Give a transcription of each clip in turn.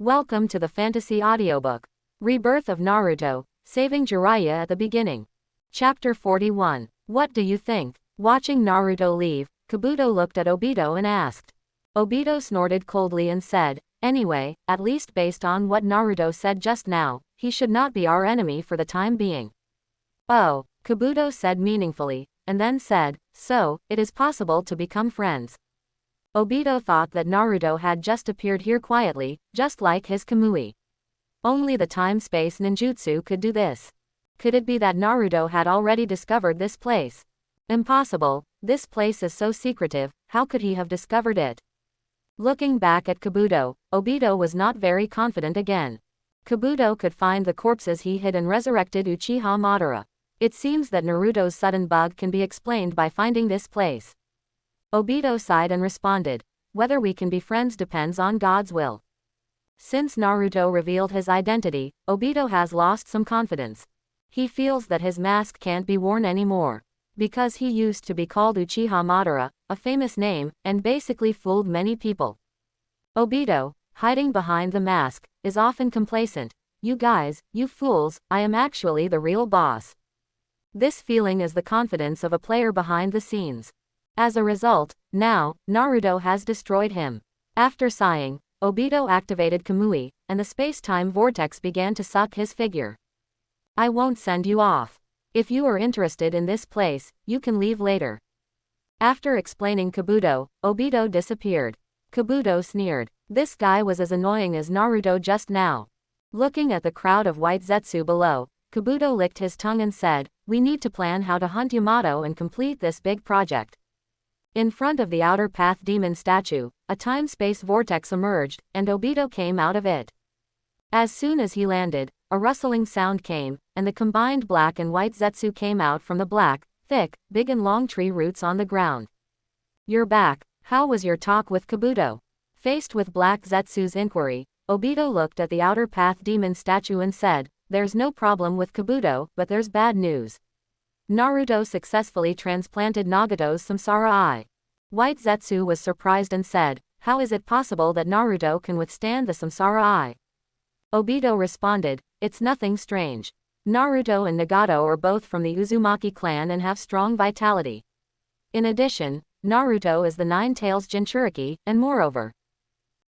Welcome to the fantasy audiobook. Rebirth of Naruto, Saving Jiraiya at the Beginning. Chapter 41. What do you think? Watching Naruto leave, Kabuto looked at Obito and asked. Obito snorted coldly and said, "Anyway, at least based on what Naruto said just now, he should not be our enemy for the time being." "Oh," Kabuto said meaningfully, and then said, "So, it is possible to become friends." Obito thought that Naruto had just appeared here quietly, just like his Kamui. Only the time-space ninjutsu could do this. Could it be that Naruto had already discovered this place? Impossible, this place is so secretive, how could he have discovered it? Looking back at Kabuto, Obito was not very confident again. Kabuto could find the corpses he hid and resurrected Uchiha Madara. It seems that Naruto's sudden bug can be explained by finding this place. Obito sighed and responded, "Whether we can be friends depends on God's will." Since Naruto revealed his identity, Obito has lost some confidence. He feels that his mask can't be worn anymore. Because he used to be called Uchiha Madara, a famous name, and basically fooled many people. Obito, hiding behind the mask, is often complacent. "You guys, you fools, I am actually the real boss." This feeling is the confidence of a player behind the scenes. As a result, now, Naruto has destroyed him. After sighing, Obito activated Kamui, and the space-time vortex began to suck his figure. "I won't send you off. If you are interested in this place, you can leave later." After explaining Kabuto, Obito disappeared. Kabuto sneered. This guy was as annoying as Naruto just now. Looking at the crowd of white Zetsu below, Kabuto licked his tongue and said, "We need to plan how to hunt Yamato and complete this big project." In front of the outer path demon statue, a time-space vortex emerged, and Obito came out of it. As soon as he landed, a rustling sound came, and the combined black and white Zetsu came out from the black, thick, big and long tree roots on the ground. "You're back. How was your talk with Kabuto?" Faced with black Zetsu's inquiry, Obito looked at the outer path demon statue and said, "There's no problem with Kabuto, but there's bad news. Naruto successfully transplanted Nagato's samsara eye." White Zetsu was surprised and said, "How is it possible that Naruto can withstand the samsara eye?" Obito responded, "It's nothing strange. Naruto and Nagato are both from the Uzumaki clan and have strong vitality. In addition, Naruto is the Nine-Tails Jinchuriki, and moreover."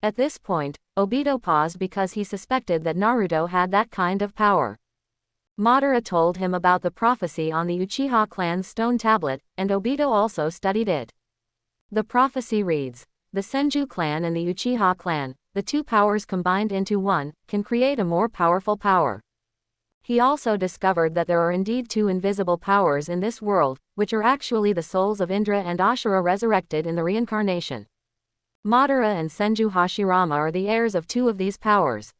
At this point, Obito paused because he suspected that Naruto had that kind of power. Madara told him about the prophecy on the Uchiha clan's stone tablet, and Obito also studied it. The prophecy reads, "The Senju clan and the Uchiha clan, the two powers combined into one, can create a more powerful power." He also discovered that there are indeed two invisible powers in this world, which are actually the souls of Indra and Ashura resurrected in the reincarnation. Madara and Senju Hashirama are the heirs of two of these powers.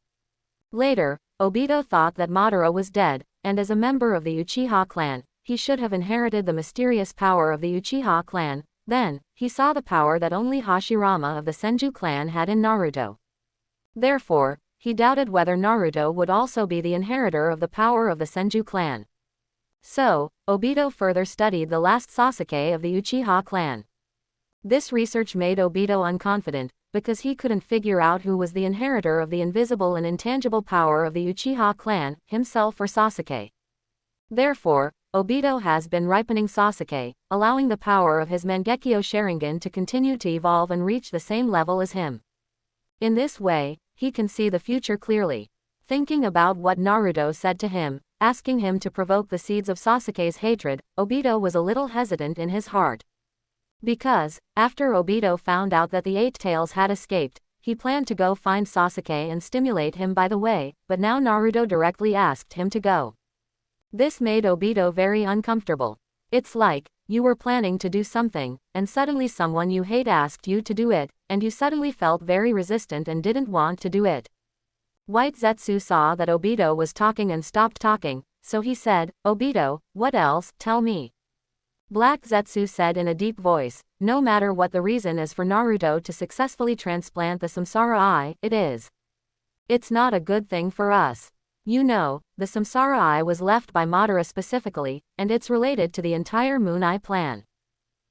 Later, Obito thought that Madara was dead, and as a member of the Uchiha clan, he should have inherited the mysterious power of the Uchiha clan. Then, he saw the power that only Hashirama of the Senju clan had in Naruto. Therefore, he doubted whether Naruto would also be the inheritor of the power of the Senju clan. So, Obito further studied the last Sasuke of the Uchiha clan. This research made Obito unconfident, because he couldn't figure out who was the inheritor of the invisible and intangible power of the Uchiha clan, himself or Sasuke. Therefore, Obito has been ripening Sasuke, allowing the power of his Mangekyo Sharingan to continue to evolve and reach the same level as him. In this way, he can see the future clearly. Thinking about what Naruto said to him, asking him to provoke the seeds of Sasuke's hatred, Obito was a little hesitant in his heart. Because, after Obito found out that the Eight Tails had escaped, he planned to go find Sasuke and stimulate him by the way, but now Naruto directly asked him to go. This made Obito very uncomfortable. It's like, you were planning to do something, and suddenly someone you hate asked you to do it, and you suddenly felt very resistant and didn't want to do it. White Zetsu saw that Obito was talking and stopped talking, so he said, "Obito, what else, tell me." Black Zetsu said in a deep voice, "No matter what the reason is for Naruto to successfully transplant the samsara eye, it is. It's not a good thing for us. You know, the samsara eye was left by Madara specifically, and it's related to the entire Moon Eye plan.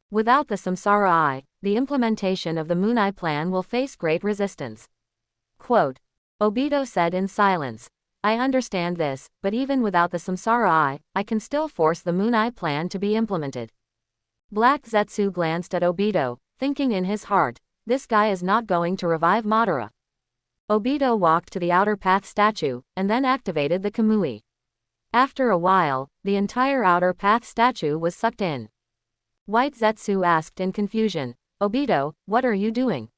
Without the samsara eye, the implementation of the Moon Eye plan will face great resistance." Quote. Obito said in silence. I understand this, but even without the Samsara Eye, I can still force the Moon Eye plan to be implemented. Black Zetsu glanced at Obito, thinking in his heart, this guy is not going to revive Madara. Obito walked to the outer path statue, and then activated the Kamui. After a while, the entire outer path statue was sucked in. White Zetsu asked in confusion, Obito, what are you doing?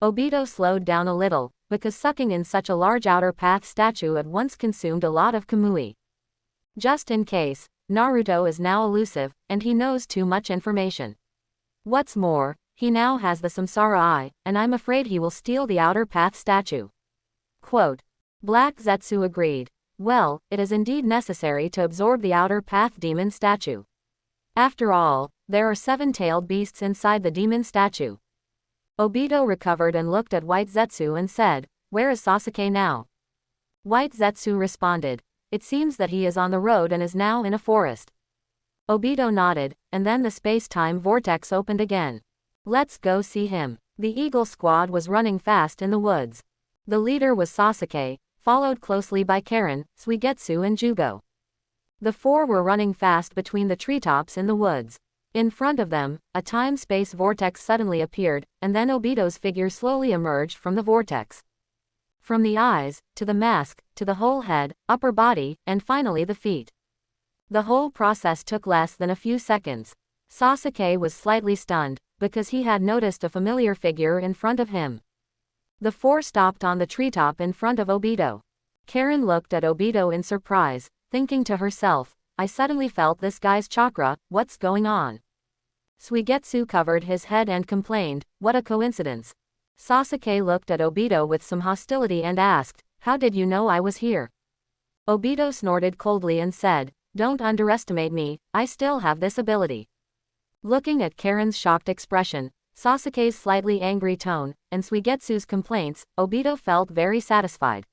Obito slowed down a little, because sucking in such a large outer path statue at once consumed a lot of Kamui. Just in case, Naruto is now elusive, and he knows too much information. What's more, he now has the Samsara Eye, and I'm afraid he will steal the outer path statue. Quote. Black Zetsu agreed. Well, it is indeed necessary to absorb the outer path demon statue. After all, there are 7-tailed beasts inside the demon statue. Obito recovered and looked at White Zetsu and said, where is Sasuke now? White Zetsu responded, it seems that he is on the road and is now in a forest. Obito nodded, and then the space-time vortex opened again. Let's go see him. The Eagle Squad was running fast in the woods. The leader was Sasuke, followed closely by Karen, Suigetsu and Jugo. The four were running fast between the treetops in the woods. In front of them, a time-space vortex suddenly appeared, and then Obito's figure slowly emerged from the vortex. From the eyes, to the mask, to the whole head, upper body, and finally the feet. The whole process took less than a few seconds. Sasuke was slightly stunned, because he had noticed a familiar figure in front of him. The four stopped on the treetop in front of Obito. Karen looked at Obito in surprise, thinking to herself, I suddenly felt this guy's chakra, what's going on? Suigetsu covered his head and complained, what a coincidence. Sasuke looked at Obito with some hostility and asked, how did you know I was here? Obito snorted coldly and said, don't underestimate me, I still have this ability. Looking at Karen's shocked expression, Sasuke's slightly angry tone, and Suigetsu's complaints, Obito felt very satisfied.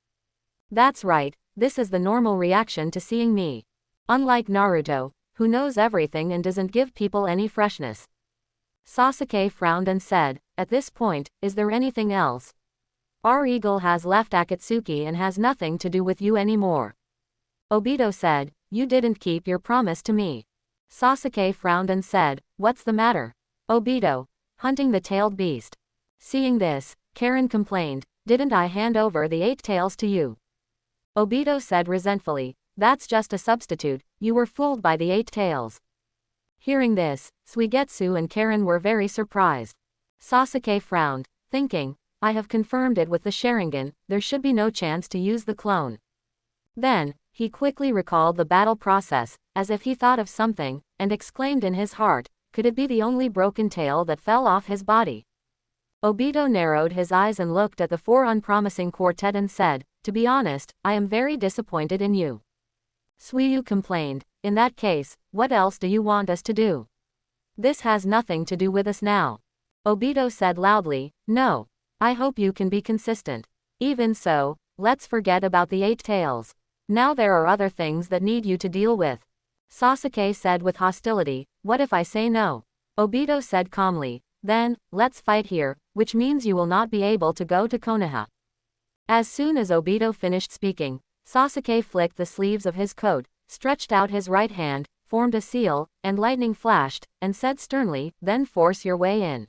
That's right, this is the normal reaction to seeing me. Unlike Naruto, who knows everything and doesn't give people any freshness. Sasuke frowned and said, at this point, is there anything else? Our eagle has left Akatsuki and has nothing to do with you anymore. Obito said, you didn't keep your promise to me. Sasuke frowned and said, what's the matter? Obito, hunting the tailed beast. Seeing this, Karen complained, didn't I hand over the 8 tails to you? Obito said resentfully, that's just a substitute, you were fooled by the 8 tails. Hearing this, Suigetsu and Karen were very surprised. Sasuke frowned, thinking, I have confirmed it with the Sharingan, there should be no chance to use the clone. Then, he quickly recalled the battle process, as if he thought of something, and exclaimed in his heart, could it be the only broken tail that fell off his body? Obito narrowed his eyes and looked at the 4 unpromising quartet and said, to be honest, I am very disappointed in you. Suiyu complained, in that case, what else do you want us to do? This has nothing to do with us now. Obito said loudly, no. I hope you can be consistent. Even so, let's forget about the 8 tails. Now there are other things that need you to deal with. Sasuke said with hostility, what if I say no? Obito said calmly, then, let's fight here, which means you will not be able to go to Konoha. As soon as Obito finished speaking, Sasuke flicked the sleeves of his coat, stretched out his right hand, formed a seal, and lightning flashed, and said sternly, then force your way in.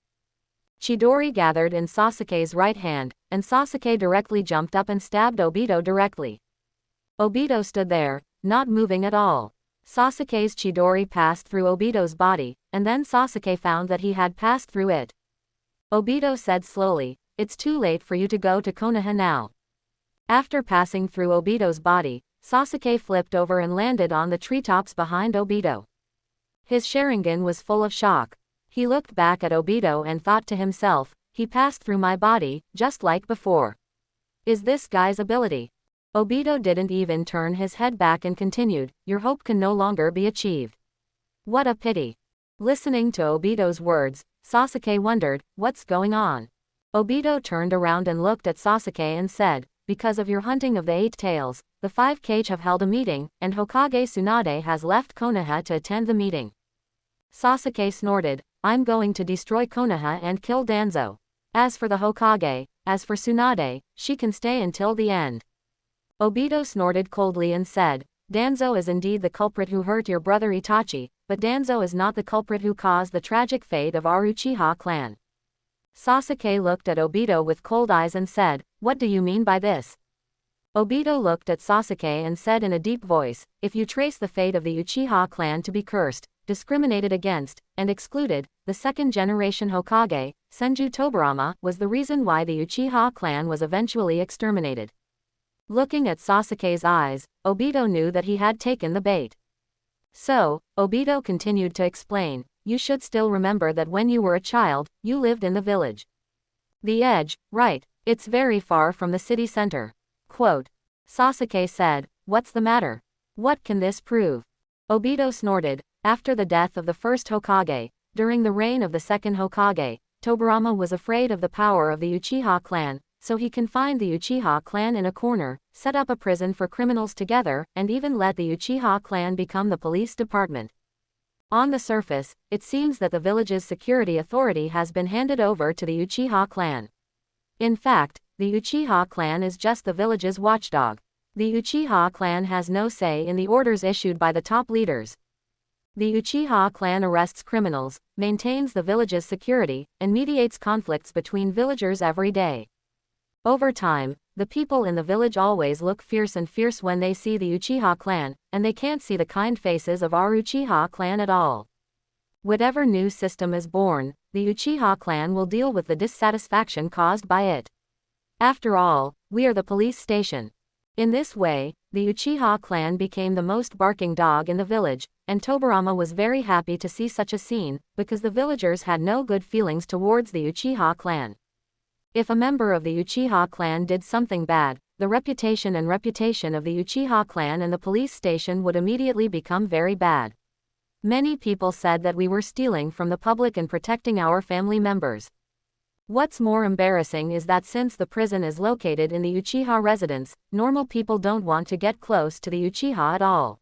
Chidori gathered in Sasuke's right hand, and Sasuke directly jumped up and stabbed Obito directly. Obito stood there, not moving at all. Sasuke's Chidori passed through Obito's body, and then Sasuke found that he had passed through it. Obito said slowly, it's too late for you to go to Konoha now. After passing through Obito's body, Sasuke flipped over and landed on the treetops behind Obito. His Sharingan was full of shock. He looked back at Obito and thought to himself, he passed through my body, just like before. Is this guy's ability? Obito didn't even turn his head back and continued, your hope can no longer be achieved. What a pity. Listening to Obito's words, Sasuke wondered, what's going on? Obito turned around and looked at Sasuke and said, because of your hunting of the 8 tails, the 5 Kage have held a meeting, and Hokage Tsunade has left Konoha to attend the meeting. Sasuke snorted, I'm going to destroy Konoha and kill Danzo. As for the Hokage, as for Tsunade, she can stay until the end. Obito snorted coldly and said, Danzo is indeed the culprit who hurt your brother Itachi, but Danzo is not the culprit who caused the tragic fate of our Uchiha clan. Sasuke looked at Obito with cold eyes and said, What do you mean by this? Obito looked at Sasuke and said in a deep voice, If you trace the fate of the Uchiha clan to be cursed, discriminated against, and excluded, the second-generation Hokage, Senju Tobirama, was the reason why the Uchiha clan was eventually exterminated. Looking at Sasuke's eyes, Obito knew that he had taken the bait. So, Obito continued to explain, you should still remember that when you were a child, you lived in the village. The edge, right, it's very far from the city center. Quote. Sasuke said, What's the matter? What can this prove? Obito snorted, after the death of the first Hokage, during the reign of the second Hokage, Tobirama was afraid of the power of the Uchiha clan, so he confined the Uchiha clan in a corner, set up a prison for criminals together, and even let the Uchiha clan become the police department. On the surface, it seems that the village's security authority has been handed over to the Uchiha clan. In fact, the Uchiha clan is just the village's watchdog. The Uchiha clan has no say in the orders issued by the top leaders. The Uchiha clan arrests criminals, maintains the village's security, and mediates conflicts between villagers every day. Over time, the people in the village always look fierce when they see the Uchiha clan, and they can't see the kind faces of our Uchiha clan at all. Whatever new system is born, the Uchiha clan will deal with the dissatisfaction caused by it. After all, we are the police station. In this way, the Uchiha clan became the most barking dog in the village, and Tobirama was very happy to see such a scene, because the villagers had no good feelings towards the Uchiha clan. If a member of the Uchiha clan did something bad, the reputation of the Uchiha clan and the police station would immediately become very bad. Many people said that we were stealing from the public and protecting our family members. What's more embarrassing is that since the prison is located in the Uchiha residence, normal people don't want to get close to the Uchiha at all.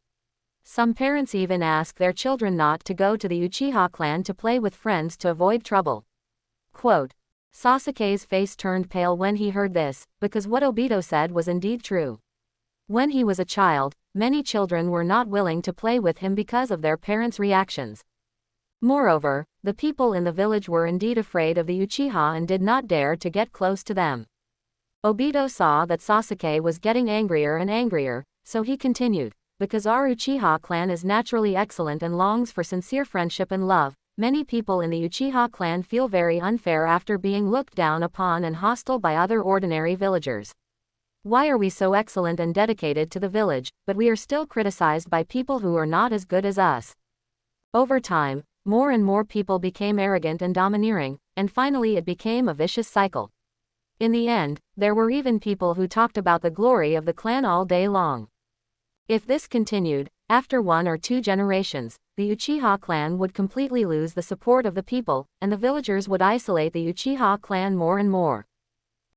Some parents even ask their children not to go to the Uchiha clan to play with friends to avoid trouble. Quote. Sasuke's face turned pale when he heard this, because what Obito said was indeed true. When he was a child, many children were not willing to play with him because of their parents' reactions. Moreover, the people in the village were indeed afraid of the Uchiha and did not dare to get close to them. Obito saw that Sasuke was getting angrier and angrier, so he continued, because our Uchiha clan is naturally excellent and longs for sincere friendship and love, many people in the Uchiha clan feel very unfair after being looked down upon and hostile by other ordinary villagers. Why are we so excellent and dedicated to the village, but we are still criticized by people who are not as good as us? Over time, more and more people became arrogant and domineering, and finally it became a vicious cycle. In the end, there were even people who talked about the glory of the clan all day long. If this continued, after 1 or 2 generations, the Uchiha clan would completely lose the support of the people, and the villagers would isolate the Uchiha clan more and more.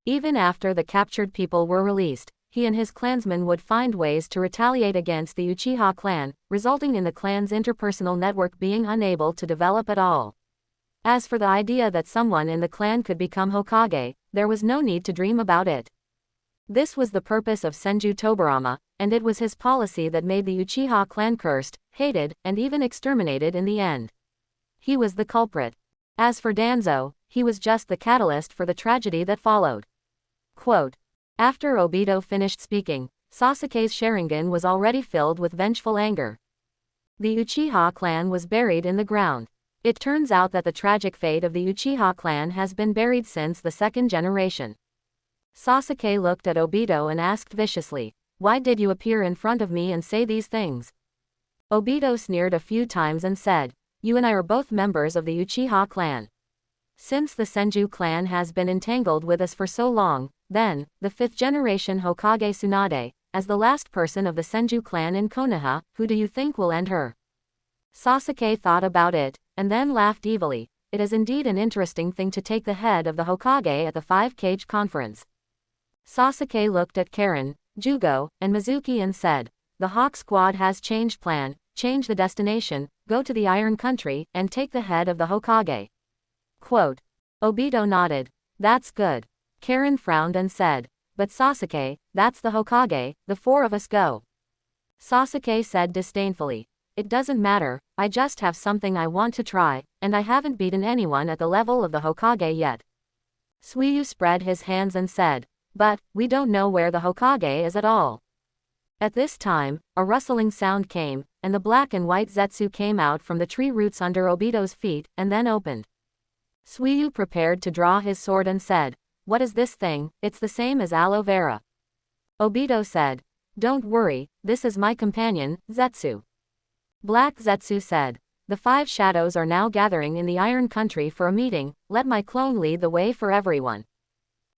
Even after the captured people were released, he and his clansmen would find ways to retaliate against the Uchiha clan, resulting in the clan's interpersonal network being unable to develop at all. As for the idea that someone in the clan could become Hokage, there was no need to dream about it. This was the purpose of Senju Tobirama, and it was his policy that made the Uchiha clan cursed, hated, and even exterminated in the end. He was the culprit. As for Danzo, he was just the catalyst for the tragedy that followed. Quote. After Obito finished speaking, Sasuke's Sharingan was already filled with vengeful anger. The Uchiha clan was buried in the ground. It turns out that the tragic fate of the Uchiha clan has been buried since the second generation. Sasuke looked at Obito and asked viciously, "Why did you appear in front of me and say these things?" Obito sneered a few times and said, "You and I are both members of the Uchiha clan. Since the Senju clan has been entangled with us for so long, then, the 5th generation Hokage Tsunade, as the last person of the Senju clan in Konoha, who do you think will end her?" Sasuke thought about it, and then laughed evilly. It is indeed an interesting thing to take the head of the Hokage at the 5 Kage conference. Sasuke looked at Karen, Jugo, and Mizuki and said, "The Hawk Squad has changed plan, change the destination, go to the Iron Country, and take the head of the Hokage." Quote. Obito nodded. "That's good. Karen frowned and said, but Sasuke, that's the Hokage, the four of us go. Sasuke said disdainfully, it doesn't matter, I just have something I want to try, and I haven't beaten anyone at the level of the Hokage yet. Suiyu spread his hands and said, but, we don't know where the Hokage is at all. At this time, a rustling sound came, and the black and white Zetsu came out from the tree roots under Obito's feet, and then opened. Suiyu prepared to draw his sword and said, what is this thing? It's the same as aloe vera. Obito said, don't worry, this is my companion, Zetsu. Black Zetsu said, the five shadows are now gathering in the Iron Country for a meeting, let my clone lead the way for everyone.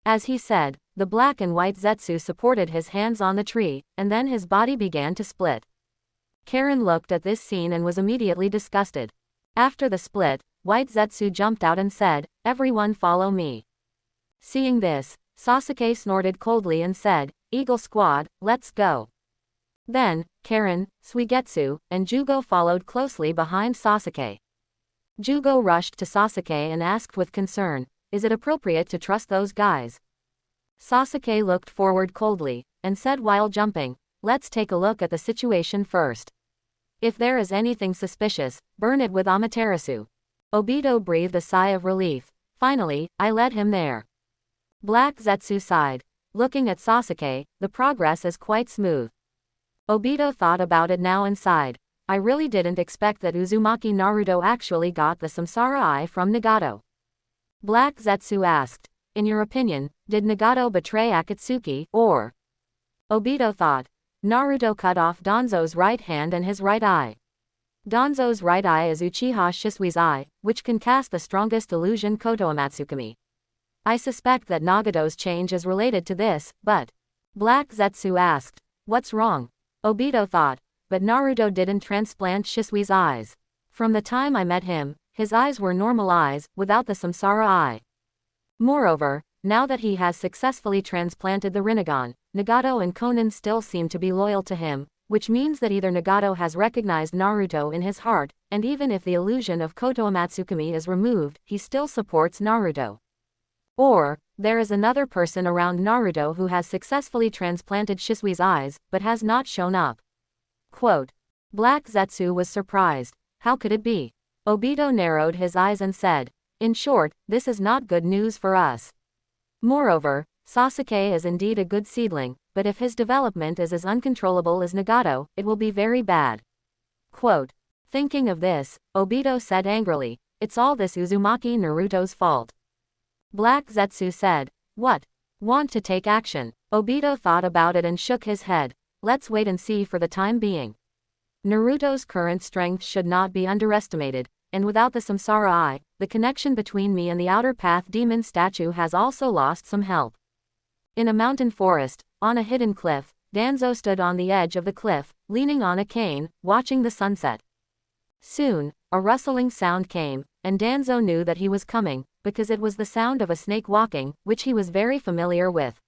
As he said, the black and white Zetsu supported his hands on the tree, and then his body began to split. Karen looked at this scene and was immediately disgusted. After the split, white Zetsu jumped out and said, everyone follow me. Seeing this, Sasuke snorted coldly and said, Eagle Squad, let's go. Then, Karen, Suigetsu, and Jugo followed closely behind Sasuke. Jugo rushed to Sasuke and asked with concern, is it appropriate to trust those guys? Sasuke looked forward coldly, and said while jumping, let's take a look at the situation first. If there is anything suspicious, burn it with Amaterasu. Obito breathed a sigh of relief. Finally, I led him there. Black Zetsu sighed. Looking at Sasuke, the progress is quite smooth. Obito thought about it now and sighed. I really didn't expect that Uzumaki Naruto actually got the Samsara Eye from Nagato. Black Zetsu asked, in your opinion, did Nagato betray Akatsuki, or? Obito thought, Naruto cut off Danzo's right hand and his right eye. Danzo's right eye is Uchiha Shisui's eye, which can cast the strongest illusion Koto Amatsukami. I suspect that Nagato's change is related to this, but... Black Zetsu asked, what's wrong? Obito thought, but Naruto didn't transplant Shisui's eyes. From the time I met him, his eyes were normal eyes, without the Samsara eye. Moreover, now that he has successfully transplanted the Rinnegan, Nagato and Konan still seem to be loyal to him, which means that either Nagato has recognized Naruto in his heart, and even if the illusion of Koto Amatsukami is removed, he still supports Naruto. Or, there is another person around Naruto who has successfully transplanted Shisui's eyes, but has not shown up. Quote. Black Zetsu was surprised. How could it be? Obito narrowed his eyes and said, in short, this is not good news for us. Moreover, Sasuke is indeed a good seedling, but if his development is as uncontrollable as Nagato, it will be very bad. Quote. Thinking of this, Obito said angrily, it's all this Uzumaki Naruto's fault. Black Zetsu said, what? Want to take action? Obito thought about it and shook his head. Let's wait and see for the time being. Naruto's current strength should not be underestimated, and without the Samsara Eye, the connection between me and the Outer Path demon statue has also lost some help. In a mountain forest, on a hidden cliff, Danzo stood on the edge of the cliff, leaning on a cane, watching the sunset. Soon, a rustling sound came, and Danzo knew that he was coming, because it was the sound of a snake walking, which he was very familiar with.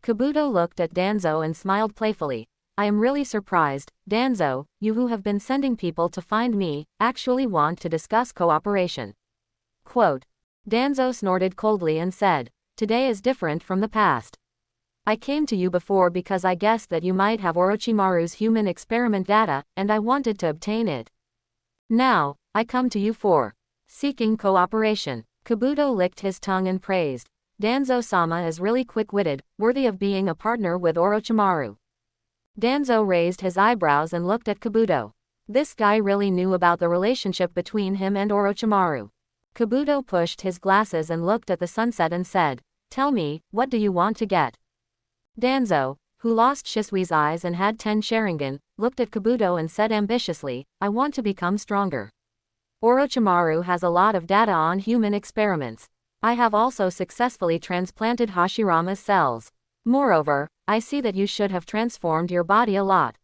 Kabuto looked at Danzo and smiled playfully. I am really surprised, Danzo, you who have been sending people to find me, actually want to discuss cooperation. Quote. Danzo snorted coldly and said, today is different from the past. I came to you before because I guessed that you might have Orochimaru's human experiment data, and I wanted to obtain it. Now, I come to you for seeking cooperation. Kabuto licked his tongue and praised. Danzo-sama is really quick-witted, worthy of being a partner with Orochimaru. Danzo raised his eyebrows and looked at Kabuto. This guy really knew about the relationship between him and Orochimaru. Kabuto pushed his glasses and looked at the sunset and said, tell me, what do you want to get? Danzo, who lost Shisui's eyes and had 10 Sharingan, looked at Kabuto and said ambitiously, I want to become stronger. Orochimaru has a lot of data on human experiments. I have also successfully transplanted Hashirama's cells. Moreover, I see that you should have transformed your body a lot.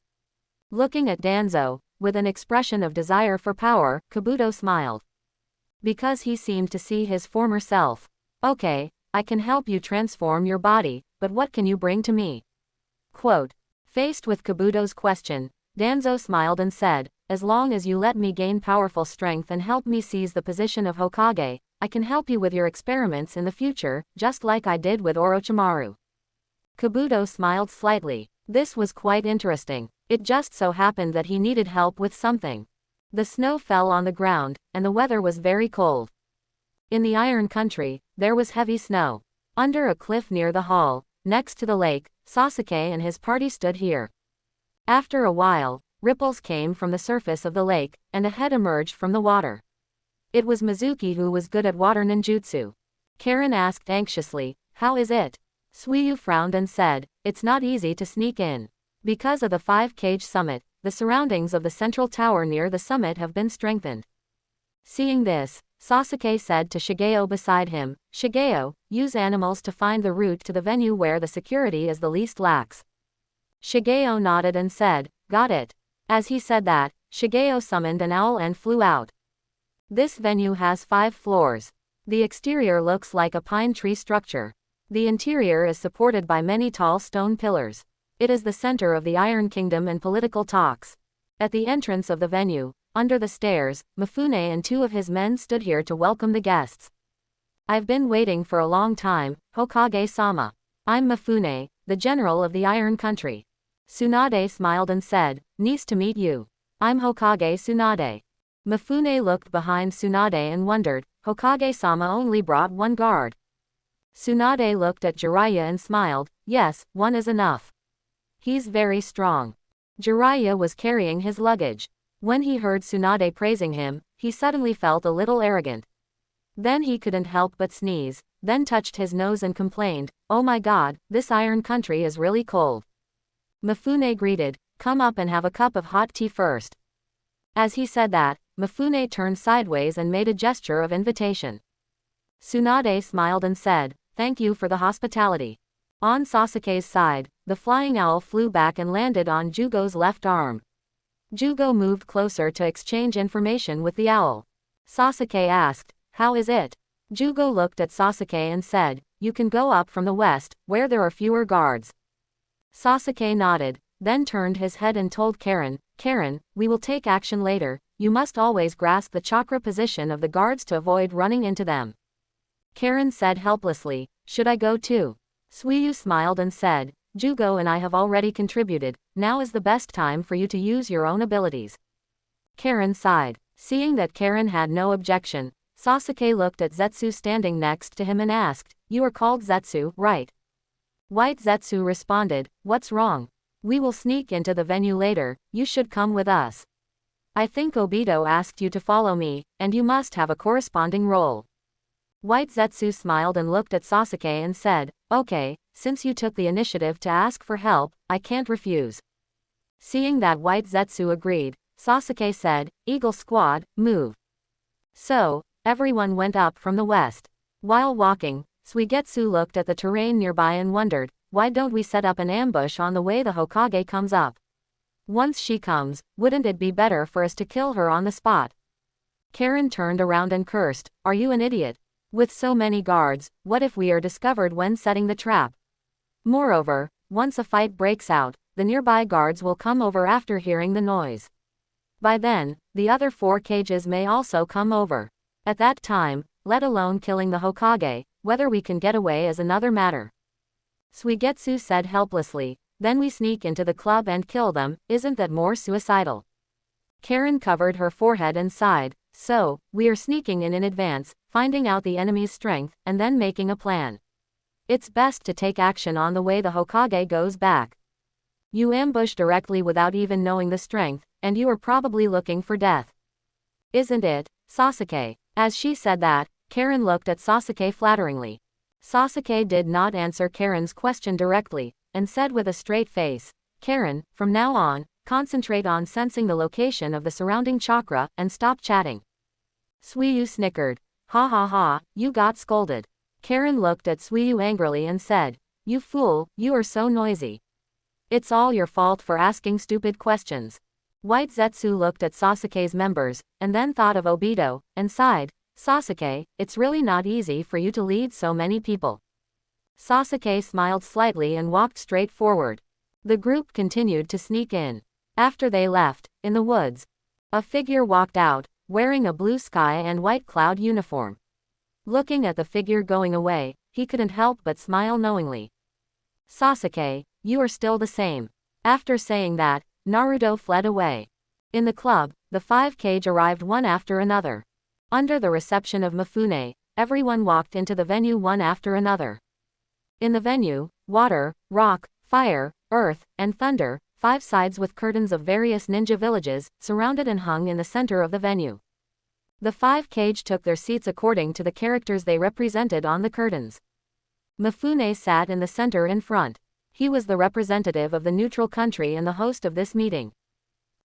Looking at Danzo, with an expression of desire for power, Kabuto smiled. Because he seemed to see his former self. Okay, I can help you transform your body, but what can you bring to me? Quote. Faced with Kabuto's question, Danzo smiled and said, as long as you let me gain powerful strength and help me seize the position of Hokage, I can help you with your experiments in the future, just like I did with Orochimaru. Kabuto smiled slightly. This was quite interesting. It just so happened that he needed help with something. The snow fell on the ground, and the weather was very cold. In the Iron Country, there was heavy snow. Under a cliff near the hall, next to the lake, Sasuke and his party stood here. After a while, ripples came from the surface of the lake, and a head emerged from the water. It was Mizuki, who was good at water ninjutsu. Karen asked anxiously, "How is it?" Suiyu frowned and said, "It's not easy to sneak in. Because of the 5-cage summit, the surroundings of the central tower near the summit have been strengthened." Seeing this, Sasuke said to Shigeo beside him, "Shigeo, use animals to find the route to the venue where the security is the least lax." Shigeo nodded and said, "Got it." As he said that, Shigeo summoned an owl and flew out. This venue has 5 floors. The exterior looks like a pine tree structure. The interior is supported by many tall stone pillars. It is the center of the Iron Kingdom and political talks. At the entrance of the venue, under the stairs, Mifune and 2 of his men stood here to welcome the guests. "I've been waiting for a long time, Hokage-sama. I'm Mifune, the general of the Iron Country." Tsunade smiled and said, "Nice to meet you. I'm Hokage Tsunade." Mifune looked behind Tsunade and wondered, Hokage-sama only brought 1 guard. Tsunade looked at Jiraiya and smiled, "Yes, 1 is enough. He's very strong." Jiraiya was carrying his luggage. When he heard Tsunade praising him, he suddenly felt a little arrogant. Then he couldn't help but sneeze, then touched his nose and complained, "Oh my god, this Iron Country is really cold." Mifune greeted, "Come up and have a cup of hot tea first." As he said that, Mifune turned sideways and made a gesture of invitation. Tsunade smiled and said, "Thank you for the hospitality." On Sasuke's side, the flying owl flew back and landed on Jugo's left arm. Jugo moved closer to exchange information with the owl. Sasuke asked, "How is it?" Jugo looked at Sasuke and said, "You can go up from the west, where there are fewer guards." Sasuke nodded, then turned his head and told Karen, "Karen, we will take action later. You must always grasp the chakra position of the guards to avoid running into them." Karen said helplessly, "Should I go too?" Suiyu smiled and said, "Jugo and I have already contributed, now is the best time for you to use your own abilities." Karen sighed. Seeing that Karen had no objection, Sasuke looked at Zetsu standing next to him and asked, "You are called Zetsu, right?" White Zetsu responded, "What's wrong? We will sneak into the venue later, you should come with us. I think Obito asked you to follow me, and you must have a corresponding role." White Zetsu smiled and looked at Sasuke and said, "Okay, since you took the initiative to ask for help, I can't refuse." Seeing that White Zetsu agreed, Sasuke said, "Eagle Squad, move." So, everyone went up from the west. While walking, Suigetsu looked at the terrain nearby and wondered, why don't we set up an ambush on the way the Hokage comes up? Once she comes, wouldn't it be better for us to kill her on the spot? Karen turned around and cursed, "Are you an idiot? With so many guards, what if we are discovered when setting the trap? Moreover, once a fight breaks out, the nearby guards will come over after hearing the noise. By then, the other 4 cages may also come over. At that time, let alone killing the Hokage, whether we can get away is another matter." Suigetsu said helplessly, "Then we sneak into the club and kill them, isn't that more suicidal?" Karen covered her forehead and sighed, "So, we are sneaking in advance, finding out the enemy's strength, and then making a plan. It's best to take action on the way the Hokage goes back. You ambush directly without even knowing the strength, and you are probably looking for death. Isn't it, Sasuke?" As she said that, Karen looked at Sasuke flatteringly. Sasuke did not answer Karen's question directly, and said with a straight face, "Karen, from now on, concentrate on sensing the location of the surrounding chakra, and stop chatting." Suiyu snickered. "Ha ha ha, you got scolded." Karen looked at Suiyu angrily and said, "You fool, you are so noisy. It's all your fault for asking stupid questions." White Zetsu looked at Sasuke's members, and then thought of Obito, and sighed, "Sasuke, it's really not easy for you to lead so many people." Sasuke smiled slightly and walked straight forward. The group continued to sneak in. After they left, in the woods, a figure walked out, wearing a blue sky and white cloud uniform. Looking at the figure going away, he couldn't help but smile knowingly. Sasuke, you are still the same. After saying that, Naruto fled away. In the club, the 5 Kage arrived one after another. Under the reception of Mifune, everyone walked into the venue one after another. In the venue, water, rock, fire, earth, and thunder, 5 sides with curtains of various ninja villages, surrounded and hung in the center of the venue. The 5 Kage took their seats according to the characters they represented on the curtains. Mifune sat in the center in front. He was the representative of the neutral country and the host of this meeting.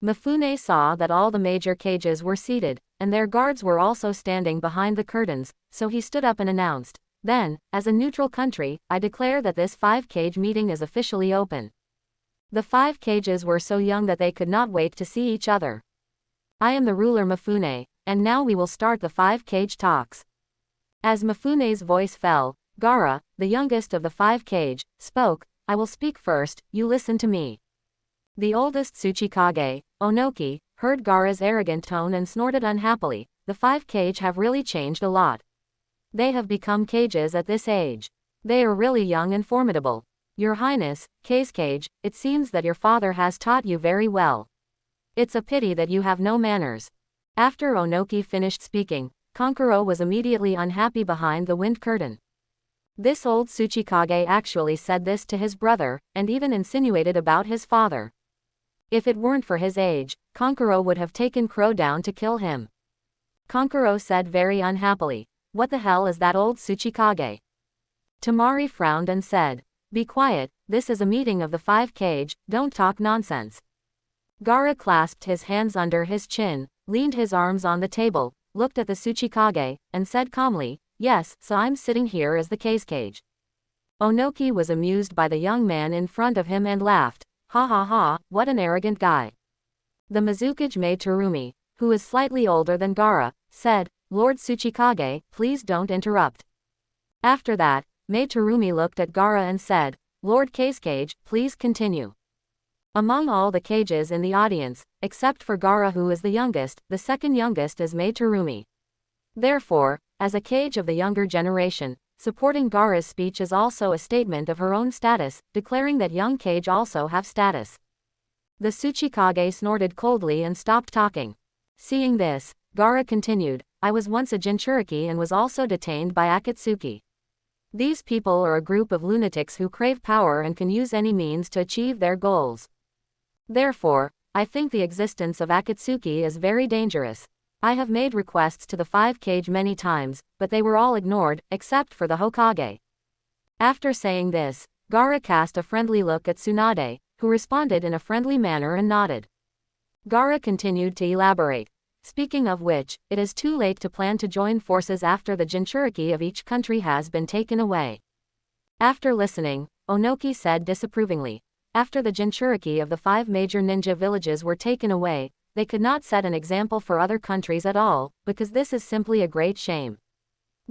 Mifune saw that all the major cages were seated, and their guards were also standing behind the curtains, so he stood up and announced, "Then, as a neutral country, I declare that this 5 Kage meeting is officially open." The 5 Kages were so young that they could not wait to see each other. "I am the ruler Mifune, and now we will start the 5 Kage talks." As Mifune's voice fell, Gaara, the youngest of the 5 Kage, spoke, "I will speak first, you listen to me." The oldest Tsuchikage, Onoki, heard Gaara's arrogant tone and snorted unhappily. The 5 Kage have really changed a lot. They have become cages at this age. They are really young and formidable. Your Highness, Kage, it seems that your father has taught you very well. It's a pity that you have no manners. After Onoki finished speaking, Kankuro was immediately unhappy behind the wind curtain. This old Tsuchikage actually said this to his brother, and even insinuated about his father. If it weren't for his age, Kankuro would have taken Crow down to kill him. Kankuro said very unhappily, "What the hell is that old Tsuchikage?" Temari frowned and said, "Be quiet, this is a meeting of the 5 Kage, don't talk nonsense." Gaara clasped his hands under his chin, leaned his arms on the table, looked at the Tsuchikage, and said calmly, "Yes, so I'm sitting here as the Kage." Onoki was amused by the young man in front of him and laughed, "Ha ha ha, what an arrogant guy." The Mizukage maid Terumi, who is slightly older than Gaara, said, "Lord Tsuchikage, please don't interrupt." After that, Maid Terumi looked at Gaara and said, "Lord Kage, please continue." Among all the cages in the audience, except for Gaara who is the youngest, the second youngest is Maid Terumi. Therefore, as a Kage of the younger generation, supporting Gaara's speech is also a statement of her own status, declaring that young Kage also have status. The Tsuchikage snorted coldly and stopped talking. Seeing this, Gaara continued, "I was once a Jinchuriki and was also detained by Akatsuki. These people are a group of lunatics who crave power and can use any means to achieve their goals. Therefore, I think the existence of Akatsuki is very dangerous. I have made requests to the 5 Kage many times, but they were all ignored, except for the Hokage." After saying this, Gaara cast a friendly look at Tsunade, who responded in a friendly manner and nodded. Gaara continued to elaborate. "Speaking of which, it is too late to plan to join forces after the Jinchuriki of each country has been taken away." After listening, Onoki said disapprovingly, "After the Jinchuriki of the 5 major ninja villages were taken away, they could not set an example for other countries at all, because this is simply a great shame.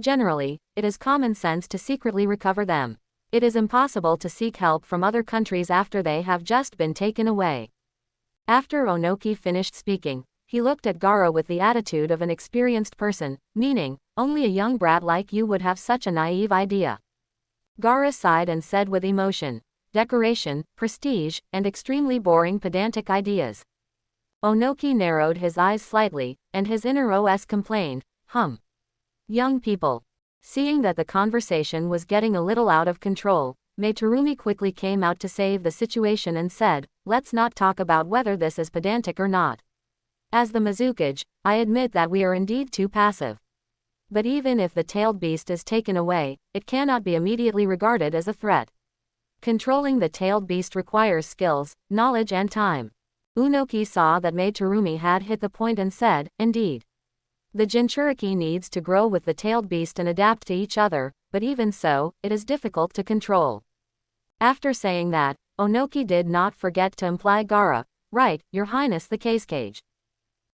Generally, it is common sense to secretly recover them. It is impossible to seek help from other countries after they have just been taken away." After Onoki finished speaking, he looked at Gaara with the attitude of an experienced person, meaning, "Only a young brat like you would have such a naive idea." Gaara sighed and said with emotion, "Decoration, prestige, and extremely boring pedantic ideas." Onoki narrowed his eyes slightly, and his inner OS complained, Young people." Seeing that the conversation was getting a little out of control, Maid Terumi quickly came out to save the situation and said, "Let's not talk about whether this is pedantic or not. As the Mizukage, I admit that we are indeed too passive. But even if the tailed beast is taken away, it cannot be immediately regarded as a threat. Controlling the tailed beast requires skills, knowledge and time." Onoki saw that Maid Terumi had hit the point and said, "Indeed. The Jinchuriki needs to grow with the tailed beast and adapt to each other, but even so, it is difficult to control." After saying that, Onoki did not forget to imply Gaara, "Right, Your Highness the Kage."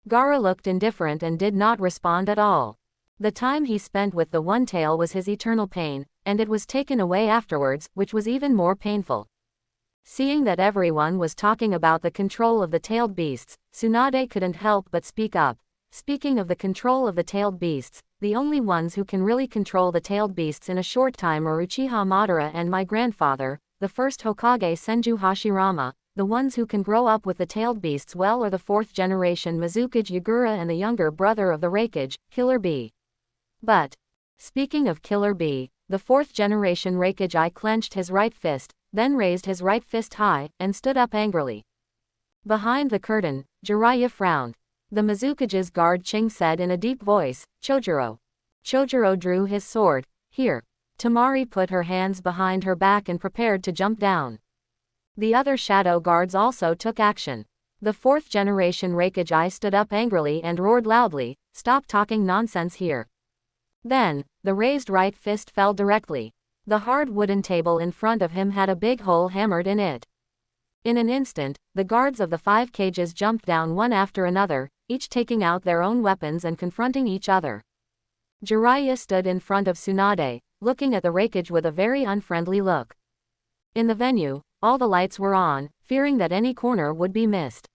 Gaara looked indifferent and did not respond at all. The time he spent with the one tail was his eternal pain, and it was taken away afterwards, which was even more painful. Seeing that everyone was talking about the control of the tailed beasts, Tsunade couldn't help but speak up. "Speaking of the control of the tailed beasts, the only ones who can really control the tailed beasts in a short time are Uchiha Madara and my grandfather, the first Hokage Senju Hashirama. The ones who can grow up with the tailed beasts well are the fourth generation Mizukage Yagura and the younger brother of the Raikage, Killer Bee. But, speaking of Killer Bee, the fourth generation Raikage clenched his right fist, then raised his right fist high, and stood up angrily. Behind the curtain, Jiraiya frowned. The Mizukage's guard Ching said in a deep voice, Chojuro. Chojuro drew his sword. Here. Temari put her hands behind her back and prepared to jump down. The other shadow guards also took action. The fourth generation Raikage stood up angrily and roared loudly, stop talking nonsense here. Then, the raised right fist fell directly. The hard wooden table in front of him had a big hole hammered in it. In an instant, the guards of the 5 cages jumped down one after another, each taking out their own weapons and confronting each other. Jiraiya stood in front of Tsunade, looking at the Raikage with a very unfriendly look. In the venue, all the lights were on, fearing that any corner would be missed.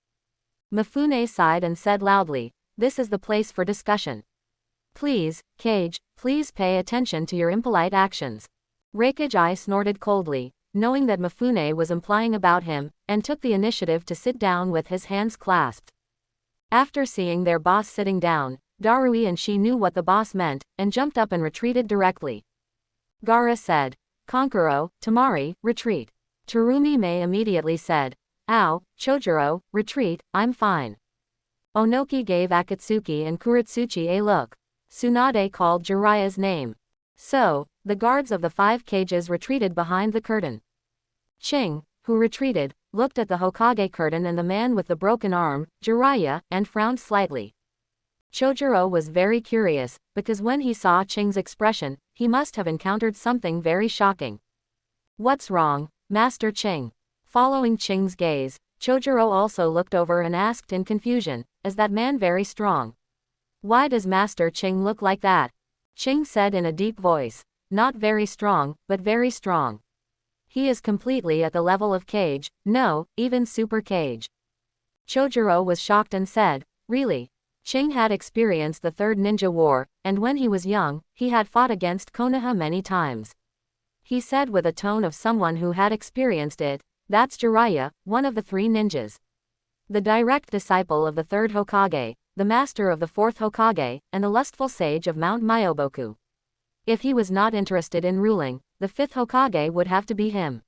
Mifune sighed and said loudly, this is the place for discussion. Please, Kage, please pay attention to your impolite actions. Raikage snorted coldly, knowing that Mifune was implying about him, and took the initiative to sit down with his hands clasped. After seeing their boss sitting down, Darui and she knew what the boss meant, and jumped up and retreated directly. Gaara said, Kankuro, Temari, retreat. Terumi Mei immediately said, Ow, Chojuro, retreat, I'm fine. Onoki gave Akatsuki and Kuritsuchi a look. Tsunade called Jiraiya's name. So, the guards of the 5 cages retreated behind the curtain. Ching, who retreated, looked at the Hokage curtain and the man with the broken arm, Jiraiya, and frowned slightly. Chojuro was very curious, because when he saw Ching's expression, he must have encountered something very shocking. What's wrong, Master Ching? Following Ching's gaze, Chojuro also looked over and asked in confusion, is that man very strong? Why does Master Ching look like that? Ching said in a deep voice, not very strong, but very strong. He is completely at the level of Kage, no, even Super Kage. Chojuro was shocked and said, really? Ching had experienced the Third Ninja War, and when he was young, he had fought against Konoha many times. He said with a tone of someone who had experienced it, that's Jiraiya, one of the 3 ninjas. The direct disciple of the 3rd Hokage, the master of the 4th Hokage, and the lustful sage of Mount Myoboku. If he was not interested in ruling, the 5th Hokage would have to be him.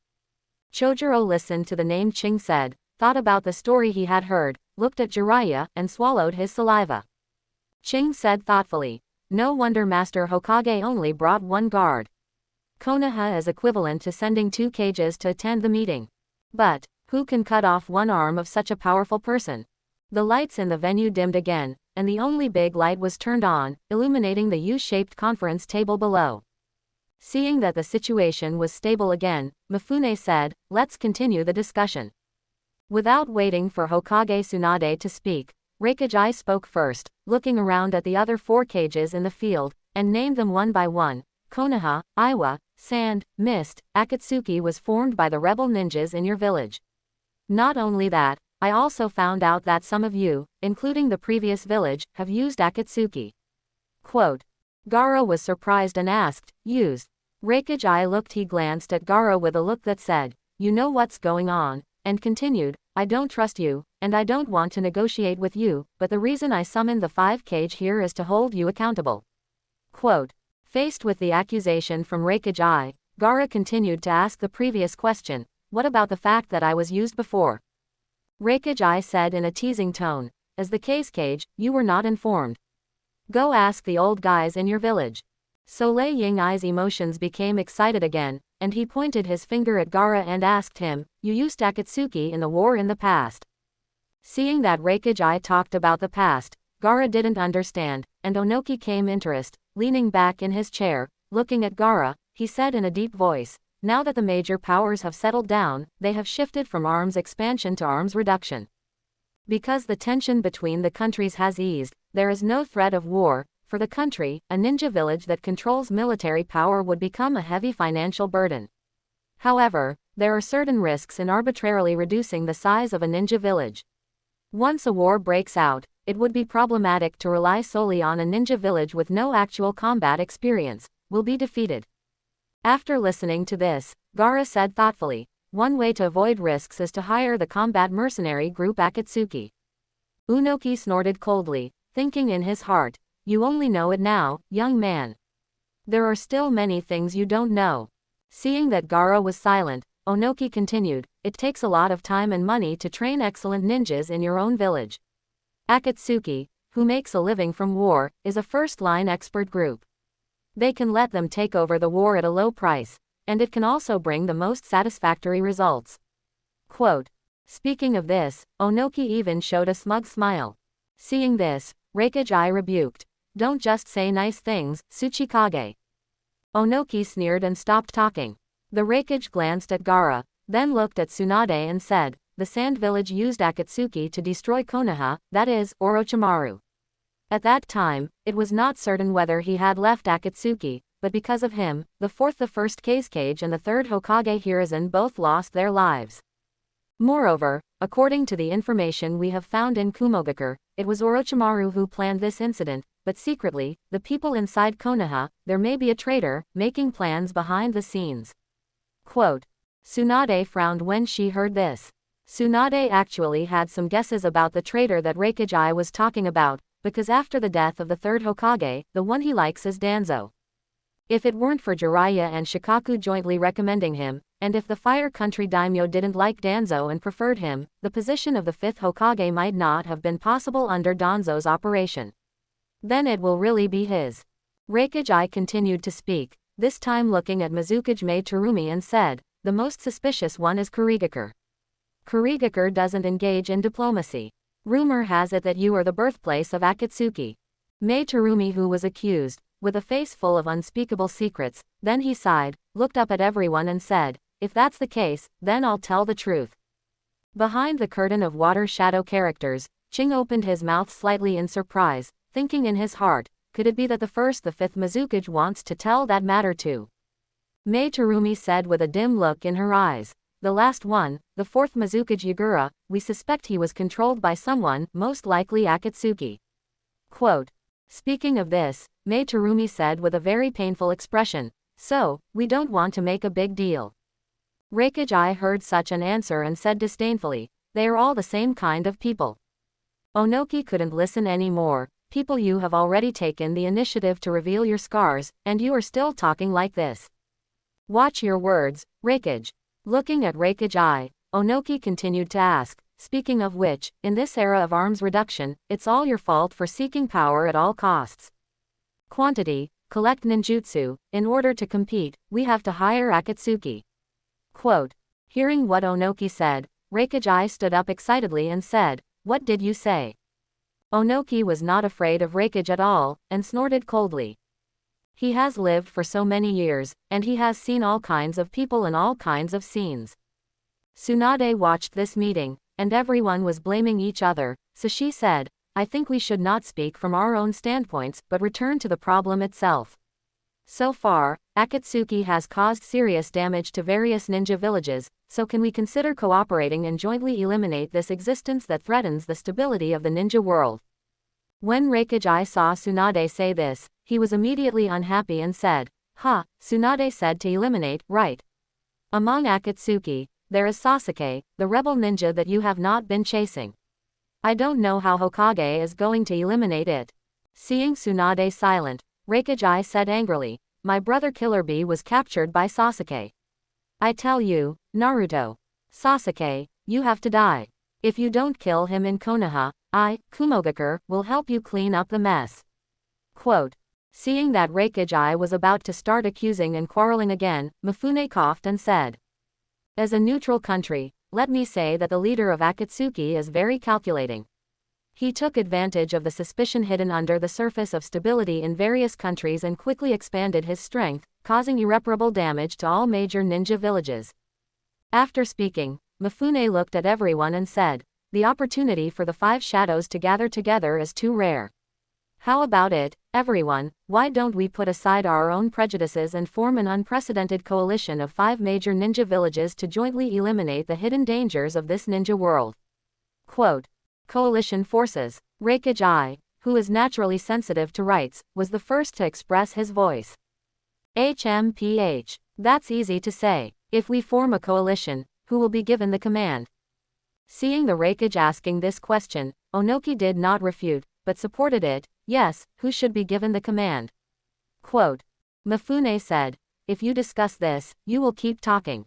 Chojuro listened to the name Ching said, thought about the story he had heard, looked at Jiraiya, and swallowed his saliva. Ching said thoughtfully, no wonder Master Hokage only brought 1 guard. Konoha is equivalent to sending 2 cages to attend the meeting. But, who can cut off 1 arm of such a powerful person? The lights in the venue dimmed again, and the only big light was turned on, illuminating the U-shaped conference table below. Seeing that the situation was stable again, Mifune said, let's continue the discussion. Without waiting for Hokage Tsunade to speak, Raikage spoke first, looking around at the other 4 cages in the field, and named them one by one. Konoha, Iwa, Sand, Mist, Akatsuki was formed by the rebel ninjas in your village. Not only that, I also found out that some of you, including the previous village, have used Akatsuki. Quote. Gaara was surprised and asked, used. Raikage looked. He glanced at Gaara with a look that said, you know what's going on, and continued, I don't trust you, and I don't want to negotiate with you, but the reason I summoned the 5 cage here is to hold you accountable. Quote. Faced with the accusation from Raikage, Gaara continued to ask the previous question, what about the fact that I was used before? Raikage said in a teasing tone, as the Kage, you were not informed. Go ask the old guys in your village. Soleil Ying's emotions became excited again, and he pointed his finger at Gaara and asked him, you used Akatsuki in the war in the past. Seeing that Raikage talked about the past, Gaara didn't understand, and Onoki came interest. Leaning back in his chair, looking at Gaara, he said in a deep voice, now that the major powers have settled down, they have shifted from arms expansion to arms reduction. Because the tension between the countries has eased, there is no threat of war. For the country, a ninja village that controls military power would become a heavy financial burden. However, there are certain risks in arbitrarily reducing the size of a ninja village. Once a war breaks out, it would be problematic to rely solely on a ninja village with no actual combat experience, will be defeated. After listening to this, Gaara said thoughtfully, one way to avoid risks is to hire the combat mercenary group Akatsuki. Unoki snorted coldly, thinking in his heart, you only know it now, young man. There are still many things you don't know. Seeing that Gaara was silent, Onoki continued, it takes a lot of time and money to train excellent ninjas in your own village. Akatsuki, who makes a living from war, is a first-line expert group. They can let them take over the war at a low price, and it can also bring the most satisfactory results. Quote. Speaking of this, Onoki even showed a smug smile. Seeing this, Raikage rebuked, don't just say nice things, Tsuchikage. Onoki sneered and stopped talking. The Raikage glanced at Gaara, then looked at Tsunade and said, the Sand Village used Akatsuki to destroy Konoha, that is, Orochimaru. At that time, it was not certain whether he had left Akatsuki, but because of him, the first Kage and the third Hokage Hiruzen both lost their lives. Moreover, according to the information we have found in Kumogakure, it was Orochimaru who planned this incident, but secretly, the people inside Konoha, there may be a traitor, making plans behind the scenes. Quote. Tsunade frowned when she heard this. Tsunade actually had some guesses about the traitor that Raikage was talking about, because after the death of the third Hokage, the one he likes is Danzo. If it weren't for Jiraiya and Shikaku jointly recommending him, and if the Fire Country daimyo didn't like Danzo and preferred him, the position of the fifth Hokage might not have been possible under Danzo's operation. Then it will really be his. Raikage continued to speak, this time looking at Mizukage Terumi and said, the most suspicious one is Kurigakure. Kurigakure doesn't engage in diplomacy. Rumor has it that you are the birthplace of Akatsuki. Terumi, who was accused, with a face full of unspeakable secrets, then he sighed, looked up at everyone and said, if that's the case, then I'll tell the truth. Behind the curtain of water shadow characters, Ching opened his mouth slightly in surprise, thinking in his heart, could it be that the fifth Mizukage wants to tell that matter too? Terumi said with a dim look in her eyes. The last one, the fourth Mizukage Yagura, we suspect he was controlled by someone, most likely Akatsuki. Quote. Speaking of this, Terumi said with a very painful expression, so, we don't want to make a big deal. Raikage heard such an answer and said disdainfully, they are all the same kind of people. Onoki couldn't listen anymore, people, you have already taken the initiative to reveal your scars, and you are still talking like this. Watch your words, Raikage. Looking at Raikage, Onoki continued to ask, speaking of which, in this era of arms reduction, it's all your fault for seeking power at all costs. Quantity, collect ninjutsu, in order to compete, we have to hire Akatsuki. Quote. Hearing what Onoki said, Raikage stood up excitedly and said, what did you say? Onoki was not afraid of Raikage at all, and snorted coldly. He has lived for so many years, and he has seen all kinds of people in all kinds of scenes. Tsunade watched this meeting, and everyone was blaming each other, so she said, I think we should not speak from our own standpoints, but return to the problem itself. So far, Akatsuki has caused serious damage to various ninja villages, so can we consider cooperating and jointly eliminate this existence that threatens the stability of the ninja world? When Raikage saw Tsunade say this, he was immediately unhappy and said, Tsunade said to eliminate, right? Among Akatsuki, there is Sasuke, the rebel ninja that you have not been chasing. I don't know how Hokage is going to eliminate it. Seeing Tsunade silent, Raikage said angrily, my brother Killer Bee was captured by Sasuke. I tell you, Naruto. Sasuke, you have to die. If you don't kill him in Konoha, I, Kumogakure, will help you clean up the mess. Quote. Seeing that Raikage was about to start accusing and quarreling again, Mifune coughed and said, as a neutral country, let me say that the leader of Akatsuki is very calculating. He took advantage of the suspicion hidden under the surface of stability in various countries and quickly expanded his strength, causing irreparable damage to all major ninja villages. After speaking, Mifune looked at everyone and said, the opportunity for the five shadows to gather together is too rare. How about it, everyone, why don't we put aside our own prejudices and form an unprecedented coalition of 5 major ninja villages to jointly eliminate the hidden dangers of this ninja world? Quote. Coalition forces. Raikage, who is naturally sensitive to rights, was the first to express his voice. HMPH. That's easy to say. If we form a coalition, who will be given the command? Seeing the Raikage asking this question, Onoki did not refute, but supported it. Yes, who should be given the command? Quote. Mifune said, if you discuss this, you will keep talking.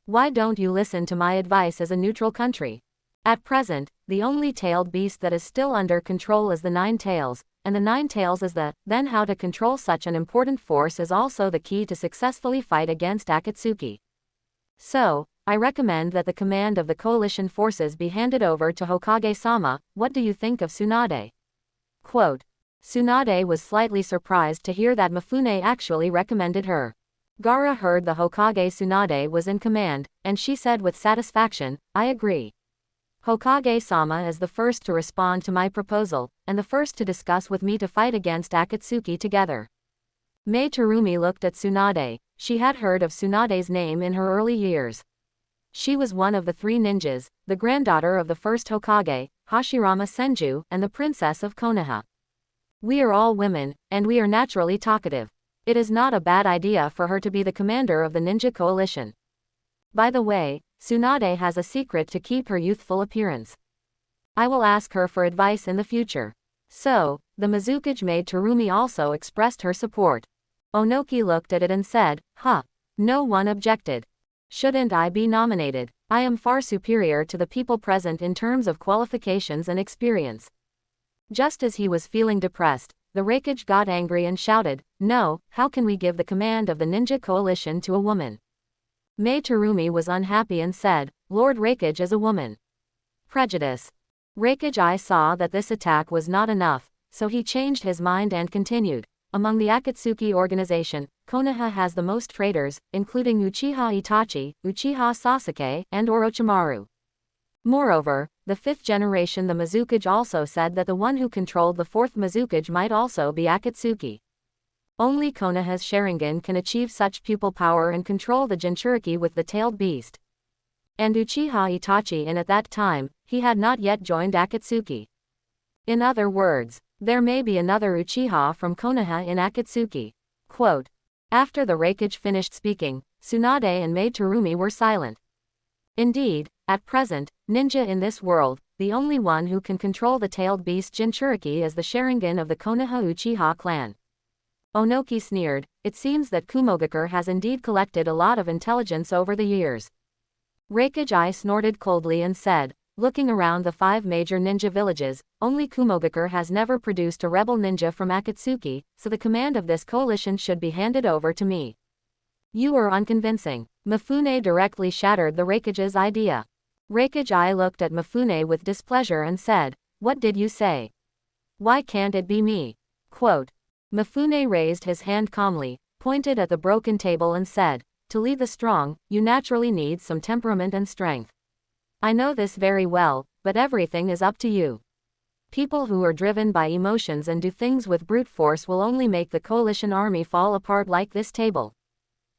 Why don't you listen to my advice as a neutral country? At present, the only tailed beast that is still under control is the Nine Tails, and the Nine Tails is then how to control such an important force is also the key to successfully fight against Akatsuki. So, I recommend that the command of the coalition forces be handed over to Hokage-sama. What do you think of Tsunade? Quote. Tsunade was slightly surprised to hear that Mifune actually recommended her. Gaara heard the Hokage Tsunade was in command, and she said with satisfaction, I agree. Hokage-sama is the first to respond to my proposal, and the first to discuss with me to fight against Akatsuki together. Mei Terumi looked at Tsunade. She had heard of Tsunade's name in her early years. She was one of the three ninjas, the granddaughter of the first Hokage, Hashirama Senju, and the princess of Konoha. We are all women, and we are naturally talkative. It is not a bad idea for her to be the commander of the ninja coalition. By the way, Tsunade has a secret to keep her youthful appearance. I will ask her for advice in the future. So, the Mizukage maid Terumi also expressed her support. Onoki looked at it and said, huh. No one objected. Shouldn't I be nominated? I am far superior to the people present in terms of qualifications and experience. Just as he was feeling depressed, the Raikage got angry and shouted, no, how can we give the command of the ninja coalition to a woman? Mei Terumi was unhappy and said, Lord Raikage is a woman. Prejudice. Raikage saw that this attack was not enough, so he changed his mind and continued. Among the Akatsuki organization, Konoha has the most traitors, including Uchiha Itachi, Uchiha Sasuke, and Orochimaru. Moreover, the fifth generation the Mizukage also said that the one who controlled the fourth Mizukage might also be Akatsuki. Only Konoha's Sharingan can achieve such pupil power and control the Jinchuriki with the tailed beast. And Uchiha Itachi at that time, he had not yet joined Akatsuki. In other words, there may be another Uchiha from Konoha in Akatsuki. Quote. After the Raikage finished speaking, Tsunade and Mei Terumi were silent. Indeed, at present, ninja in this world, the only one who can control the tailed beast Jinchuriki is the Sharingan of the Konoha Uchiha clan. Onoki sneered, it seems that Kumogakure has indeed collected a lot of intelligence over the years. Raikage snorted coldly and said, looking around the 5 major ninja villages, only Kumogakure has never produced a rebel ninja from Akatsuki, so the command of this coalition should be handed over to me. You are unconvincing. Mifune directly shattered the Raikage's idea. Raikage looked at Mifune with displeasure and said, what did you say? Why can't it be me? Quote. Mifune raised his hand calmly, pointed at the broken table and said, to lead the strong, you naturally need some temperament and strength. I know this very well, but everything is up to you. People who are driven by emotions and do things with brute force will only make the coalition army fall apart like this table.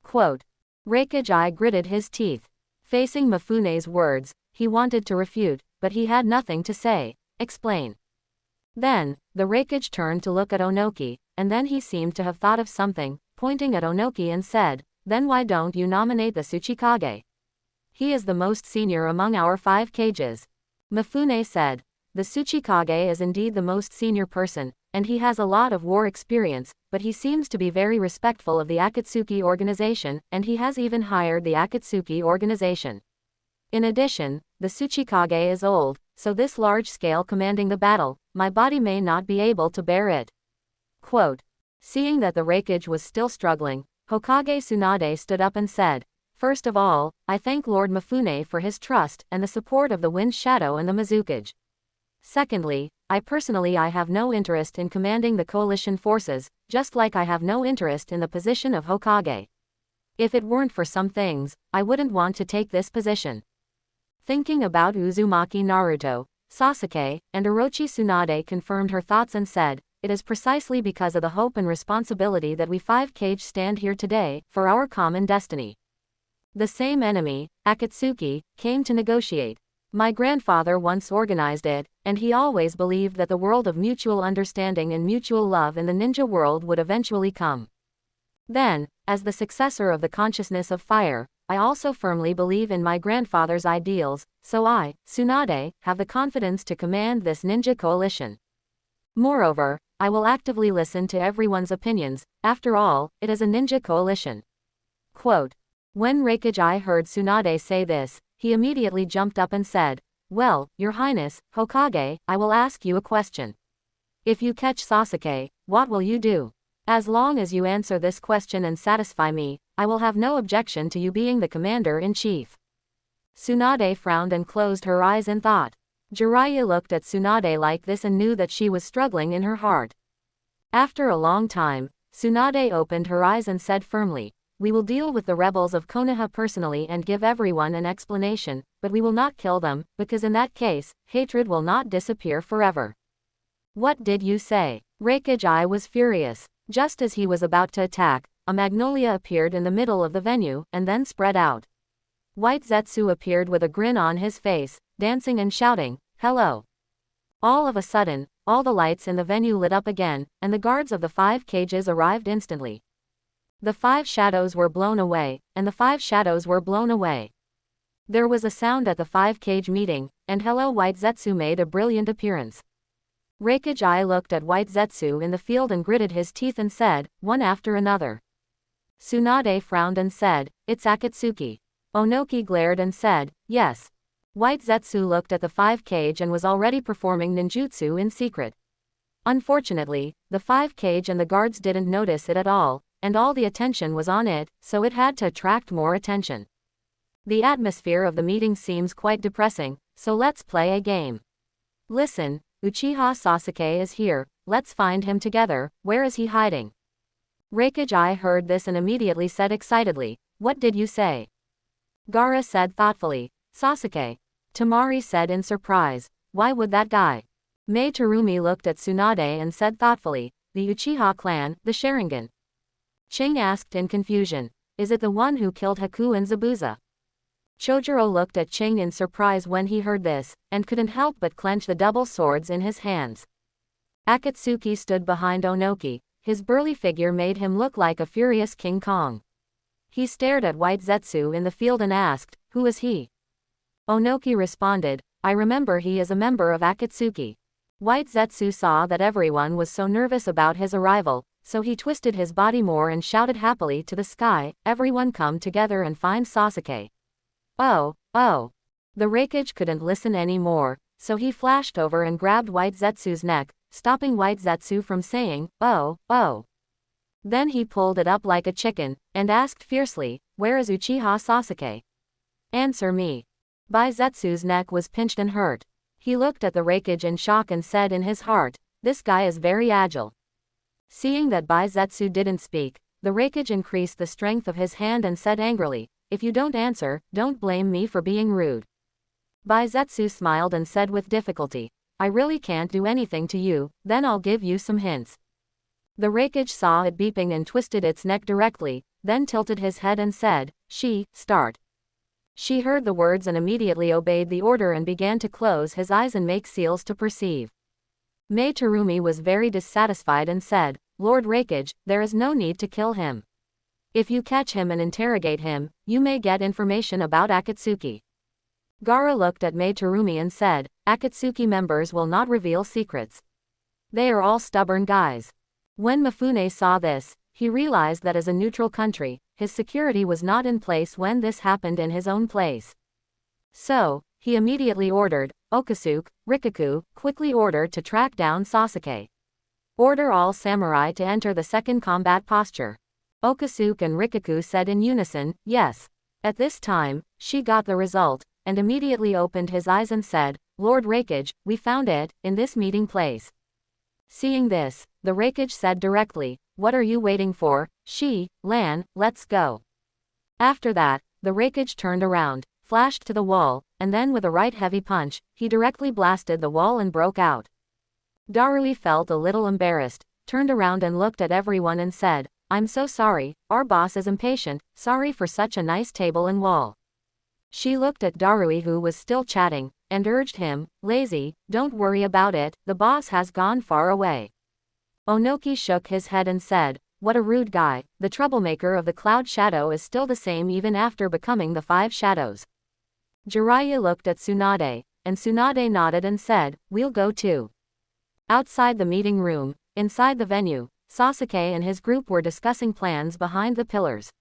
Quote. Raikage gritted his teeth. Facing Mifune's words, he wanted to refute, but he had nothing to say. Explain. Then, the Raikage turned to look at Onoki, and then he seemed to have thought of something, pointing at Onoki and said, then why don't you nominate the Tsuchikage? He is the most senior among our 5 Kages. Mifune said, the Tsuchikage is indeed the most senior person, and he has a lot of war experience, but he seems to be very respectful of the Akatsuki organization, and he has even hired the Akatsuki organization. In addition, the Tsuchikage is old, so this large-scale commanding the battle, my body may not be able to bear it. Quote. Seeing that the Raikage was still struggling, Hokage Tsunade stood up and said, first of all, I thank Lord Mifune for his trust and the support of the Wind Shadow and the Mizukage. Secondly, I have no interest in commanding the coalition forces, just like I have no interest in the position of Hokage. If it weren't for some things, I wouldn't want to take this position. Thinking about Uzumaki Naruto, Sasuke, and Orochi Tsunade confirmed her thoughts and said, it is precisely because of the hope and responsibility that we 5 Kage stand here today, for our common destiny. The same enemy, Akatsuki, came to negotiate. My grandfather once organized it, and he always believed that the world of mutual understanding and mutual love in the ninja world would eventually come. Then, as the successor of the consciousness of fire, I also firmly believe in my grandfather's ideals, so I, Tsunade, have the confidence to command this ninja coalition. Moreover, I will actively listen to everyone's opinions, after all, it is a ninja coalition. Quote. When Raikage heard Tsunade say this, he immediately jumped up and said, Well, Your Highness, Hokage, I will ask you a question. If you catch Sasuke, what will you do? As long as you answer this question and satisfy me, I will have no objection to you being the commander-in-chief. Tsunade frowned and closed her eyes in thought. Jiraiya looked at Tsunade like this and knew that she was struggling in her heart. After a long time, Tsunade opened her eyes and said firmly, We will deal with the rebels of Konoha personally and give everyone an explanation, but we will not kill them, because in that case, hatred will not disappear forever. What did you say? Raikage was furious. Just as he was about to attack, a magnolia appeared in the middle of the venue, and then spread out. White Zetsu appeared with a grin on his face, dancing and shouting, Hello. All of a sudden, all the lights in the venue lit up again, and the guards of the 5 cages arrived instantly. The 5 shadows were blown away, and the 5 shadows were blown away. There was a sound at the 5-cage meeting, and Hello White Zetsu made a brilliant appearance. Raikage looked at White Zetsu in the field and gritted his teeth and said, one after another. Tsunade frowned and said, It's Akatsuki. Onoki glared and said, Yes. White Zetsu looked at the 5-cage and was already performing ninjutsu in secret. Unfortunately, the 5-cage and the guards didn't notice it at all, and all the attention was on it, so it had to attract more attention. The atmosphere of the meeting seems quite depressing, so let's play a game. Listen, Uchiha Sasuke is here, let's find him together, where is he hiding? Raikage heard this and immediately said excitedly, What did you say? Gaara said thoughtfully, Sasuke. Temari said in surprise, Why would that guy? Mei Terumi looked at Tsunade and said thoughtfully, The Uchiha clan, the Sharingan. Ching asked in confusion, Is it the one who killed Haku and Zabuza? Chojuro looked at Ching in surprise when he heard this, and couldn't help but clench the double swords in his hands. Akatsuki stood behind Onoki, his burly figure made him look like a furious King Kong. He stared at White Zetsu in the field and asked, Who is he? Onoki responded, I remember he is a member of Akatsuki. White Zetsu saw that everyone was so nervous about his arrival, so he twisted his body more and shouted happily to the sky, Everyone come together and find Sasuke. Oh, oh. The Raikage couldn't listen anymore, so he flashed over and grabbed White Zetsu's neck, stopping White Zetsu from saying, Oh, oh. Then he pulled it up like a chicken, and asked fiercely, Where is Uchiha Sasuke? Answer me. Zetsu's neck was pinched and hurt. He looked at the Raikage in shock and said in his heart, This guy is very agile. Seeing that Zetsu didn't speak, the Raikage increased the strength of his hand and said angrily, If you don't answer, don't blame me for being rude. Zetsu smiled and said with difficulty, I really can't do anything to you, then I'll give you some hints. The Raikage saw it beeping and twisted its neck directly, then tilted his head and said, Start. She heard the words and immediately obeyed the order and began to close his eyes and make seals to perceive. Mei Terumi was very dissatisfied and said, Lord Raikage, there is no need to kill him. If you catch him and interrogate him, you may get information about Akatsuki. Gaara looked at Mei Terumi and said, Akatsuki members will not reveal secrets. They are all stubborn guys. When Mifune saw this, he realized that as a neutral country, his security was not in place when this happened in his own place. So, he immediately ordered, Okasuke, Rikaku, quickly ordered to track down Sasuke. Order all samurai to enter the second combat posture. Okasuke and Rikaku said in unison, Yes. At this time, she got the result, and immediately opened his eyes and said, Lord Raikage, we found it, in this meeting place. Seeing this, the Raikage said directly, What are you waiting for? Lan, let's go. After that, the Raikage turned around, flashed to the wall, and then with a right heavy punch, he directly blasted the wall and broke out. Darui felt a little embarrassed, turned around and looked at everyone and said, I'm so sorry, our boss is impatient, sorry for such a nice table and wall. She looked at Darui who was still chatting, and urged him, "Lazy, don't worry about it, the boss has gone far away." Onoki shook his head and said, "What a rude guy, the troublemaker of the Cloud Shadow is still the same even after becoming the Five Shadows." Jiraiya looked at Tsunade, and Tsunade nodded and said, "We'll go too." Outside the meeting room, inside the venue, Sasuke and his group were discussing plans behind the pillars.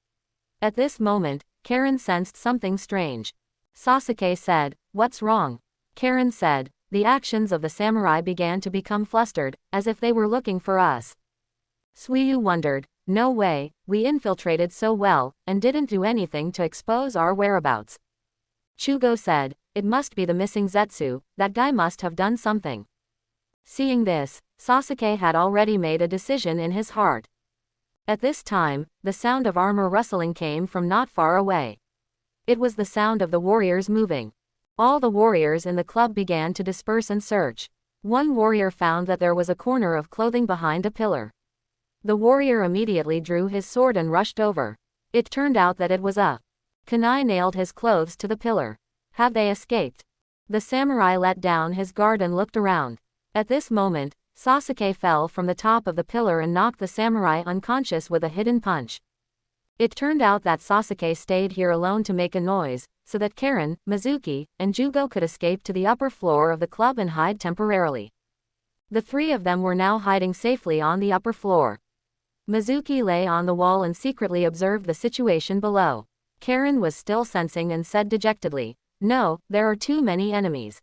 At this moment, Karen sensed something strange. Sasuke said, "What's wrong?" Karen said, "The actions of the samurai began to become flustered, as if they were looking for us." Suiyu wondered, "No way, we infiltrated so well, and didn't do anything to expose our whereabouts." Chugo said, "It must be the missing Zetsu, that guy must have done something." Seeing this, Sasuke had already made a decision in his heart. At this time, the sound of armor rustling came from not far away. It was the sound of the warriors moving. All the warriors in the club began to disperse and search. One warrior found that there was a corner of clothing behind a pillar. The warrior immediately drew his sword and rushed over. It turned out that it was a kunai nailed his clothes to the pillar. Have they escaped? The samurai let down his guard and looked around. At this moment, Sasuke fell from the top of the pillar and knocked the samurai unconscious with a hidden punch. It turned out that Sasuke stayed here alone to make a noise, so that Karen, Mizuki, and Jugo could escape to the upper floor of the club and hide temporarily. The three of them were now hiding safely on the upper floor. Mizuki lay on the wall and secretly observed the situation below. Karen was still sensing and said dejectedly, "No, there are too many enemies.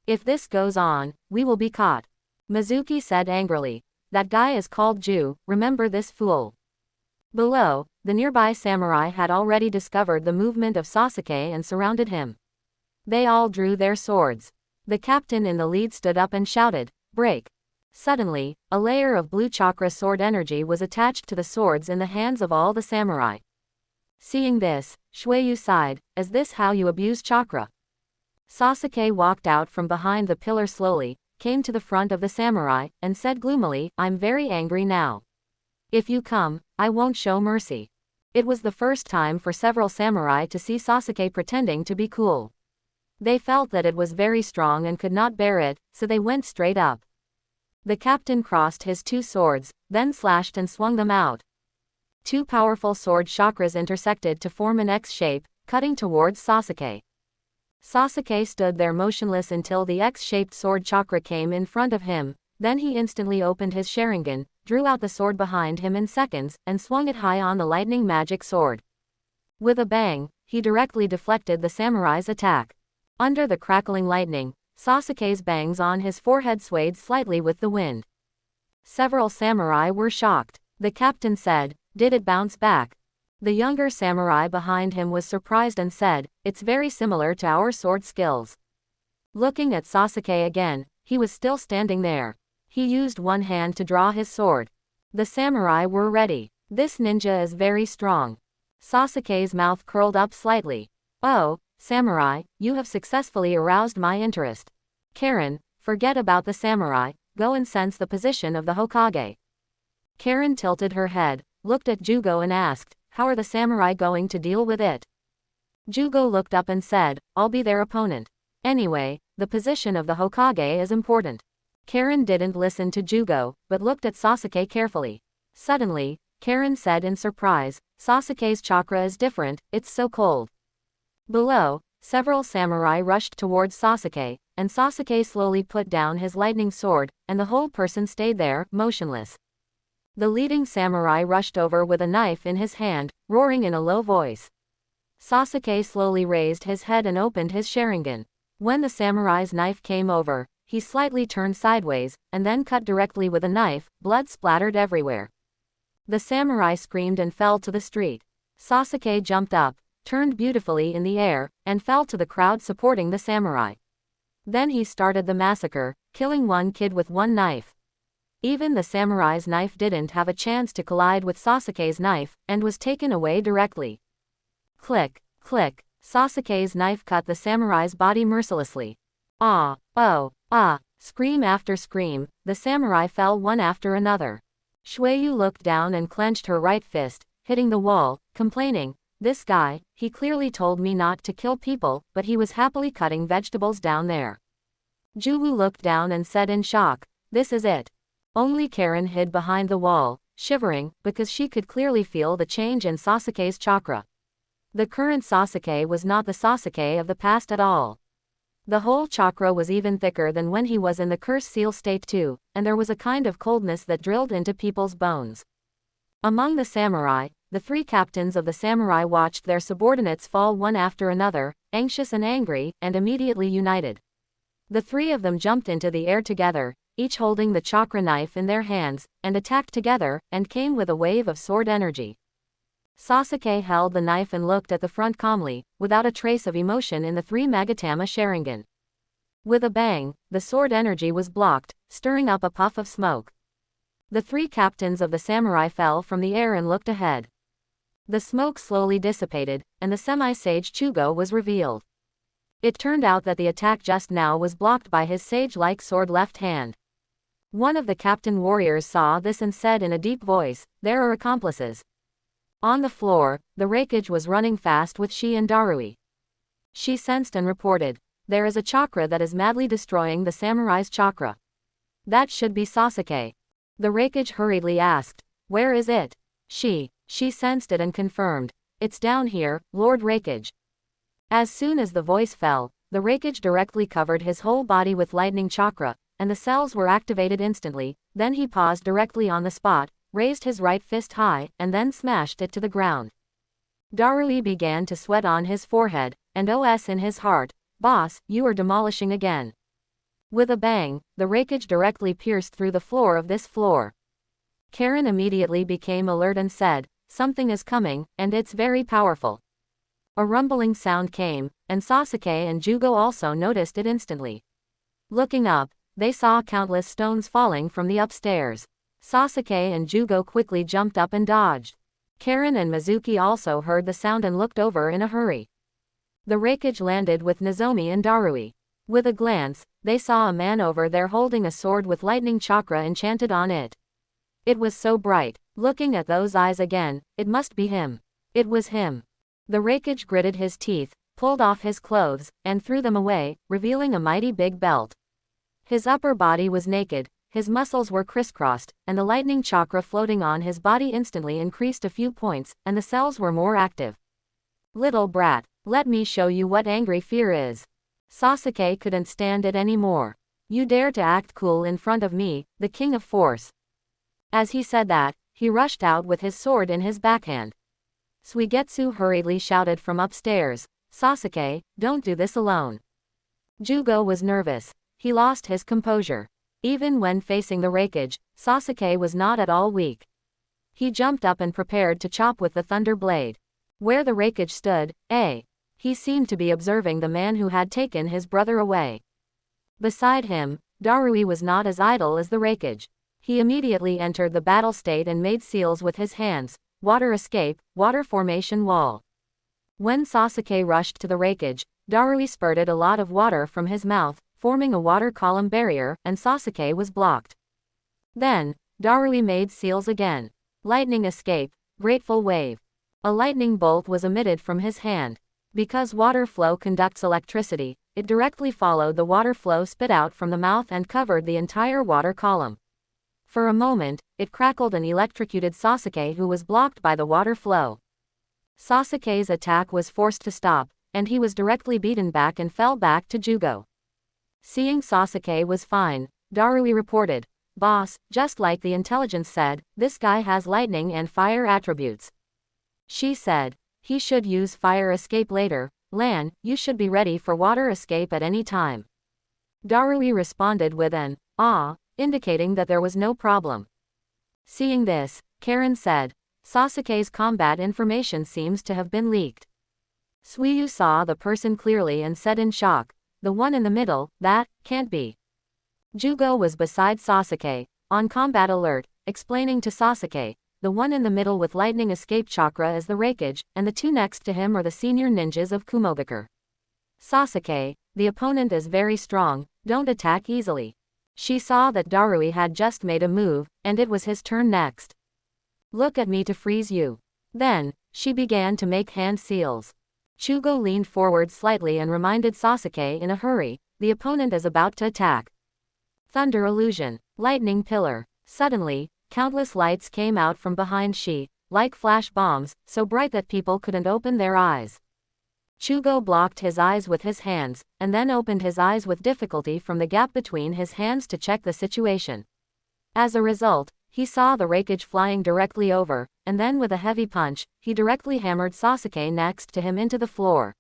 If this goes on, we will be caught." Mizuki said angrily, "That guy is called Ju, remember this fool." Below, the nearby samurai had already discovered the movement of Sasuke and surrounded him. They all drew their swords. The captain in the lead stood up and shouted, "Break!" Suddenly, a layer of blue chakra sword energy was attached to the swords in the hands of all the samurai. Seeing this, Shueyu sighed, "Is this how you abuse chakra?" Sasuke walked out from behind the pillar slowly, came to the front of the samurai, and said gloomily, "I'm very angry now. If you come, I won't show mercy." It was the first time for several samurai to see Sasuke pretending to be cool. They felt that it was very strong and could not bear it, so they went straight up. The captain crossed his two swords, then slashed and swung them out. Two powerful sword chakras intersected to form an X shape, cutting towards Sasuke. Sasuke stood there motionless until the X-shaped sword chakra came in front of him, then he instantly opened his Sharingan, drew out the sword behind him in seconds, and swung it high on the lightning magic sword. With a bang, he directly deflected the samurai's attack. Under the crackling lightning, Sasuke's bangs on his forehead swayed slightly with the wind. Several samurai were shocked. The captain said, "Did it bounce back?" The younger samurai behind him was surprised and said, "It's very similar to our sword skills." Looking at Sasuke again, he was still standing there. He used one hand to draw his sword. The samurai were ready. "This ninja is very strong." Sasuke's mouth curled up slightly. "Oh, samurai, you have successfully aroused my interest. Karen, forget about the samurai, go and sense the position of the Hokage." Karen tilted her head, looked at Jugo and asked, "How are the samurai going to deal with it?" Jugo looked up and said, "I'll be their opponent. Anyway, the position of the Hokage is important." Karen didn't listen to Jugo, but looked at Sasuke carefully. Suddenly, Karen said in surprise, "Sasuke's chakra is different, it's so cold." Below, several samurai rushed towards Sasuke, and Sasuke slowly put down his lightning sword, and the whole person stayed there, motionless. The leading samurai rushed over with a knife in his hand, roaring in a low voice. Sasuke slowly raised his head and opened his Sharingan. When the samurai's knife came over, he slightly turned sideways, and then cut directly with a knife, blood splattered everywhere. The samurai screamed and fell to the street. Sasuke jumped up, turned beautifully in the air, and fell to the crowd supporting the samurai. Then he started the massacre, killing one kid with one knife. Even the samurai's knife didn't have a chance to collide with Sasuke's knife, and was taken away directly. Click, click, Sasuke's knife cut the samurai's body mercilessly. Ah, oh, ah, scream after scream, the samurai fell one after another. Shueyu looked down and clenched her right fist, hitting the wall, complaining, This guy, he clearly told me not to kill people, but he was happily cutting vegetables down there. Juwu looked down and said in shock, this is it. Only Karen hid behind the wall, shivering, because she could clearly feel the change in Sasuke's chakra. The current Sasuke was not the Sasuke of the past at all. The whole chakra was even thicker than when he was in the curse seal state too, and there was a kind of coldness that drilled into people's bones. Among the samurai, the 3 captains of the samurai watched their subordinates fall one after another, anxious and angry, and immediately united. The 3 of them jumped into the air together, each holding the chakra knife in their hands, and attacked together, and came with a wave of sword energy. Sasuke held the knife and looked at the front calmly, without a trace of emotion in the 3 Magatama Sharingan. With a bang, the sword energy was blocked, stirring up a puff of smoke. The 3 captains of the samurai fell from the air and looked ahead. The smoke slowly dissipated, and the semi-sage Chugo was revealed. It turned out that the attack just now was blocked by his sage-like sword left hand. One of the captain warriors saw this and said in a deep voice, there are accomplices. On the floor, the Raikage was running fast with Shi and Darui. She sensed and reported, there is a chakra that is madly destroying the samurai's chakra. That should be Sasuke. The Raikage hurriedly asked, where is it? She sensed it and confirmed, it's down here, Lord Raikage. As soon as the voice fell, the Raikage directly covered his whole body with lightning chakra, and the cells were activated instantly. Then he paused directly on the spot, raised his right fist high, and then smashed it to the ground. Darui began to sweat on his forehead, and OS in his heart, boss, you are demolishing again. With a bang, the Raikage directly pierced through the floor of this floor. Karen immediately became alert and said, something is coming, and it's very powerful. A rumbling sound came, and Sasuke and Jugo also noticed it instantly. Looking up, they saw countless stones falling from the upstairs. Sasuke and Jugo quickly jumped up and dodged. Karen and Mizuki also heard the sound and looked over in a hurry. The Raikage landed with Nozomi and Darui. With a glance, they saw a man over there holding a sword with lightning chakra enchanted on it. It was so bright. Looking at those eyes again, it must be him. It was him. The Raikage gritted his teeth, pulled off his clothes, and threw them away, revealing a mighty big belt. His upper body was naked, his muscles were crisscrossed, and the lightning chakra floating on his body instantly increased a few points, and the cells were more active. Little brat, let me show you what angry fear is. Sasuke couldn't stand it anymore. You dare to act cool in front of me, the king of force. As he said that, he rushed out with his sword in his backhand. Suigetsu hurriedly shouted from upstairs, Sasuke, don't do this alone. Jugo was nervous. He lost his composure. Even when facing the Raikage, Sasuke was not at all weak. He jumped up and prepared to chop with the thunder blade. Where the Raikage stood, he seemed to be observing the man who had taken his brother away. Beside him, Darui was not as idle as the Raikage. He immediately entered the battle state and made seals with his hands, water escape, water formation wall. When Sasuke rushed to the Raikage, Darui spurted a lot of water from his mouth, forming a water column barrier, and Sasuke was blocked. Then, Darui made seals again. Lightning escape, grateful wave. A lightning bolt was emitted from his hand. Because water flow conducts electricity, it directly followed the water flow spit out from the mouth and covered the entire water column. For a moment, it crackled and electrocuted Sasuke, who was blocked by the water flow. Sasuke's attack was forced to stop, and he was directly beaten back and fell back to Jugo. Seeing Sasuke was fine, Darui reported, boss, just like the intelligence said, this guy has lightning and fire attributes. She said, he should use fire escape later. Lan, you should be ready for water escape at any time. Darui responded with an, indicating that there was no problem. Seeing this, Karen said, Sasuke's combat information seems to have been leaked. Suiyu saw the person clearly and said in shock, the one in the middle, that can't be. Jugo was beside Sasuke, on combat alert, explaining to Sasuke, the one in the middle with lightning escape chakra is the Raikage, and the 2 next to him are the senior ninjas of Kumogakure. Sasuke, the opponent is very strong, don't attack easily. She saw that Darui had just made a move, and it was his turn next. Look at me to freeze you. Then, She began to make hand seals. Chugo leaned forward slightly and reminded Sasuke in a hurry, the opponent is about to attack. Thunder illusion. Lightning pillar. Suddenly, countless lights came out from behind Shi, like flash bombs, so bright that people couldn't open their eyes. Chugo blocked his eyes with his hands, and then opened his eyes with difficulty from the gap between his hands to check the situation. As a result, he saw the Raikage flying directly over, and then with a heavy punch, he directly hammered Sasuke next to him into the floor.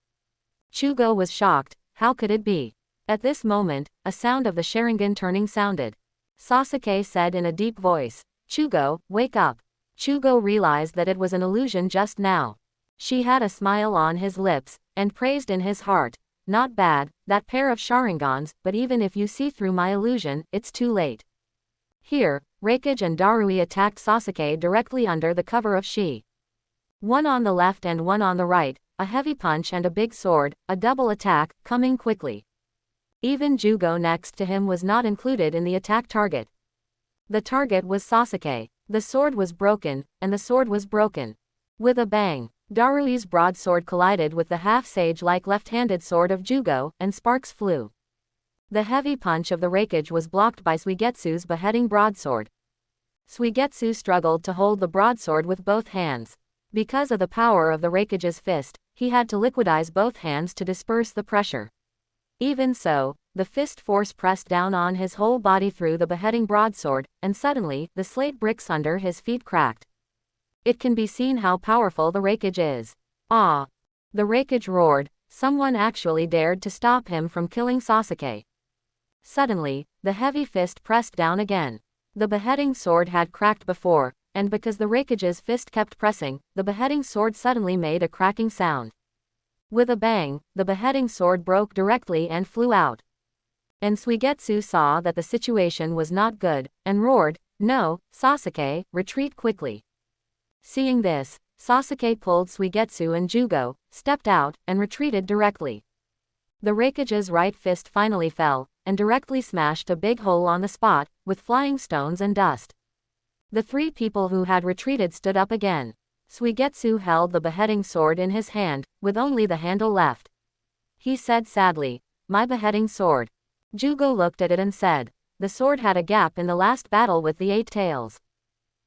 Chugo was shocked. How could it be? At this moment, a sound of the Sharingan turning sounded. Sasuke said in a deep voice, "Chugo, wake up." Chugo realized that it was an illusion just now. She had a smile on his lips, and praised in his heart, "Not bad, that pair of Sharingans, but even if you see through my illusion, it's too late." Here, Raikage and Darui attacked Sasuke directly under the cover of Shi. One on the left and one on the right, a heavy punch and a big sword, a double attack, coming quickly. Even Jugo next to him was not included in the attack target. The target was Sasuke. The sword was broken, and the sword was broken. With a bang, Darui's broadsword collided with the half-sage-like left-handed sword of Jugo, and sparks flew. The heavy punch of the Raikage was blocked by Suigetsu's beheading broadsword. Suigetsu struggled to hold the broadsword with both hands. Because of the power of the Raikage's fist, he had to liquidize both hands to disperse the pressure. Even so, the fist force pressed down on his whole body through the beheading broadsword, and suddenly, the slate bricks under his feet cracked. It can be seen how powerful the Raikage is. Ah! The Raikage roared. Someone actually dared to stop him from killing Sasuke. Suddenly, the heavy fist pressed down again. The beheading sword had cracked before, and because the Raikage's fist kept pressing, the beheading sword suddenly made a cracking sound. With a bang, the beheading sword broke directly and flew out. And Suigetsu saw that the situation was not good, and roared, "No, Sasuke, retreat quickly." Seeing this, Sasuke pulled Suigetsu and Jugo, stepped out, and retreated directly. The Raikage's right fist finally fell, and directly smashed a big hole on the spot, with flying stones and dust. The three people who had retreated stood up again. Suigetsu held the beheading sword in his hand, with only the handle left. He said sadly, "My beheading sword." Jugo looked at it and said, "The sword had a gap in the last battle with the 8 tails.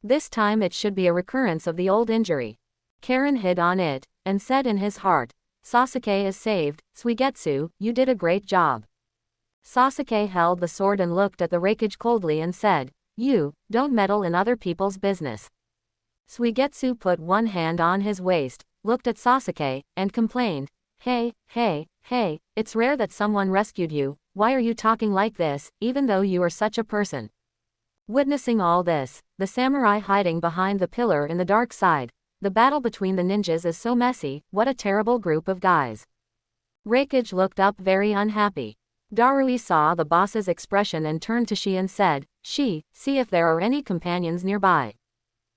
This time it should be a recurrence of the old injury." Karen hid on it, and said in his heart, "Sasuke is saved, Suigetsu, you did a great job." Sasuke held the sword and looked at the Raikage coldly and said, "You, don't meddle in other people's business." Suigetsu put one hand on his waist, looked at Sasuke, and complained, Hey, it's rare that someone rescued you, why are you talking like this, even though you are such a person?" Witnessing all this, the samurai hiding behind the pillar in the dark side, "The battle between the ninjas is so messy, what a terrible group of guys." Raikage looked up very unhappy. Darui saw the boss's expression and turned to Shi and said, "Shi, see if there are any companions nearby.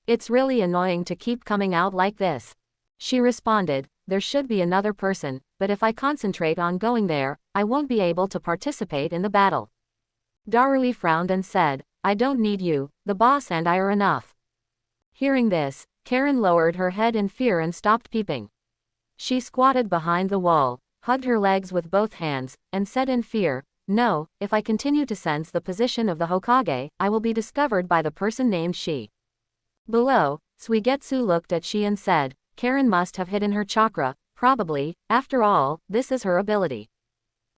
It's really annoying to keep coming out like this." She responded, "There should be another person, but if I concentrate on going there, I won't be able to participate in the battle." Darui frowned and said, "I don't need you, the boss and I are enough." Hearing this, Karen lowered her head in fear and stopped peeping. She squatted behind the wall, hugged her legs with both hands, and said in fear, "No, if I continue to sense the position of the Hokage, I will be discovered by the person named Shi." Below, Suigetsu looked at Shi and said, "Karen must have hidden her chakra, probably, after all, this is her ability."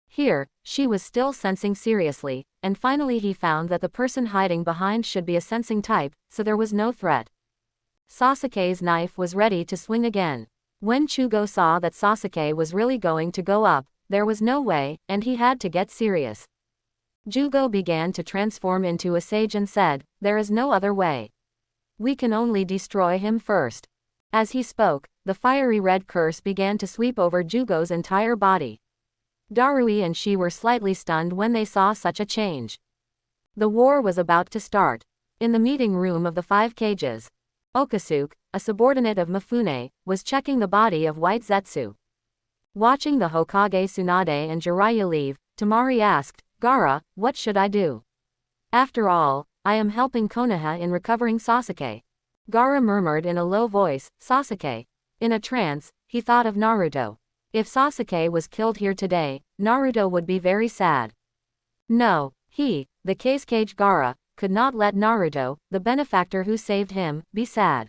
Here, Shi was still sensing seriously, and finally he found that the person hiding behind should be a sensing type, so there was no threat. Sasuke's knife was ready to swing again. When Chugo saw that Sasuke was really going to go up, there was no way, and he had to get serious. Jugo began to transform into a sage and said, "There is no other way. We can only destroy him first." As he spoke, the fiery red curse began to sweep over Jugo's entire body. Darui and Shi were slightly stunned when they saw such a change. The war was about to start. In the meeting room of the 5 cages, Okasuke, a subordinate of Mifune, was checking the body of White Zetsu. Watching the Hokage Tsunade and Jiraiya leave, Temari asked, "Gaara, what should I do? After all, I am helping Konoha in recovering Sasuke." Gaara murmured in a low voice, "Sasuke. In a trance, he thought of Naruto. If Sasuke was killed here today, Naruto would be very sad. No, the Kage Gaara, could not let Naruto, the benefactor who saved him, be sad.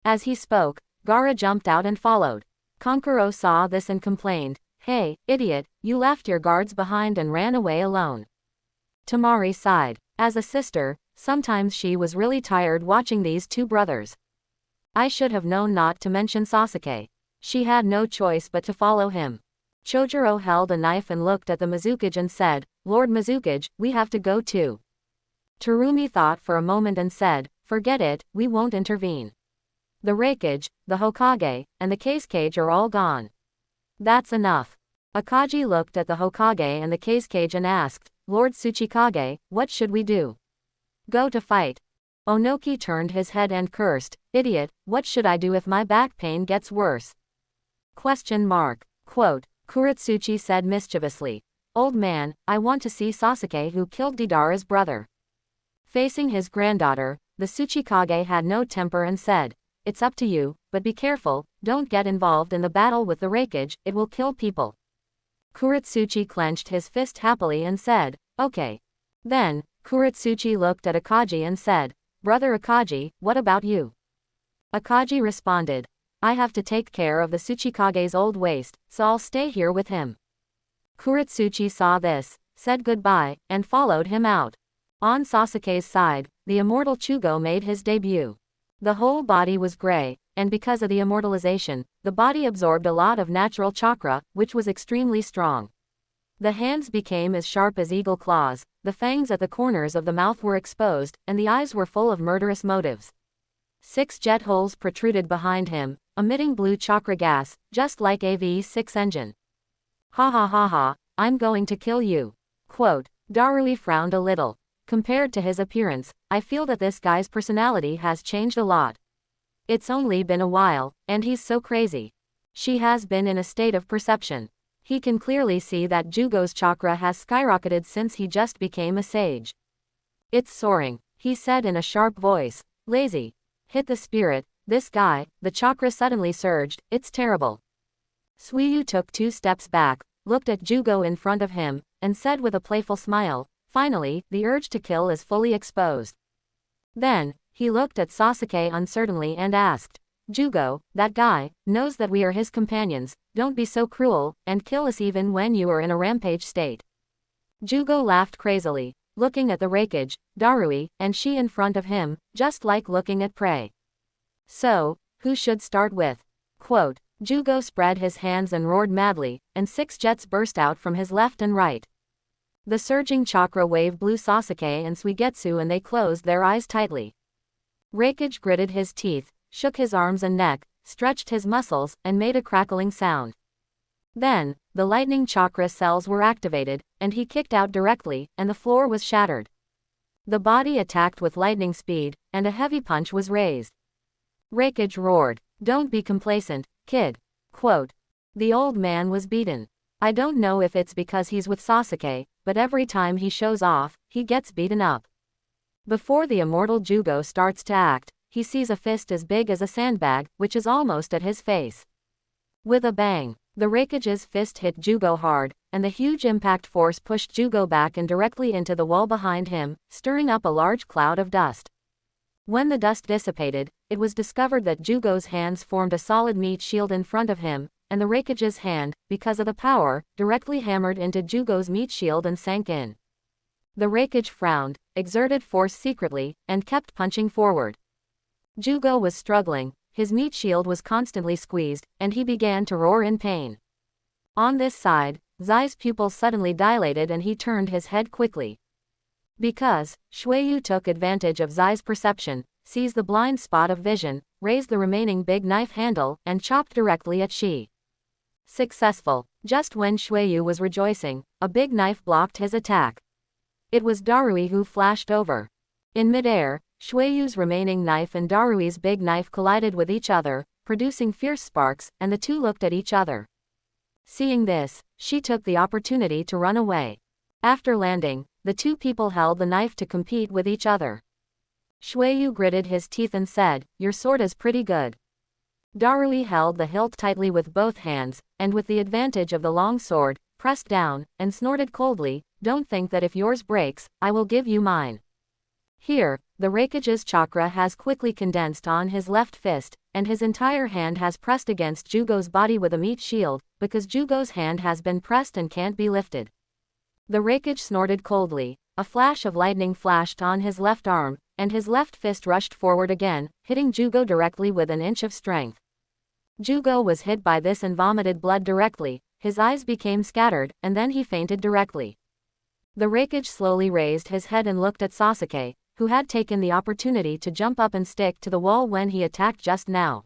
As he spoke, Gaara jumped out and followed. Kankuro saw this and complained, "Hey, idiot, you left your guards behind and ran away alone." Temari sighed. As a sister, sometimes she was really tired watching these two brothers. I should have known not to mention Sasuke. She had no choice but to follow him. Chojuro held a knife and looked at the Mizukage and said, "Lord Mizukage, we have to go too." Terumi thought for a moment and said, "Forget it, we won't intervene. The Raikage, the Hokage, and the Kage are all gone. That's enough." Akagi looked at the Hokage and the Kage and asked, "Lord Tsuchikage, what should we do?" "Go to fight." Onoki turned his head and cursed, "Idiot, what should I do if my back pain gets worse?" Quote, Kuretsuchi said mischievously, "Old man, I want to see Sasuke who killed Deidara's brother." Facing his granddaughter, the Tsuchikage had no temper and said, "It's up to you, but be careful, don't get involved in the battle with the Raikage, it will kill people." Kuretsuchi clenched his fist happily and said, "Okay." Then, Kuretsuchi looked at Akagi and said, "Brother Akagi, what about you?" Akagi responded, "I have to take care of the Tsuchikage's old waist, so I'll stay here with him." Kuretsuchi saw this, said goodbye, and followed him out. On Sasuke's side, the immortal Chugo made his debut. The whole body was gray, and because of the immortalization, the body absorbed a lot of natural chakra, which was extremely strong. The hands became as sharp as eagle claws, the fangs at the corners of the mouth were exposed, and the eyes were full of murderous motives. 6 jet holes protruded behind him, emitting blue chakra gas, just like a V6 engine. "Ha ha ha ha, I'm going to kill you." Quote, Darui frowned a little. "Compared to his appearance, I feel that this guy's personality has changed a lot. It's only been a while, and he's so crazy." She has been in a state of perception. He can clearly see that Jugo's chakra has skyrocketed since he just became a sage. "It's soaring," he said in a sharp voice. "Lazy. Hit the spirit, this guy." The chakra suddenly surged, "It's terrible." Suiyu took 2 steps back, looked at Jugo in front of him, and said with a playful smile, "Finally, the urge to kill is fully exposed." Then, he looked at Sasuke uncertainly and asked, "Jugo, that guy, knows that we are his companions, don't be so cruel, and kill us even when you are in a rampage state." Jugo laughed crazily, looking at the Raikage, Darui, and she in front of him, just like looking at prey. "So, who should start with?" Quote, Jugo spread his hands and roared madly, and 6 jets burst out from his left and right. The surging chakra wave blew Sasuke and Suigetsu and they closed their eyes tightly. Raikage gritted his teeth, shook his arms and neck, stretched his muscles, and made a crackling sound. Then, the lightning chakra cells were activated, and he kicked out directly, and the floor was shattered. The body attacked with lightning speed, and a heavy punch was raised. Raikage roared, "Don't be complacent, kid." Quote, the old man was beaten. "I don't know if it's because he's with Sasuke, but every time he shows off, he gets beaten up." Before the immortal Jugo starts to act, he sees a fist as big as a sandbag, which is almost at his face. With a bang, the Raikage's fist hit Jugo hard, and the huge impact force pushed Jugo back and directly into the wall behind him, stirring up a large cloud of dust. When the dust dissipated, it was discovered that Jugo's hands formed a solid meat shield in front of him, and the Raikage's hand, because of the power, directly hammered into Jugo's meat shield and sank in. The Raikage frowned, exerted force secretly, and kept punching forward. Jugo was struggling, his meat shield was constantly squeezed, and he began to roar in pain. On this side, Zai's pupils suddenly dilated and he turned his head quickly. Because, Shueyu took advantage of Zai's perception, seized the blind spot of vision, raised the remaining big knife handle, and chopped directly at Shi. Successful. Just when Shueyu was rejoicing, a big knife blocked his attack. It was Darui who flashed over. In midair, Shueyu's remaining knife and Darui's big knife collided with each other, producing fierce sparks, and the two looked at each other. Seeing this, she took the opportunity to run away. After landing, the two people held the knife to compete with each other. Shueyu gritted his teeth and said, "Your sword is pretty good." Darui held the hilt tightly with both hands, and with the advantage of the long sword, pressed down, and snorted coldly, "Don't think that if yours breaks, I will give you mine." Here, the Raikage's chakra has quickly condensed on his left fist, and his entire hand has pressed against Jugo's body with a meat shield, because Jugo's hand has been pressed and can't be lifted. The Raikage snorted coldly, a flash of lightning flashed on his left arm, and his left fist rushed forward again, hitting Jugo directly with an inch of strength. Jugo was hit by this and vomited blood directly, his eyes became scattered, and then he fainted directly. The Raikage slowly raised his head and looked at Sasuke, who had taken the opportunity to jump up and stick to the wall when he attacked just now.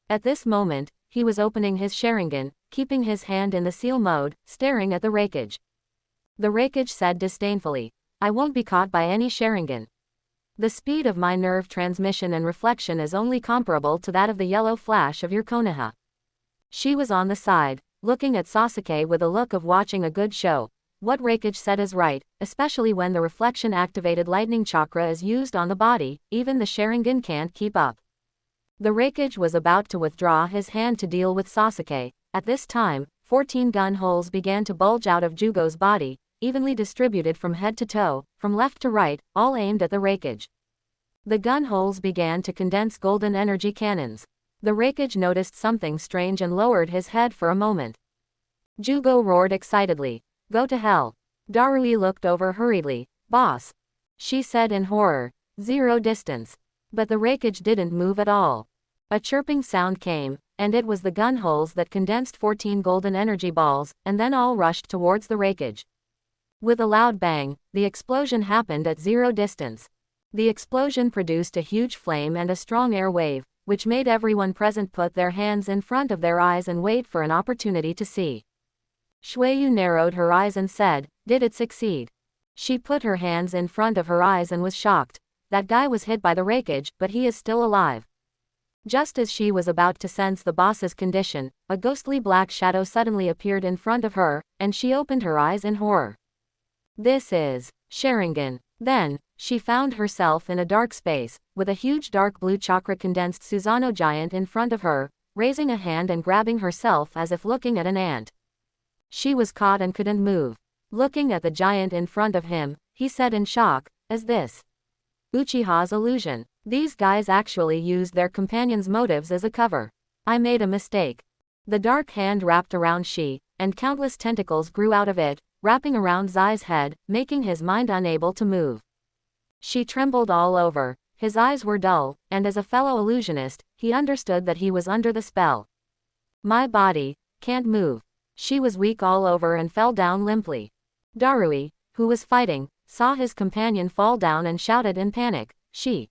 At this moment, he was opening his Sharingan, keeping his hand in the seal mode, staring at the Raikage. The Raikage said disdainfully, "I won't be caught by any Sharingan. The speed of my nerve transmission and reflection is only comparable to that of the yellow flash of your Konoha." She was on the side, looking at Sasuke with a look of watching a good show. What Raikage said is right, especially when the reflection-activated lightning chakra is used on the body, even the Sharingan can't keep up. The Raikage was about to withdraw his hand to deal with Sasuke. At this time, 14 gun holes began to bulge out of Jugo's body, evenly distributed from head to toe, from left to right, all aimed at the Raikage. The gun holes began to condense golden energy cannons. The Raikage noticed something strange and lowered his head for a moment. Jugo roared excitedly, "Go to hell." Darui looked over hurriedly, "Boss," she said in horror, "Zero distance." But the Raikage didn't move at all. A chirping sound came, and it was the gun holes that condensed 14 golden energy balls, and then all rushed towards the Raikage. With a loud bang, the explosion happened at zero distance. The explosion produced a huge flame and a strong air wave, which made everyone present put their hands in front of their eyes and wait for an opportunity to see. Shueyu narrowed her eyes and said, "Did it succeed?" She put her hands in front of her eyes and was shocked. That guy was hit by the Raikage, but he is still alive. Just as she was about to sense the boss's condition, a ghostly black shadow suddenly appeared in front of her, and she opened her eyes in horror. This is Sharingan. Then, she found herself in a dark space, with a huge dark blue chakra condensed Susanoo giant in front of her, raising a hand and grabbing herself as if looking at an ant. She was caught and couldn't move. Looking at the giant in front of him, he said in shock, "Is this Uchiha's illusion? These guys actually used their companion's motives as a cover. I made a mistake." The dark hand wrapped around she, and countless tentacles grew out of it, wrapping around Zai's head, making his mind unable to move. She trembled all over, his eyes were dull, and as a fellow illusionist, he understood that he was under the spell. "My body can't move." She was weak all over and fell down limply. Darui, who was fighting, saw his companion fall down and shouted in panic, "She!"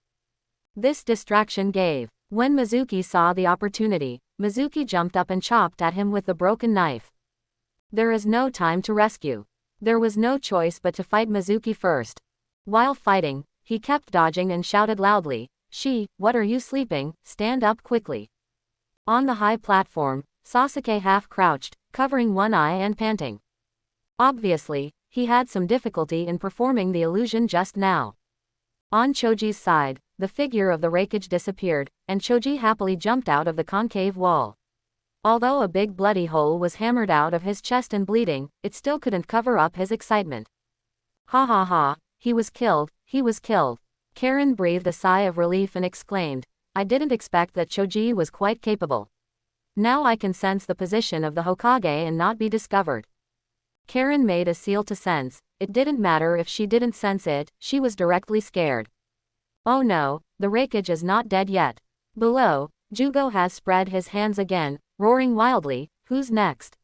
This distraction gave. When Mizuki saw the opportunity, Mizuki jumped up and chopped at him with the broken knife. There is no time to rescue. There was no choice but to fight Mizuki first. While fighting, he kept dodging and shouted loudly, "She, what are you sleeping? Stand up quickly." On the high platform, Sasuke half-crouched, covering one eye and panting. Obviously, he had some difficulty in performing the illusion just now. On Choji's side, the figure of the Raikage disappeared, and Choji happily jumped out of the concave wall. Although a big bloody hole was hammered out of his chest and bleeding, it still couldn't cover up his excitement. "Ha ha ha, he was killed, he was killed." Karen breathed a sigh of relief and exclaimed, "I didn't expect that Choji was quite capable. Now I can sense the position of the Hokage and not be discovered." Karen made a seal to sense. It didn't matter if she didn't sense it, she was directly scared. Oh no, the Raikage is not dead yet. Below, Jugo has spread his hands again, roaring wildly, "Who's next?"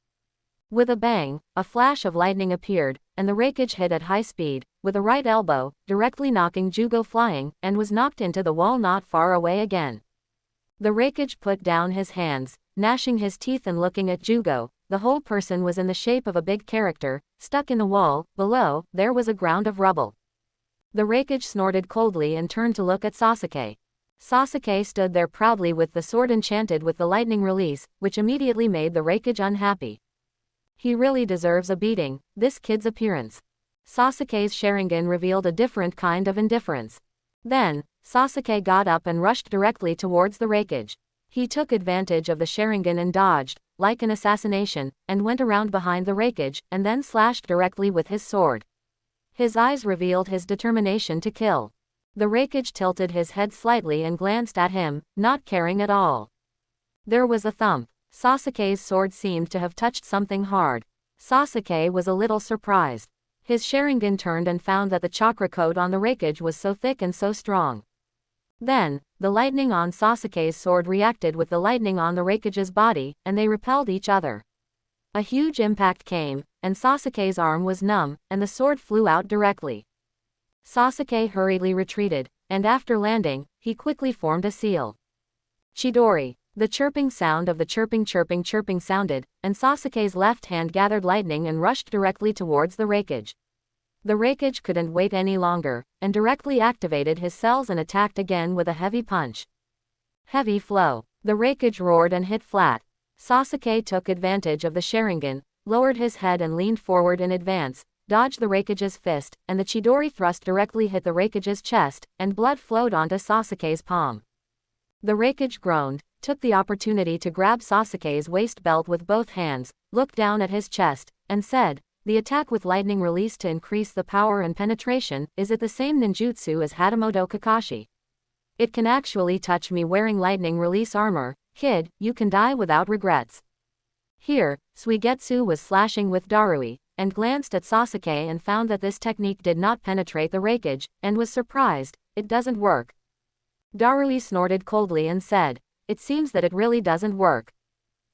With a bang, a flash of lightning appeared, and the Raikage hit at high speed, with a right elbow, directly knocking Jugo flying, and was knocked into the wall not far away again. The Raikage put down his hands, gnashing his teeth and looking at Jugo. The whole person was in the shape of a big character, stuck in the wall. Below, there was a ground of rubble. The Raikage snorted coldly and turned to look at Sasuke. Sasuke stood there proudly with the sword enchanted with the lightning release, which immediately made the Raikage unhappy. He really deserves a beating, this kid's appearance. Sasuke's Sharingan revealed a different kind of indifference. Then, Sasuke got up and rushed directly towards the Raikage. He took advantage of the Sharingan and dodged, like an assassination, and went around behind the Raikage, and then slashed directly with his sword. His eyes revealed his determination to kill. The Raikage tilted his head slightly and glanced at him, not caring at all. There was a thump. Sasuke's sword seemed to have touched something hard. Sasuke was a little surprised. His Sharingan turned and found that the chakra coat on the Raikage was so thick and so strong. Then, the lightning on Sasuke's sword reacted with the lightning on the Raikage's body, and they repelled each other. A huge impact came, and Sasuke's arm was numb, and the sword flew out directly. Sasuke hurriedly retreated, and after landing, he quickly formed a seal. Chidori. The chirping sound of the chirping sounded, and Sasuke's left hand gathered lightning and rushed directly towards the Raikage. The Raikage couldn't wait any longer, and directly activated his cells and attacked again with a heavy punch. Heavy flow. The Raikage roared and hit flat. Sasuke took advantage of the Sharingan, lowered his head and leaned forward in advance, dodged the Raikage's fist, and the Chidori thrust directly hit the Raikage's chest, and blood flowed onto Sasuke's palm. The Raikage groaned, took the opportunity to grab Sasuke's waist belt with both hands, looked down at his chest, and said, "The attack with lightning released to increase the power and penetration, is it the same ninjutsu as Hatamoto Kakashi? It can actually touch me wearing lightning release armor, kid, you can die without regrets." Here, Suigetsu was slashing with Darui, and glanced at Sasuke and found that this technique did not penetrate the Raikage, and was surprised, "It doesn't work." Darui snorted coldly and said, "It seems that it really doesn't work.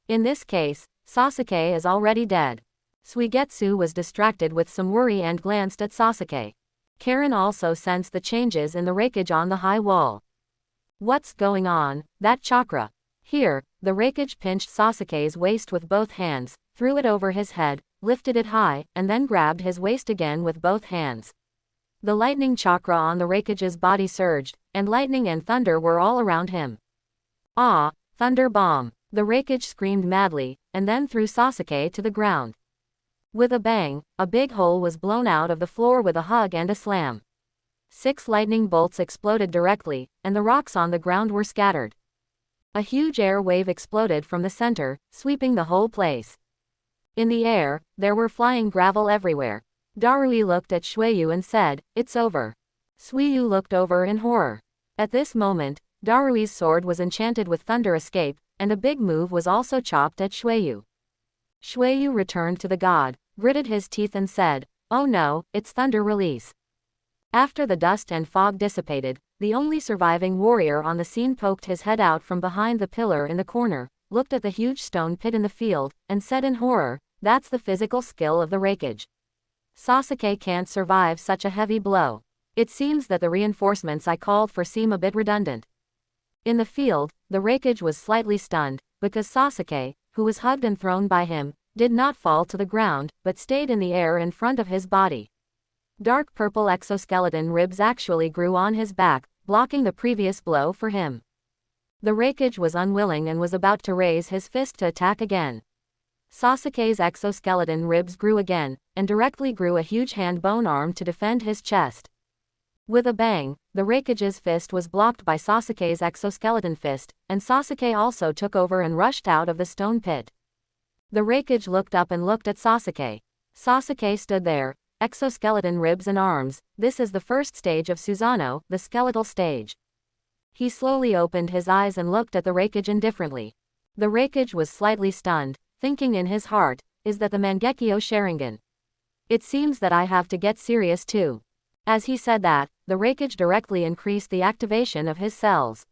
In this case, Sasuke is already dead." Suigetsu was distracted with some worry and glanced at Sasuke. Karen also sensed the changes in the Raikage on the high wall. "What's going on? That chakra." Here, the Raikage pinched Sasuke's waist with both hands, threw it over his head, lifted it high, and then grabbed his waist again with both hands. The lightning chakra on the Raikage's body surged, and lightning and thunder were all around him. "Ah, thunder bomb!" The Raikage screamed madly, and then threw Sasuke to the ground. With a bang, a big hole was blown out of the floor with a hug and a slam. 6 lightning bolts exploded directly, and the rocks on the ground were scattered. A huge air wave exploded from the center, sweeping the whole place. In the air, there were flying gravel everywhere. Darui looked at Shueyu and said, "It's over." Suiyu looked over in horror. At this moment, Darui's sword was enchanted with thunder escape, and a big move was also chopped at Shueyu. Shueyu returned to the god, gritted his teeth and said, "Oh no, it's thunder release." After the dust and fog dissipated, the only surviving warrior on the scene poked his head out from behind the pillar in the corner, looked at the huge stone pit in the field, and said in horror, "That's the physical skill of the Raikage. Sasuke can't survive such a heavy blow. It seems that the reinforcements I called for seem a bit redundant." In the field, the Raikage was slightly stunned, because Sasuke, who was hugged and thrown by him, did not fall to the ground, but stayed in the air in front of his body. Dark purple exoskeleton ribs actually grew on his back, blocking the previous blow for him. The Raikage was unwilling and was about to raise his fist to attack again. Sasuke's exoskeleton ribs grew again, and directly grew a huge hand bone arm to defend his chest. With a bang, the Raikage's fist was blocked by Sasuke's exoskeleton fist, and Sasuke also took over and rushed out of the stone pit. The Raikage looked up and looked at Sasuke. Sasuke stood there, exoskeleton ribs and arms. "This is the first stage of Susanoo, the skeletal stage." He slowly opened his eyes and looked at the Raikage indifferently. The Raikage was slightly stunned, thinking in his heart, "Is that the Mangekyo Sharingan? It seems that I have to get serious too." As he said that, the Raikage directly increased the activation of his cells.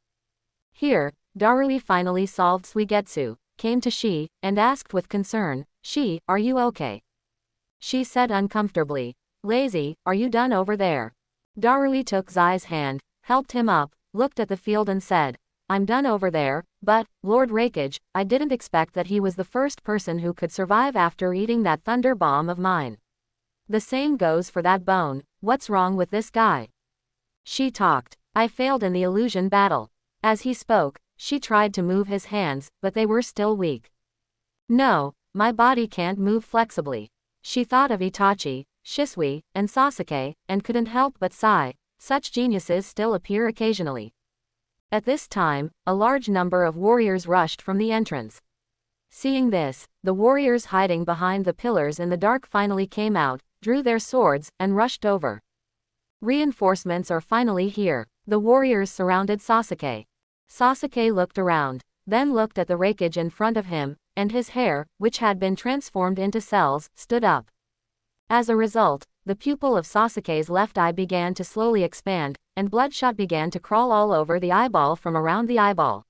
Here, Darui finally solved Suigetsu, came to Shi, and asked with concern, "Shi, are you okay?" She said uncomfortably, "Lazy, are you done over there?" Darui took Zai's hand, helped him up, looked at the field and said, "I'm done over there, but, Lord Raikage, I didn't expect that he was the first person who could survive after eating that thunder bomb of mine. The same goes for that bone. What's wrong with this guy?" She talked. "I failed in the illusion battle." As he spoke, she tried to move his hands, but they were still weak. "No, my body can't move flexibly." She thought of Itachi, Shisui, and Sasuke, and couldn't help but sigh. Such geniuses still appear occasionally. At this time, a large number of warriors rushed from the entrance. Seeing this, the warriors hiding behind the pillars in the dark finally came out, drew their swords, and rushed over. Reinforcements are finally here. The warriors surrounded Sasuke. Sasuke looked around, then looked at the Raikage in front of him, and his hair, which had been transformed into cells, stood up. As a result, the pupil of Sasuke's left eye began to slowly expand, and bloodshot began to crawl all over the eyeball from around the eyeball.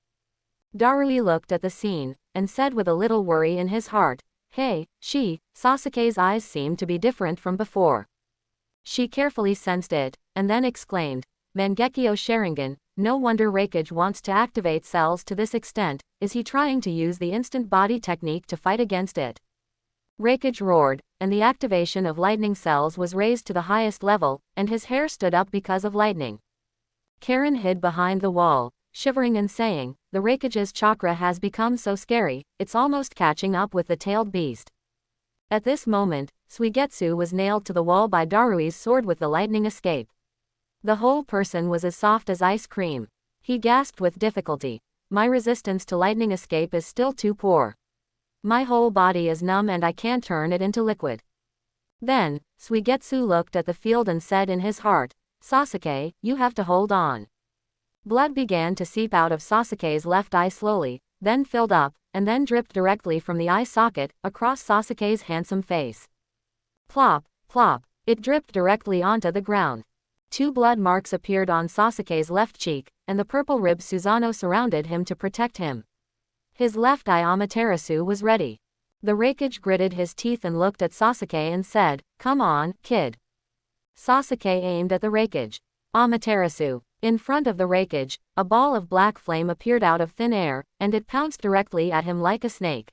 Darui looked at the scene, and said with a little worry in his heart, "Hey, Sasuke's eyes seem to be different from before." She carefully sensed it, and then exclaimed, "Mangekyo Sharingan, no wonder Raikage wants to activate cells to this extent. Is he trying to use the instant body technique to fight against it?" Raikage roared, and the activation of lightning cells was raised to the highest level, and his hair stood up because of lightning. Karen hid behind the wall, shivering and saying, "The Raikage's chakra has become so scary, it's almost catching up with the tailed beast." At this moment, Suigetsu was nailed to the wall by Darui's sword with the lightning escape. The whole person was as soft as ice cream. He gasped with difficulty. "My resistance to lightning escape is still too poor. My whole body is numb and I can't turn it into liquid." Then, Suigetsu looked at the field and said in his heart, "Sasuke, you have to hold on." Blood began to seep out of Sasuke's left eye slowly, then filled up, and then dripped directly from the eye socket, across Sasuke's handsome face. Plop, plop, it dripped directly onto the ground. 2 blood marks appeared on Sasuke's left cheek, and the purple rib Susanoo surrounded him to protect him. His left eye Amaterasu was ready. The Raikage gritted his teeth and looked at Sasuke and said, "Come on, kid." Sasuke aimed at the Raikage. Amaterasu. In front of the Raikage, a ball of black flame appeared out of thin air, and it pounced directly at him like a snake.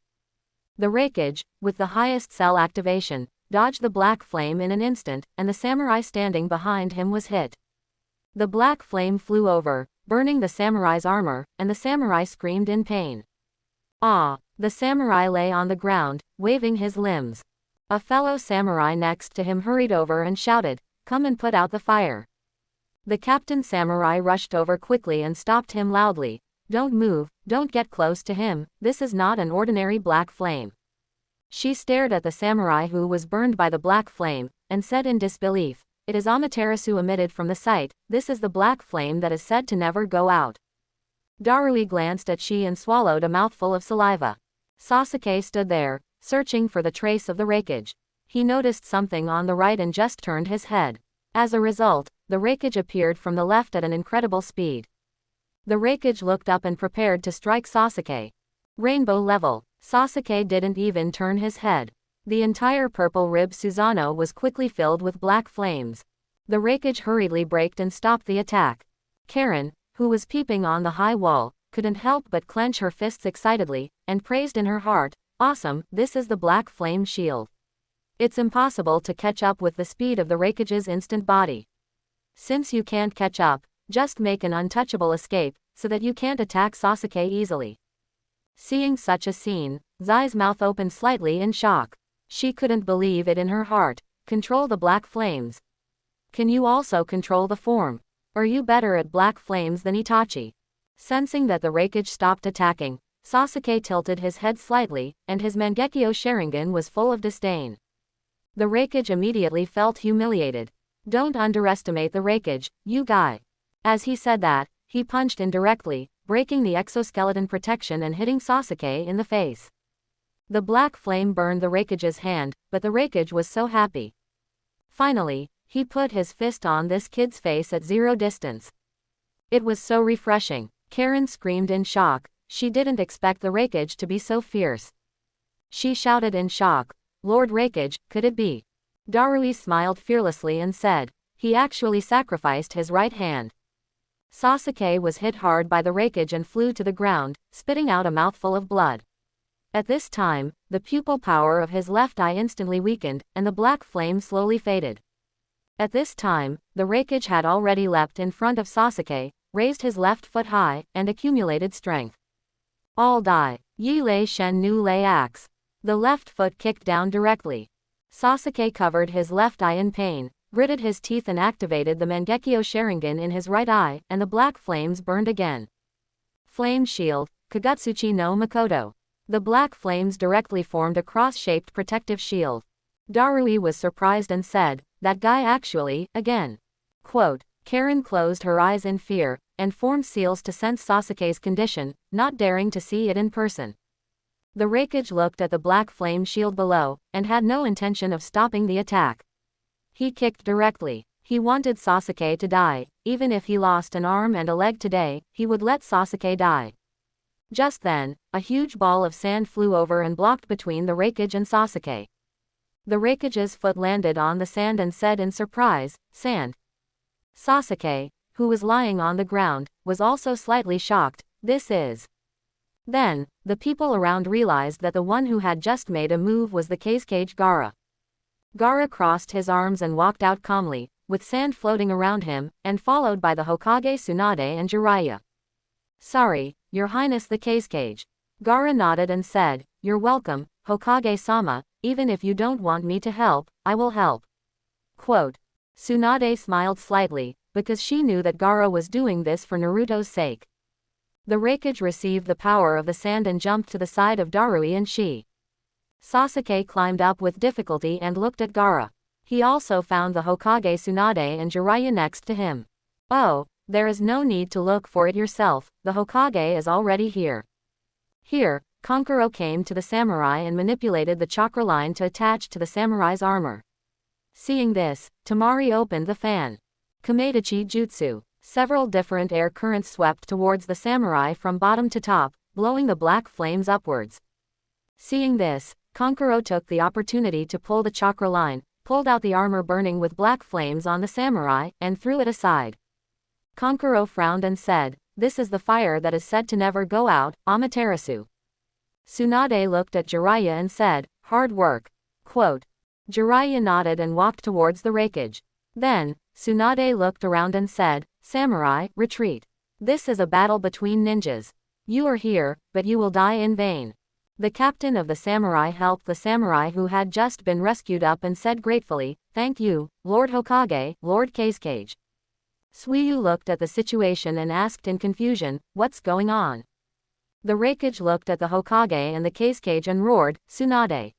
The Raikage, with the highest cell activation, dodged the black flame in an instant, and the samurai standing behind him was hit. The black flame flew over, burning the samurai's armor, and the samurai screamed in pain. Ah! The samurai lay on the ground, waving his limbs. A fellow samurai next to him hurried over and shouted, "Come and put out the fire." The captain samurai rushed over quickly and stopped him loudly. "Don't move, don't get close to him, this is not an ordinary black flame." She stared at the samurai who was burned by the black flame, and said in disbelief, "It is Amaterasu emitted from the site, this is the black flame that is said to never go out." Darui glanced at she and swallowed a mouthful of saliva. Sasuke stood there, searching for the trace of the Raikage. He noticed something on the right and just turned his head. As a result, the Raikage appeared from the left at an incredible speed. The Raikage looked up and prepared to strike Sasuke. Rainbow level. Sasuke didn't even turn his head. The entire purple rib Susanoo was quickly filled with black flames. The Raikage hurriedly braked and stopped the attack. Karen, who was peeping on the high wall, couldn't help but clench her fists excitedly, and praised in her heart, "Awesome, this is the black flame shield. It's impossible to catch up with the speed of the Raikage's instant body. Since you can't catch up, just make an untouchable escape, so that you can't attack Sasuke easily." Seeing such a scene, Zai's mouth opened slightly in shock. She couldn't believe it in her heart. Control the black flames. Can you also control the form? Are you better at black flames than Itachi? Sensing that the Raikage stopped attacking, Sasuke tilted his head slightly, and his Mangekyo Sharingan was full of disdain. The Raikage immediately felt humiliated. "Don't underestimate the Raikage, you guy." As he said that, he punched indirectly, breaking the exoskeleton protection and hitting Sasuke in the face. The black flame burned the Raikage's hand, but the Raikage was so happy. Finally, he put his fist on this kid's face at 0 distance. It was so refreshing. Karen screamed in shock. She didn't expect the Raikage to be so fierce. She shouted in shock, "Lord Raikage, could it be?" Darui smiled fearlessly and said, "He actually sacrificed his right hand." Sasuke was hit hard by the Raikage and flew to the ground, spitting out a mouthful of blood. At this time, the pupil power of his left eye instantly weakened, and the black flame slowly faded. At this time, the Raikage had already leapt in front of Sasuke, raised his left foot high, and accumulated strength. All die. Yi Lei Shen Nu Lei Axe. The left foot kicked down directly. Sasuke covered his left eye in pain, gritted his teeth and activated the Mangekyo Sharingan in his right eye, and the black flames burned again. Flame shield, Kagutsuchi no Makoto. The black flames directly formed a cross-shaped protective shield. Darui was surprised and said, that guy actually, again. Quote, Karen closed her eyes in fear, and formed seals to sense Sasuke's condition, not daring to see it in person. The Raikage looked at the black flame shield below, and had no intention of stopping the attack. He kicked directly. He wanted Sasuke to die. Even if he lost an arm and a leg today, he would let Sasuke die. Just then, a huge ball of sand flew over and blocked between the Raikage and Sasuke. The Raikage's foot landed on the sand and said in surprise, "Sand." Sasuke, who was lying on the ground, was also slightly shocked. This is. Then, the people around realized that the one who had just made a move was the Kage Gaara. Gaara crossed his arms and walked out calmly, with sand floating around him, and followed by the Hokage Tsunade and Jiraiya. "Sorry, Your Highness the Kage." Gaara nodded and said, "You're welcome, Hokage-sama, even if you don't want me to help, I will help." Quote. Tsunade smiled slightly, because she knew that Gaara was doing this for Naruto's sake. The Raikage received the power of the sand and jumped to the side of Darui and she. Sasuke climbed up with difficulty and looked at Gaara. He also found the Hokage Tsunade and Jiraiya next to him. "Oh, there is no need to look for it yourself, the Hokage is already here." Here, Kankuro came to the samurai and manipulated the chakra line to attach to the samurai's armor. Seeing this, Temari opened the fan. Kameidachi Jutsu. Several different air currents swept towards the samurai from bottom to top, blowing the black flames upwards. Seeing this, Kankuro took the opportunity to pull the chakra line, pulled out the armor burning with black flames on the samurai, and threw it aside. Kankuro frowned and said, "This is the fire that is said to never go out, Amaterasu." Tsunade looked at Jiraiya and said, "Hard work." Quote. Jiraiya nodded and walked towards the Raikage. Then, Tsunade looked around and said, "Samurai, retreat. This is a battle between ninjas. You are here, but you will die in vain." The captain of the samurai helped the samurai who had just been rescued up and said gratefully, "Thank you, Lord Hokage, Lord Kage." Suiyu looked at the situation and asked in confusion, "What's going on?" The Raikage looked at the Hokage and the Kage and roared, "Tsunade.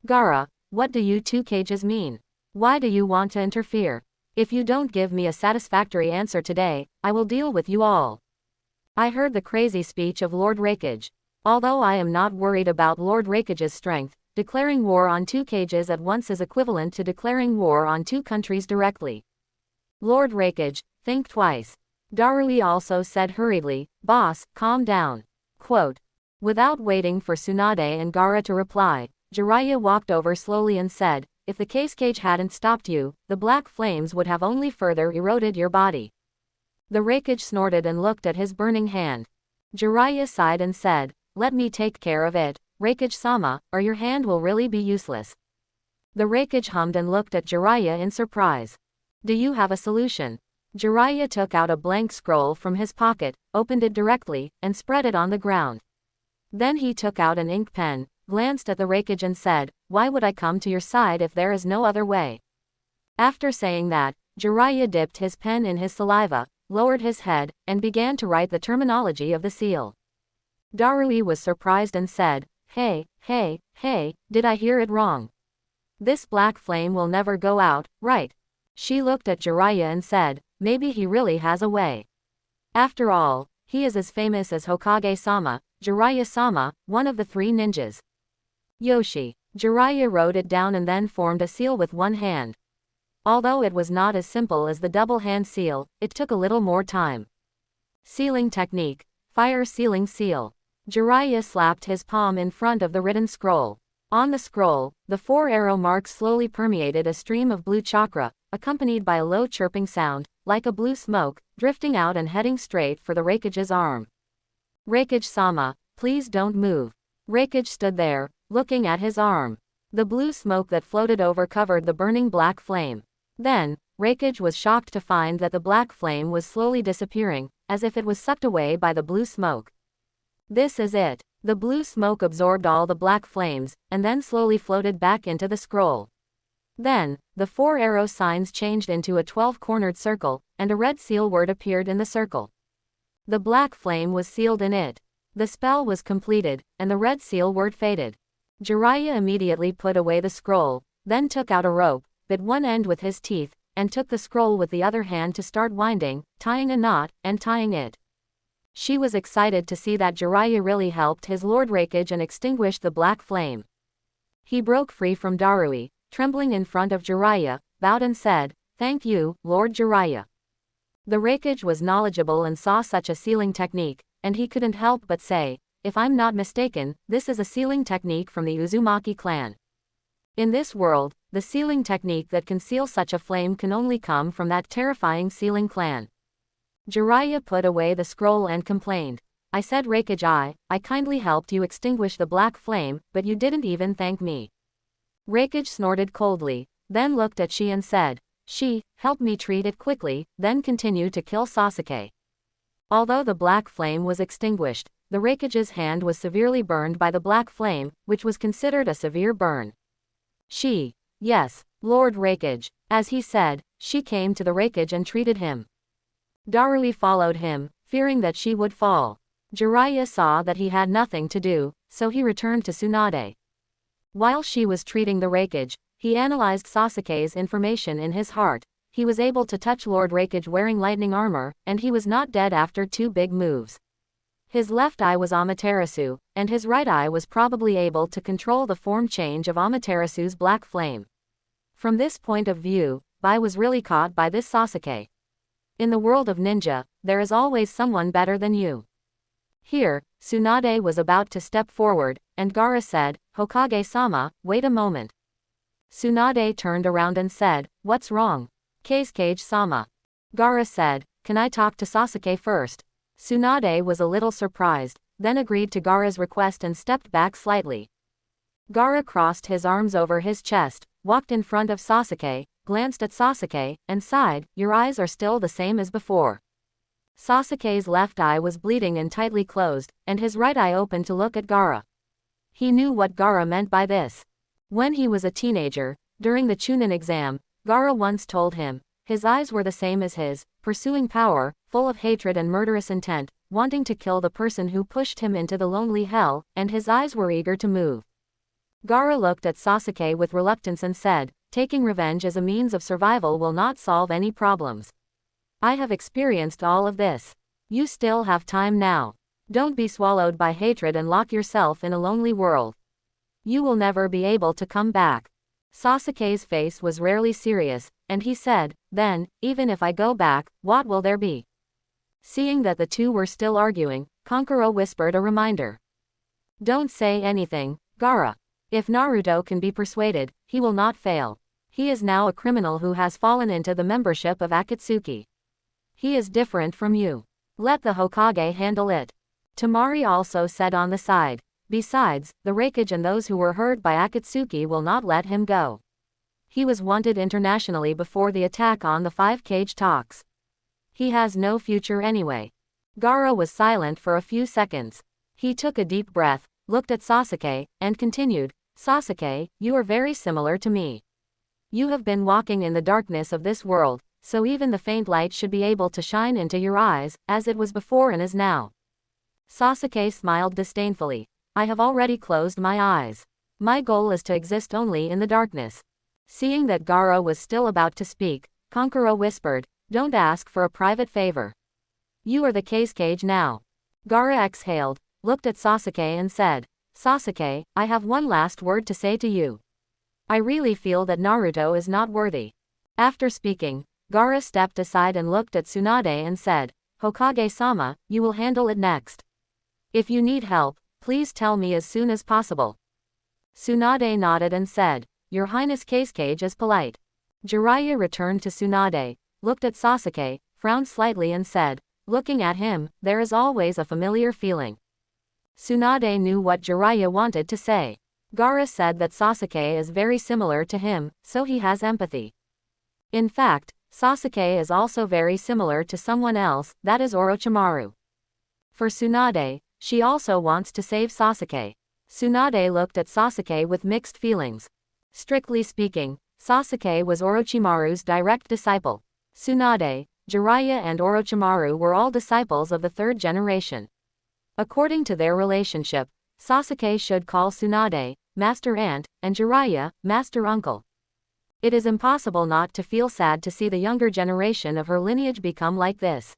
Gaara, what do you two Kages mean? Why do you want to interfere? If you don't give me a satisfactory answer today, I will deal with you all." I heard the crazy speech of Lord Raikage. Although I am not worried about Lord Raikage's strength, declaring war on two Kages at once is equivalent to declaring war on two countries directly. Lord Raikage, think twice. Darui also said hurriedly, "Boss, calm down." Quote. Without waiting for Tsunade and Gaara to reply, Jiraiya walked over slowly and said, "If the Kage hadn't stopped you, the black flames would have only further eroded your body." The Raikage snorted and looked at his burning hand. Jiraiya sighed and said, "Let me take care of it, Raikage-sama, or your hand will really be useless." The Raikage hummed and looked at Jiraiya in surprise. "Do you have a solution?" Jiraiya took out a blank scroll from his pocket, opened it directly, and spread it on the ground. Then he took out an ink pen, glanced at the Raikage and said, "Why would I come to your side if there is no other way?" After saying that, Jiraiya dipped his pen in his saliva, lowered his head, and began to write the terminology of the seal. Darui was surprised and said, Hey, did I hear it wrong? This black flame will never go out, right?" She looked at Jiraiya and said, "Maybe he really has a way. After all, he is as famous as Hokage-sama, Jiraiya-sama, one of the three ninjas." Yoshi. Jiraiya wrote it down and then formed a seal with one hand. Although it was not as simple as the double hand seal, it took a little more time. Sealing technique. Fire sealing seal. Jiraiya slapped his palm in front of the written scroll. On the scroll, the 4 arrow marks slowly permeated a stream of blue chakra, accompanied by a low chirping sound, like a blue smoke, drifting out and heading straight for the Raikage's arm. "Raikage-sama, please don't move." Raikage stood there, looking at his arm. The blue smoke that floated over covered the burning black flame. Then, Raikage was shocked to find that the black flame was slowly disappearing, as if it was sucked away by the blue smoke. This is it. The blue smoke absorbed all the black flames, and then slowly floated back into the scroll. Then, the 4 arrow signs changed into a 12-cornered circle, and a red seal word appeared in the circle. The black flame was sealed in it. The spell was completed, and the red seal word faded. Jiraiya immediately put away the scroll, then took out a rope, bit one end with his teeth, and took the scroll with the other hand to start winding, tying a knot, and tying it. She was excited to see that Jiraiya really helped his Lord Raikage and extinguished the black flame. He broke free from Darui, trembling in front of Jiraiya, bowed and said, "Thank you, Lord Jiraiya." The Raikage was knowledgeable and saw such a sealing technique, and he couldn't help but say, "If I'm not mistaken, this is a sealing technique from the Uzumaki clan." In this world, the sealing technique that can seal such a flame can only come from that terrifying sealing clan. Jiraiya put away the scroll and complained, "I said Raikage, I kindly helped you extinguish the black flame, but you didn't even thank me." Raikage snorted coldly, then looked at she and said, "She, help me treat it quickly," then continued to kill Sasuke. Although the black flame was extinguished, the Raikage's hand was severely burned by the black flame, which was considered a severe burn. She, "Yes, Lord Raikage," as he said, she came to the Raikage and treated him. Darui followed him, fearing that she would fall. Jiraiya saw that he had nothing to do, so he returned to Tsunade. While she was treating the Raikage, he analyzed Sasuke's information in his heart. He was able to touch Lord Raikage wearing lightning armor, and he was not dead after 2 big moves. His left eye was Amaterasu, and his right eye was probably able to control the form change of Amaterasu's black flame. From this point of view, Bai was really caught by this Sasuke. In the world of ninja, there is always someone better than you. Here, Tsunade was about to step forward, and Gaara said, "Hokage-sama, wait a moment." Tsunade turned around and said, "What's wrong?" "Kage-sama." Gaara said, "Can I talk to Sasuke first?" Tsunade was a little surprised, then agreed to Gaara's request and stepped back slightly. Gaara crossed his arms over his chest, walked in front of Sasuke, glanced at Sasuke, and sighed, "Your eyes are still the same as before." Sasuke's left eye was bleeding and tightly closed, and his right eye opened to look at Gaara. He knew what Gaara meant by this. When he was a teenager, during the Chunin exam, Gaara once told him, his eyes were the same as his, pursuing power, full of hatred and murderous intent, wanting to kill the person who pushed him into the lonely hell, and his eyes were eager to move. Gaara looked at Sasuke with reluctance and said, "Taking revenge as a means of survival will not solve any problems. I have experienced all of this. You still have time now. Don't be swallowed by hatred and lock yourself in a lonely world. You will never be able to come back." Sasuke's face was rarely serious, and he said, "Then, even if I go back, what will there be?" Seeing that the two were still arguing, Kankuro whispered a reminder. "Don't say anything, Gaara. If Naruto can be persuaded, he will not fail. He is now a criminal who has fallen into the membership of Akatsuki. He is different from you. Let the Hokage handle it." Temari also said on the side. "Besides, the Raikage and those who were hurt by Akatsuki will not let him go. He was wanted internationally before the attack on the 5 Kage talks. He has no future anyway." Gaara was silent for a few seconds. He took a deep breath, looked at Sasuke, and continued, "Sasuke, you are very similar to me. You have been walking in the darkness of this world, so even the faint light should be able to shine into your eyes, as it was before and is now." Sasuke smiled disdainfully. "I have already closed my eyes. My goal is to exist only in the darkness." Seeing that Gaara was still about to speak, Kankuro whispered, "Don't ask for a private favor. You are the Kage now." Gaara exhaled, looked at Sasuke and said, "Sasuke, I have one last word to say to you. I really feel that Naruto is not worthy." After speaking, Gaara stepped aside and looked at Tsunade and said, "Hokage-sama, you will handle it next. If you need help, please tell me as soon as possible." Tsunade nodded and said, "Your Highness Kage is polite." Jiraiya returned to Tsunade, looked at Sasuke, frowned slightly and said, "Looking at him, there is always a familiar feeling." Tsunade knew what Jiraiya wanted to say. Gaara said that Sasuke is very similar to him, so he has empathy. In fact, Sasuke is also very similar to someone else, that is Orochimaru. For Tsunade, she also wants to save Sasuke. Tsunade looked at Sasuke with mixed feelings. Strictly speaking, Sasuke was Orochimaru's direct disciple. Tsunade, Jiraiya and Orochimaru were all disciples of the third generation. According to their relationship, Sasuke should call Tsunade Master Aunt, and Jiraiya Master Uncle. It is impossible not to feel sad to see the younger generation of her lineage become like this.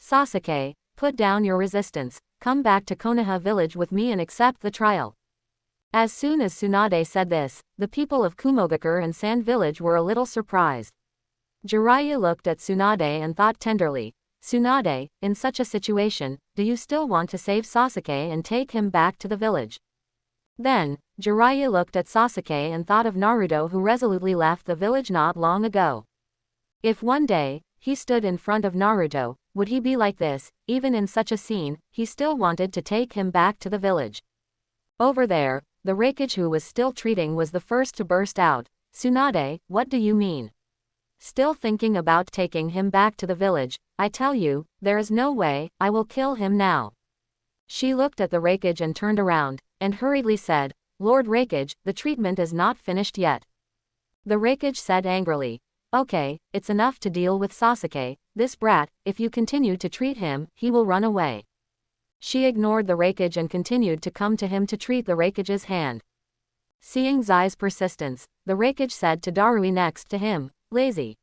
Sasuke, put down your resistance, come back to Konoha village with me and accept the trial. As soon as Tsunade said this, the people of Kumogakure and Sand Village were a little surprised. Jiraiya looked at Tsunade and thought tenderly, Tsunade, in such a situation, do you still want to save Sasuke and take him back to the village? Then, Jiraiya looked at Sasuke and thought of Naruto, who resolutely left the village not long ago. If one day, he stood in front of Naruto, would he be like this? Even in such a scene, he still wanted to take him back to the village. Over there, the Raikage, who was still treating, was the first to burst out. Tsunade, what do you mean? Still thinking about taking him back to the village? I tell you, there is no way, I will kill him now. She looked at the Raikage and turned around, and hurriedly said, Lord Raikage, the treatment is not finished yet. The Raikage said angrily, okay, it's enough to deal with Sasuke, this brat, if you continue to treat him, he will run away. She ignored the Raikage and continued to come to him to treat the Raikage's hand. Seeing Zai's persistence, the Raikage said to Darui next to him, lazy.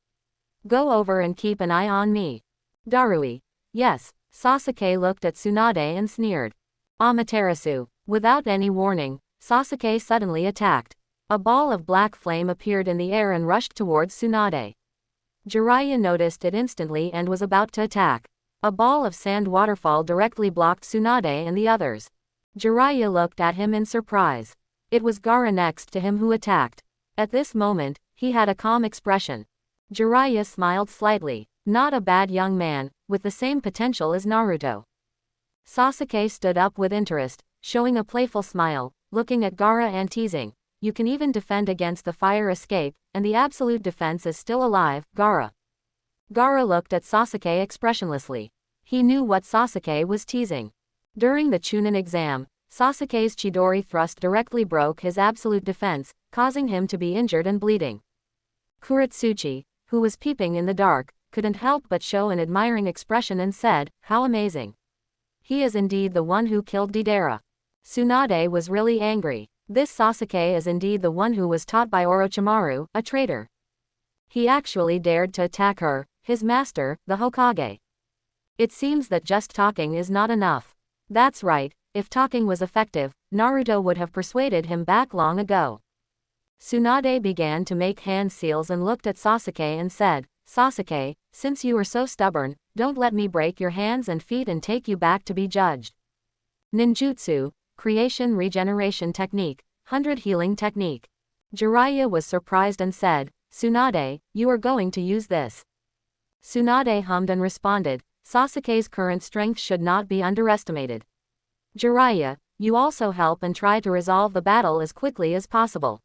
Go over and keep an eye on me. Darui. Yes. Sasuke looked at Tsunade and sneered. Amaterasu. Without any warning, Sasuke suddenly attacked. A ball of black flame appeared in the air and rushed towards Tsunade. Jiraiya noticed it instantly and was about to attack. A ball of sand waterfall directly blocked Tsunade and the others. Jiraiya looked at him in surprise. It was Gaara next to him who attacked. At this moment, he had a calm expression. Jiraiya smiled slightly. Not a bad young man, with the same potential as Naruto. Sasuke stood up with interest, showing a playful smile, looking at Gaara and teasing. You can even defend against the fire escape, and the absolute defense is still alive, Gaara. Gaara looked at Sasuke expressionlessly. He knew what Sasuke was teasing. During the Chunin exam, Sasuke's Chidori thrust directly broke his absolute defense, causing him to be injured and bleeding. Kuretsuchi, who was peeping in the dark, couldn't help but show an admiring expression and said, how amazing. He is indeed the one who killed Deidara. Tsunade was really angry. This Sasuke is indeed the one who was taught by Orochimaru, a traitor. He actually dared to attack her, his master, the Hokage. It seems that just talking is not enough. That's right, if talking was effective, Naruto would have persuaded him back long ago. Tsunade began to make hand seals and looked at Sasuke and said, Sasuke, since you are so stubborn, don't let me break your hands and feet and take you back to be judged. Ninjutsu, Creation Regeneration Technique, 100 Healing Technique. Jiraiya was surprised and said, Tsunade, you are going to use this. Tsunade hummed and responded, Sasuke's current strength should not be underestimated. Jiraiya, you also help and try to resolve the battle as quickly as possible.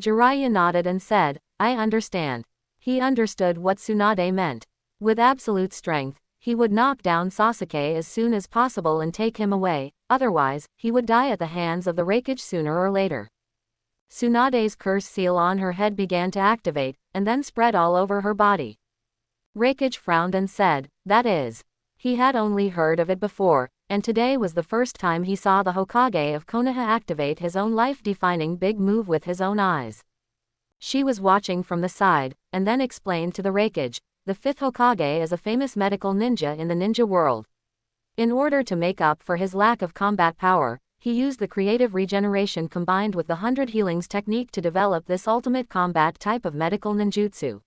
Jiraiya nodded and said, I understand. He understood what Tsunade meant. With absolute strength, he would knock down Sasuke as soon as possible and take him away, otherwise, he would die at the hands of the Raikage sooner or later. Tsunade's curse seal on her head began to activate, and then spread all over her body. Raikage frowned and said, that is. He had only heard of it before, and today was the first time he saw the Hokage of Konoha activate his own life-defining big move with his own eyes. She was watching from the side, and then explained to the Raikage, the fifth Hokage is a famous medical ninja in the ninja world. In order to make up for his lack of combat power, he used the creative regeneration combined with the 100 healings technique to develop this ultimate combat type of medical ninjutsu.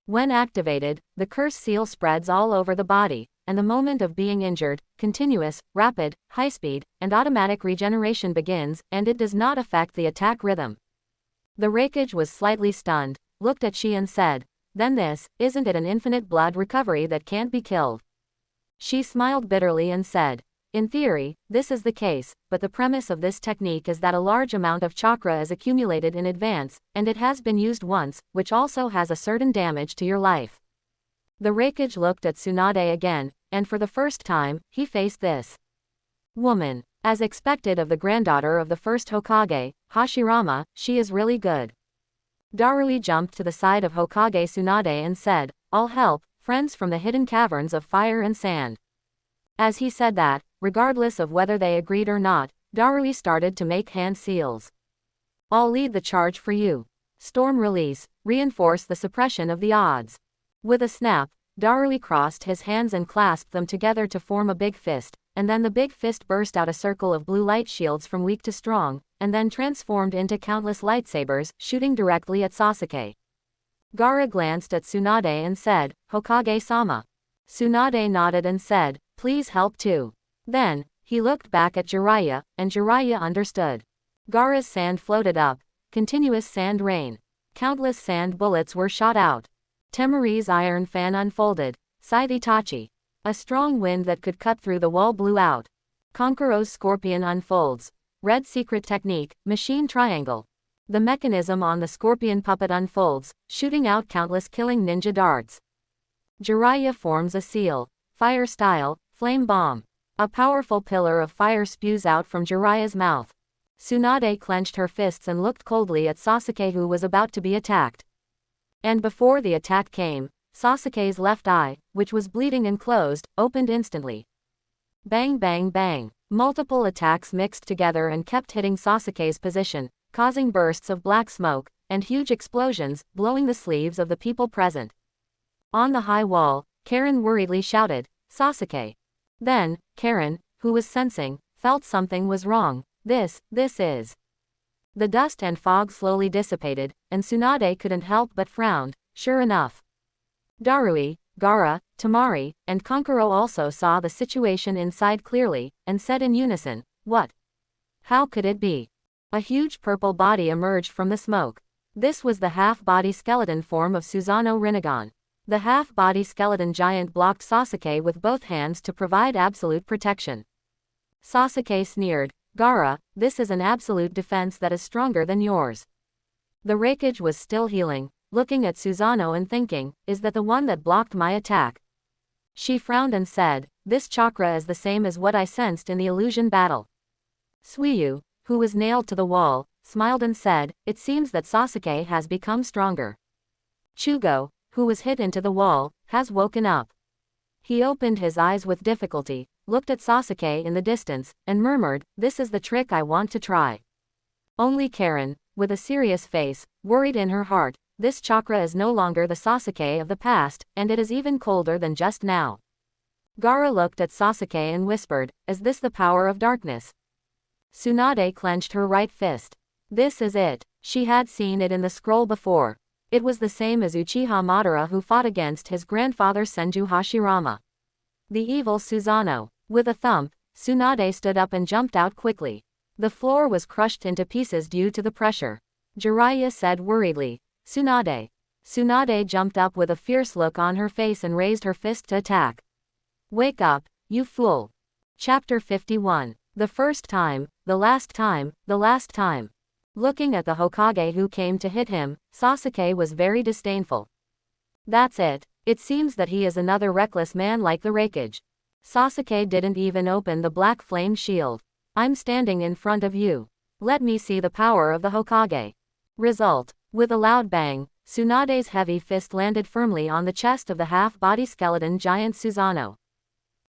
When activated, the curse seal spreads all over the body, and the moment of being injured, continuous, rapid, high-speed, and automatic regeneration begins, and it does not affect the attack rhythm. The Raikage was slightly stunned, looked at she and said, then this, isn't it an infinite blood recovery that can't be killed? She smiled bitterly and said, in theory, this is the case, but the premise of this technique is that a large amount of chakra is accumulated in advance, and it has been used once, which also has a certain damage to your life. The Raikage looked at Tsunade again, and for the first time, he faced this woman. As expected of the granddaughter of the first Hokage, Hashirama, she is really good. Darui jumped to the side of Hokage Tsunade and said, I'll help, friends from the hidden caverns of fire and sand. As he said that, regardless of whether they agreed or not, Darui started to make hand seals. I'll lead the charge for you. Storm release, reinforce the suppression of the odds. With a snap, Darui crossed his hands and clasped them together to form a big fist, and then the big fist burst out a circle of blue light shields from weak to strong, and then transformed into countless lightsabers, shooting directly at Sasuke. Gaara glanced at Tsunade and said, "Hokage-sama." Tsunade nodded and said, "Please help too." Then, he looked back at Jiraiya, and Jiraiya understood. Gaara's sand floated up, continuous sand rain. Countless sand bullets were shot out. Temari's iron fan unfolded. Scythe Itachi. A strong wind that could cut through the wall blew out. Konkuro's scorpion unfolds. Red secret technique, machine triangle. The mechanism on the scorpion puppet unfolds, shooting out countless killing ninja darts. Jiraiya forms a seal. Fire style, flame bomb. A powerful pillar of fire spews out from Jiraiya's mouth. Tsunade clenched her fists and looked coldly at Sasuke, who was about to be attacked. And before the attack came, Sasuke's left eye, which was bleeding and closed, opened instantly. Bang bang bang. Multiple attacks mixed together and kept hitting Sasuke's position, causing bursts of black smoke, and huge explosions, blowing the sleeves of the people present. On the high wall, Karen worriedly shouted, "Sasuke." Then, Karen, who was sensing, felt something was wrong. This is. The dust and fog slowly dissipated, and Tsunade couldn't help but frown. Sure enough. Darui, Gaara, Temari, and Konkuro also saw the situation inside clearly, and said in unison, "What? How could it be?" A huge purple body emerged from the smoke. This was the half-body skeleton form of Susanoo Rinnegan. The half-body skeleton giant blocked Sasuke with both hands to provide absolute protection. Sasuke sneered, "Gaara, this is an absolute defense that is stronger than yours." The Raikage was still healing, looking at Susanoo and thinking, "Is that the one that blocked my attack?" She frowned and said, "This chakra is the same as what I sensed in the illusion battle." Suiyu, who was nailed to the wall, smiled and said, "It seems that Sasuke has become stronger." Chugo, who was hit into the wall, has woken up. He opened his eyes with difficulty, looked at Sasuke in the distance, and murmured, "This is the trick I want to try." Only Karen, with a serious face, worried in her heart, "This chakra is no longer the Sasuke of the past, and it is even colder than just now." Gaara looked at Sasuke and whispered, "Is this the power of darkness?" Tsunade clenched her right fist. This is it. She had seen it in the scroll before. It was the same as Uchiha Madara, who fought against his grandfather Senju Hashirama. The evil Susanoo. With a thump, Tsunade stood up and jumped out quickly. The floor was crushed into pieces due to the pressure. Jiraiya said worriedly, "Tsunade." Tsunade jumped up with a fierce look on her face and raised her fist to attack. "Wake up, you fool." Chapter 51. The first time, the last time, the last time. Looking at the Hokage who came to hit him, Sasuke was very disdainful. "That's it. It seems that he is another reckless man like the Raikage." Sasuke didn't even open the black flame shield. "I'm standing in front of you. Let me see the power of the Hokage." Result. With a loud bang, Tsunade's heavy fist landed firmly on the chest of the half-body skeleton giant Susanoo.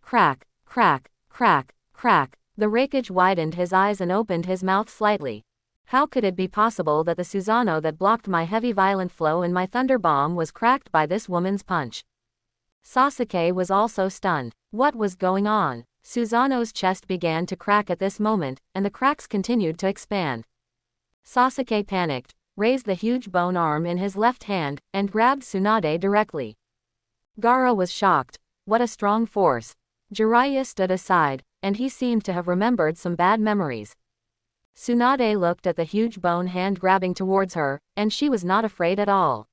Crack, crack, crack, crack. The Raikage widened his eyes and opened his mouth slightly. How could it be possible that the Susanoo that blocked my heavy violent flow and my thunder bomb was cracked by this woman's punch? Sasuke was also stunned. What was going on? Susanoo's chest began to crack at this moment, and the cracks continued to expand. Sasuke panicked, raised the huge bone arm in his left hand, and grabbed Tsunade directly. Gaara was shocked. What a strong force. Jiraiya stood aside, and he seemed to have remembered some bad memories. Tsunade looked at the huge bone hand grabbing towards her, and she was not afraid at all.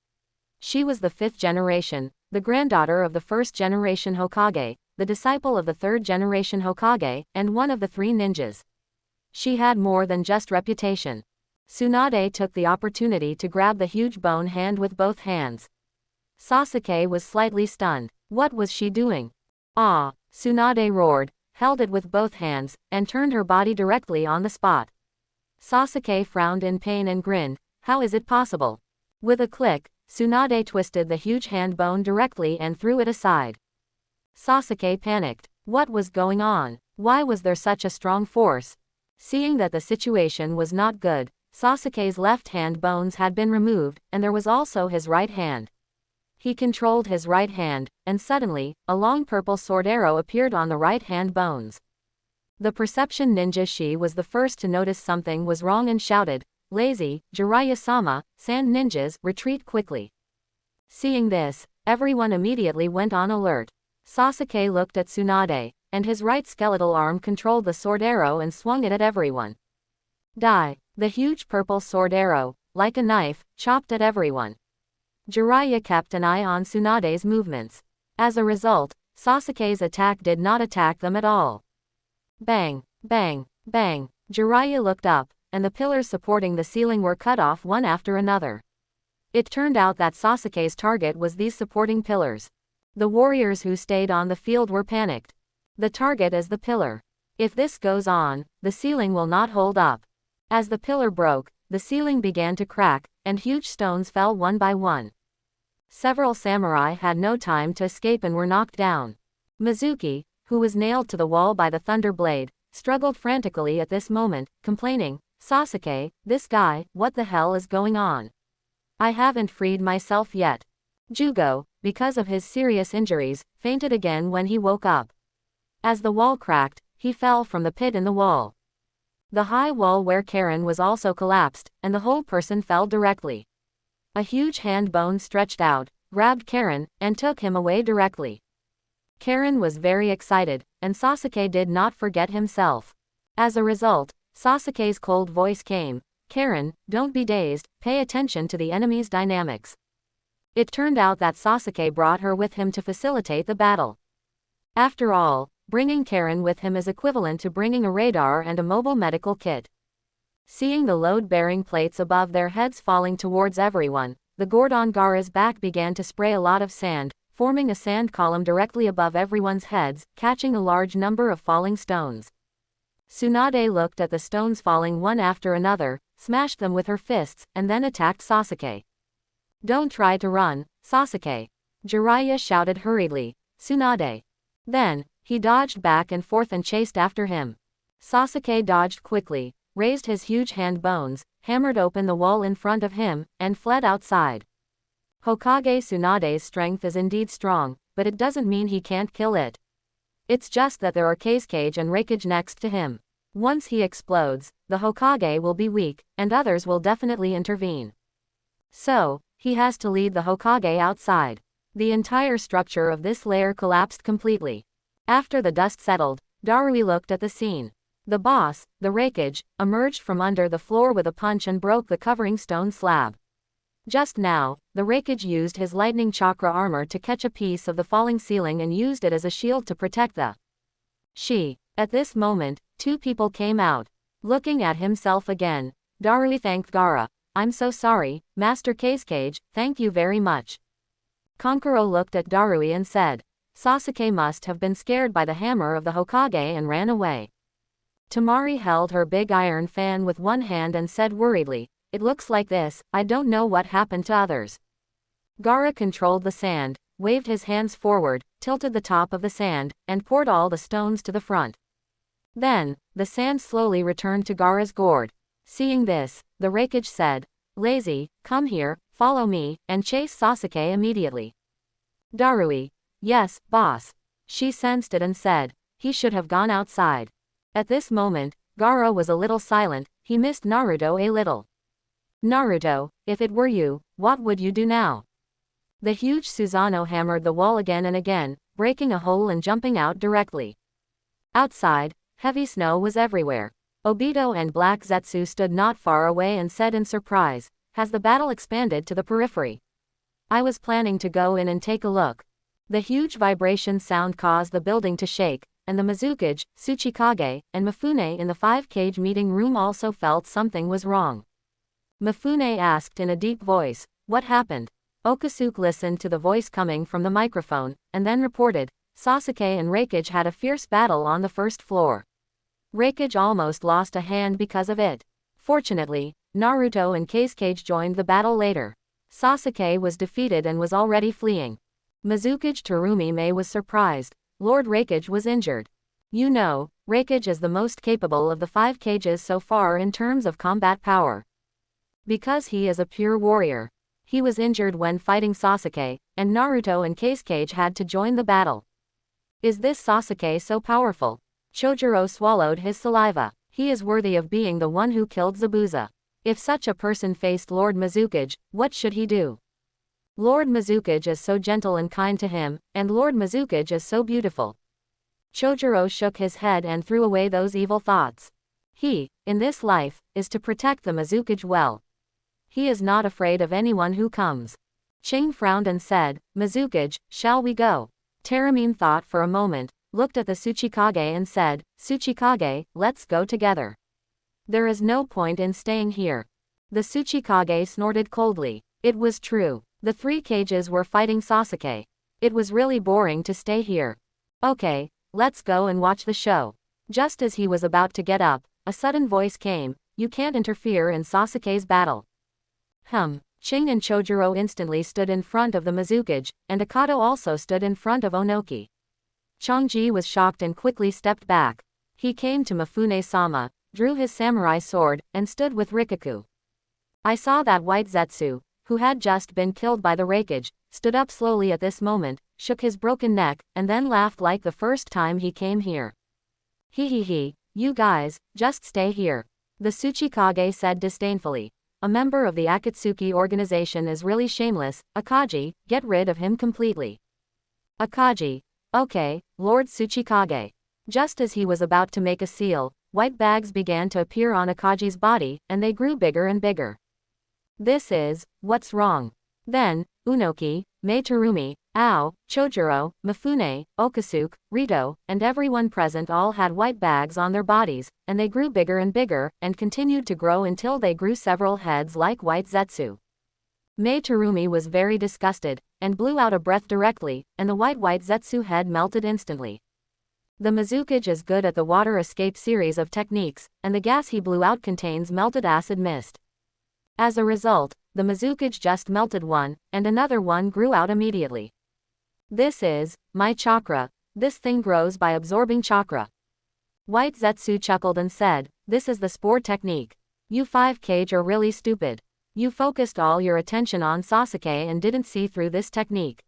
She was the 5th generation, the granddaughter of the 1st generation Hokage, the disciple of the 3rd generation Hokage, and one of the 3 ninjas. She had more than just reputation. Tsunade took the opportunity to grab the huge bone hand with both hands. Sasuke was slightly stunned. What was she doing? "Ah!" Tsunade roared, held it with both hands, and turned her body directly on the spot. Sasuke frowned in pain and grinned, "How is it possible?" With a click, Tsunade twisted the huge hand bone directly and threw it aside. Sasuke panicked. What was going on? Why was there such a strong force? Seeing that the situation was not good, Sasuke's left hand bones had been removed, and there was also his right hand. He controlled his right hand, and suddenly, a long purple sword arrow appeared on the right hand bones. The perception ninja Shi was the first to notice something was wrong and shouted, "Lazy, Jiraiya-sama, sand ninjas, retreat quickly." Seeing this, everyone immediately went on alert. Sasuke looked at Tsunade, and his right skeletal arm controlled the sword arrow and swung it at everyone. Die! The huge purple sword arrow, like a knife, chopped at everyone. Jiraiya kept an eye on Tsunade's movements. As a result, Sasuke's attack did not attack them at all. Bang! Bang! Bang! Jiraiya looked up, and the pillars supporting the ceiling were cut off one after another. It turned out that Sasuke's target was these supporting pillars. The warriors who stayed on the field were panicked. The target is the pillar. If this goes on, the ceiling will not hold up. As the pillar broke, the ceiling began to crack, and huge stones fell one by one. Several samurai had no time to escape and were knocked down. Mizuki, who was nailed to the wall by the thunder blade, struggled frantically at this moment, complaining, "Sasuke, this guy, what the hell is going on? I haven't freed myself yet." Jugo, because of his serious injuries, fainted again when he woke up. As the wall cracked, he fell from the pit in the wall. The high wall where Karen was also collapsed, and the whole person fell directly. A huge hand bone stretched out, grabbed Karen, and took him away directly. Karen was very excited, and Sasuke did not forget himself. As a result, Sasuke's cold voice came, "Karen, don't be dazed, pay attention to the enemy's dynamics." It turned out that Sasuke brought her with him to facilitate the battle. After all, bringing Karen with him is equivalent to bringing a radar and a mobile medical kit. Seeing the load-bearing plates above their heads falling towards everyone, the gourd on Gaara's back began to spray a lot of sand, forming a sand column directly above everyone's heads, catching a large number of falling stones. Tsunade looked at the stones falling one after another, smashed them with her fists, and then attacked Sasuke. "Don't try to run, Sasuke!" Jiraiya shouted hurriedly. "Tsunade!" Then, he dodged back and forth and chased after him. Sasuke dodged quickly, raised his huge hand bones, hammered open the wall in front of him, and fled outside. Hokage Tsunade's strength is indeed strong, but it doesn't mean he can't kill it. It's just that there are Kage and Raikage next to him. Once he explodes, the Hokage will be weak, and others will definitely intervene. So, he has to lead the Hokage outside. The entire structure of this layer collapsed completely. After the dust settled, Darui looked at the scene. The boss, the Raikage, emerged from under the floor with a punch and broke the covering stone slab. Just now, the Raikage used his lightning chakra armor to catch a piece of the falling ceiling and used it as a shield to protect the Shi. At this moment, two people came out. Looking at himself again, Darui thanked Gaara. "I'm so sorry, Master Kage, thank you very much." Kankuro looked at Darui and said, "Sasuke must have been scared by the hammer of the Hokage and ran away." Temari held her big iron fan with one hand and said worriedly, "It looks like this, I don't know what happened to others." Gaara controlled the sand, waved his hands forward, tilted the top of the sand, and poured all the stones to the front. Then, the sand slowly returned to Gaara's gourd. Seeing this, the Raikage said, "Lazy, come here, follow me, and chase Sasuke immediately." Darui, "Yes, boss." She sensed it and said, "He should have gone outside." At this moment, Gaara was a little silent, he missed Naruto a little. "Naruto, if it were you, what would you do now?" The huge Susanoo hammered the wall again and again, breaking a hole and jumping out directly. Outside, heavy snow was everywhere. Obito and Black Zetsu stood not far away and said in surprise, "Has the battle expanded to the periphery?" "I was planning to go in and take a look." The huge vibration sound caused the building to shake, and the Mizukage, Tsuchikage, and Mifune in the 5-cage meeting room also felt something was wrong. Mifune asked in a deep voice, "What happened?" Okasuke listened to the voice coming from the microphone, and then reported, "Sasuke and Raikage had a fierce battle on the first floor. Raikage almost lost a hand because of it. Fortunately, Naruto and Kage joined the battle later." Sasuke was defeated and was already fleeing. Mizukage Terumi was surprised. Lord Raikage was injured. You know, Raikage is the most capable of the 5 Kages so far in terms of combat power. Because he is a pure warrior. He was injured when fighting Sasuke, and Naruto and Kage had to join the battle. Is this Sasuke so powerful? Chojuro swallowed his saliva. He is worthy of being the one who killed Zabuza. If such a person faced Lord Mizukage, what should he do? Lord Mizukage is so gentle and kind to him, and Lord Mizukage is so beautiful. Chojuro shook his head and threw away those evil thoughts. He, in this life, is to protect the Mizukage well. He is not afraid of anyone who comes. Ching frowned and said, Mizukage, shall we go? Terumi thought for a moment, looked at the Tsuchikage and said, Tsuchikage, let's go together. There is no point in staying here. The Tsuchikage snorted coldly. It was true. The 3 Kages were fighting Sasuke. It was really boring to stay here. Okay, let's go and watch the show. Just as he was about to get up, a sudden voice came, you can't interfere in Sasuke's battle. Ching and Chojuro instantly stood in front of the Mizukage, and Akato also stood in front of Onoki. Changji was shocked and quickly stepped back. He came to Mifune-sama, drew his samurai sword, and stood with Rikaku. I saw that white Zetsu, who had just been killed by the Raikage, stood up slowly at this moment, shook his broken neck, and then laughed like the first time he came here. He, you guys, just stay here. The Tsuchikage said disdainfully. A member of the Akatsuki organization is really shameless. Akagi, get rid of him completely. Akagi. Okay, Lord Tsuchikage. Just as he was about to make a seal, white bags began to appear on Akagi's body, and they grew bigger and bigger. This is, what's wrong? Then, Unoki, Terumi, Ao, Chojuro, Mifune, Okasuke, Rito, and everyone present all had white bags on their bodies, and they grew bigger and bigger, and continued to grow until they grew several heads like white Zetsu. Terumi was very disgusted, and blew out a breath directly, and the white Zetsu head melted instantly. The Mizukage is good at the water escape series of techniques, and the gas he blew out contains melted acid mist. As a result, the Mizukage just melted one, and another one grew out immediately. This is, my chakra. This thing grows by absorbing chakra. White Zetsu chuckled and said, this is the Spore technique. You 5 Kage are really stupid. You focused all your attention on Sasuke and didn't see through this technique.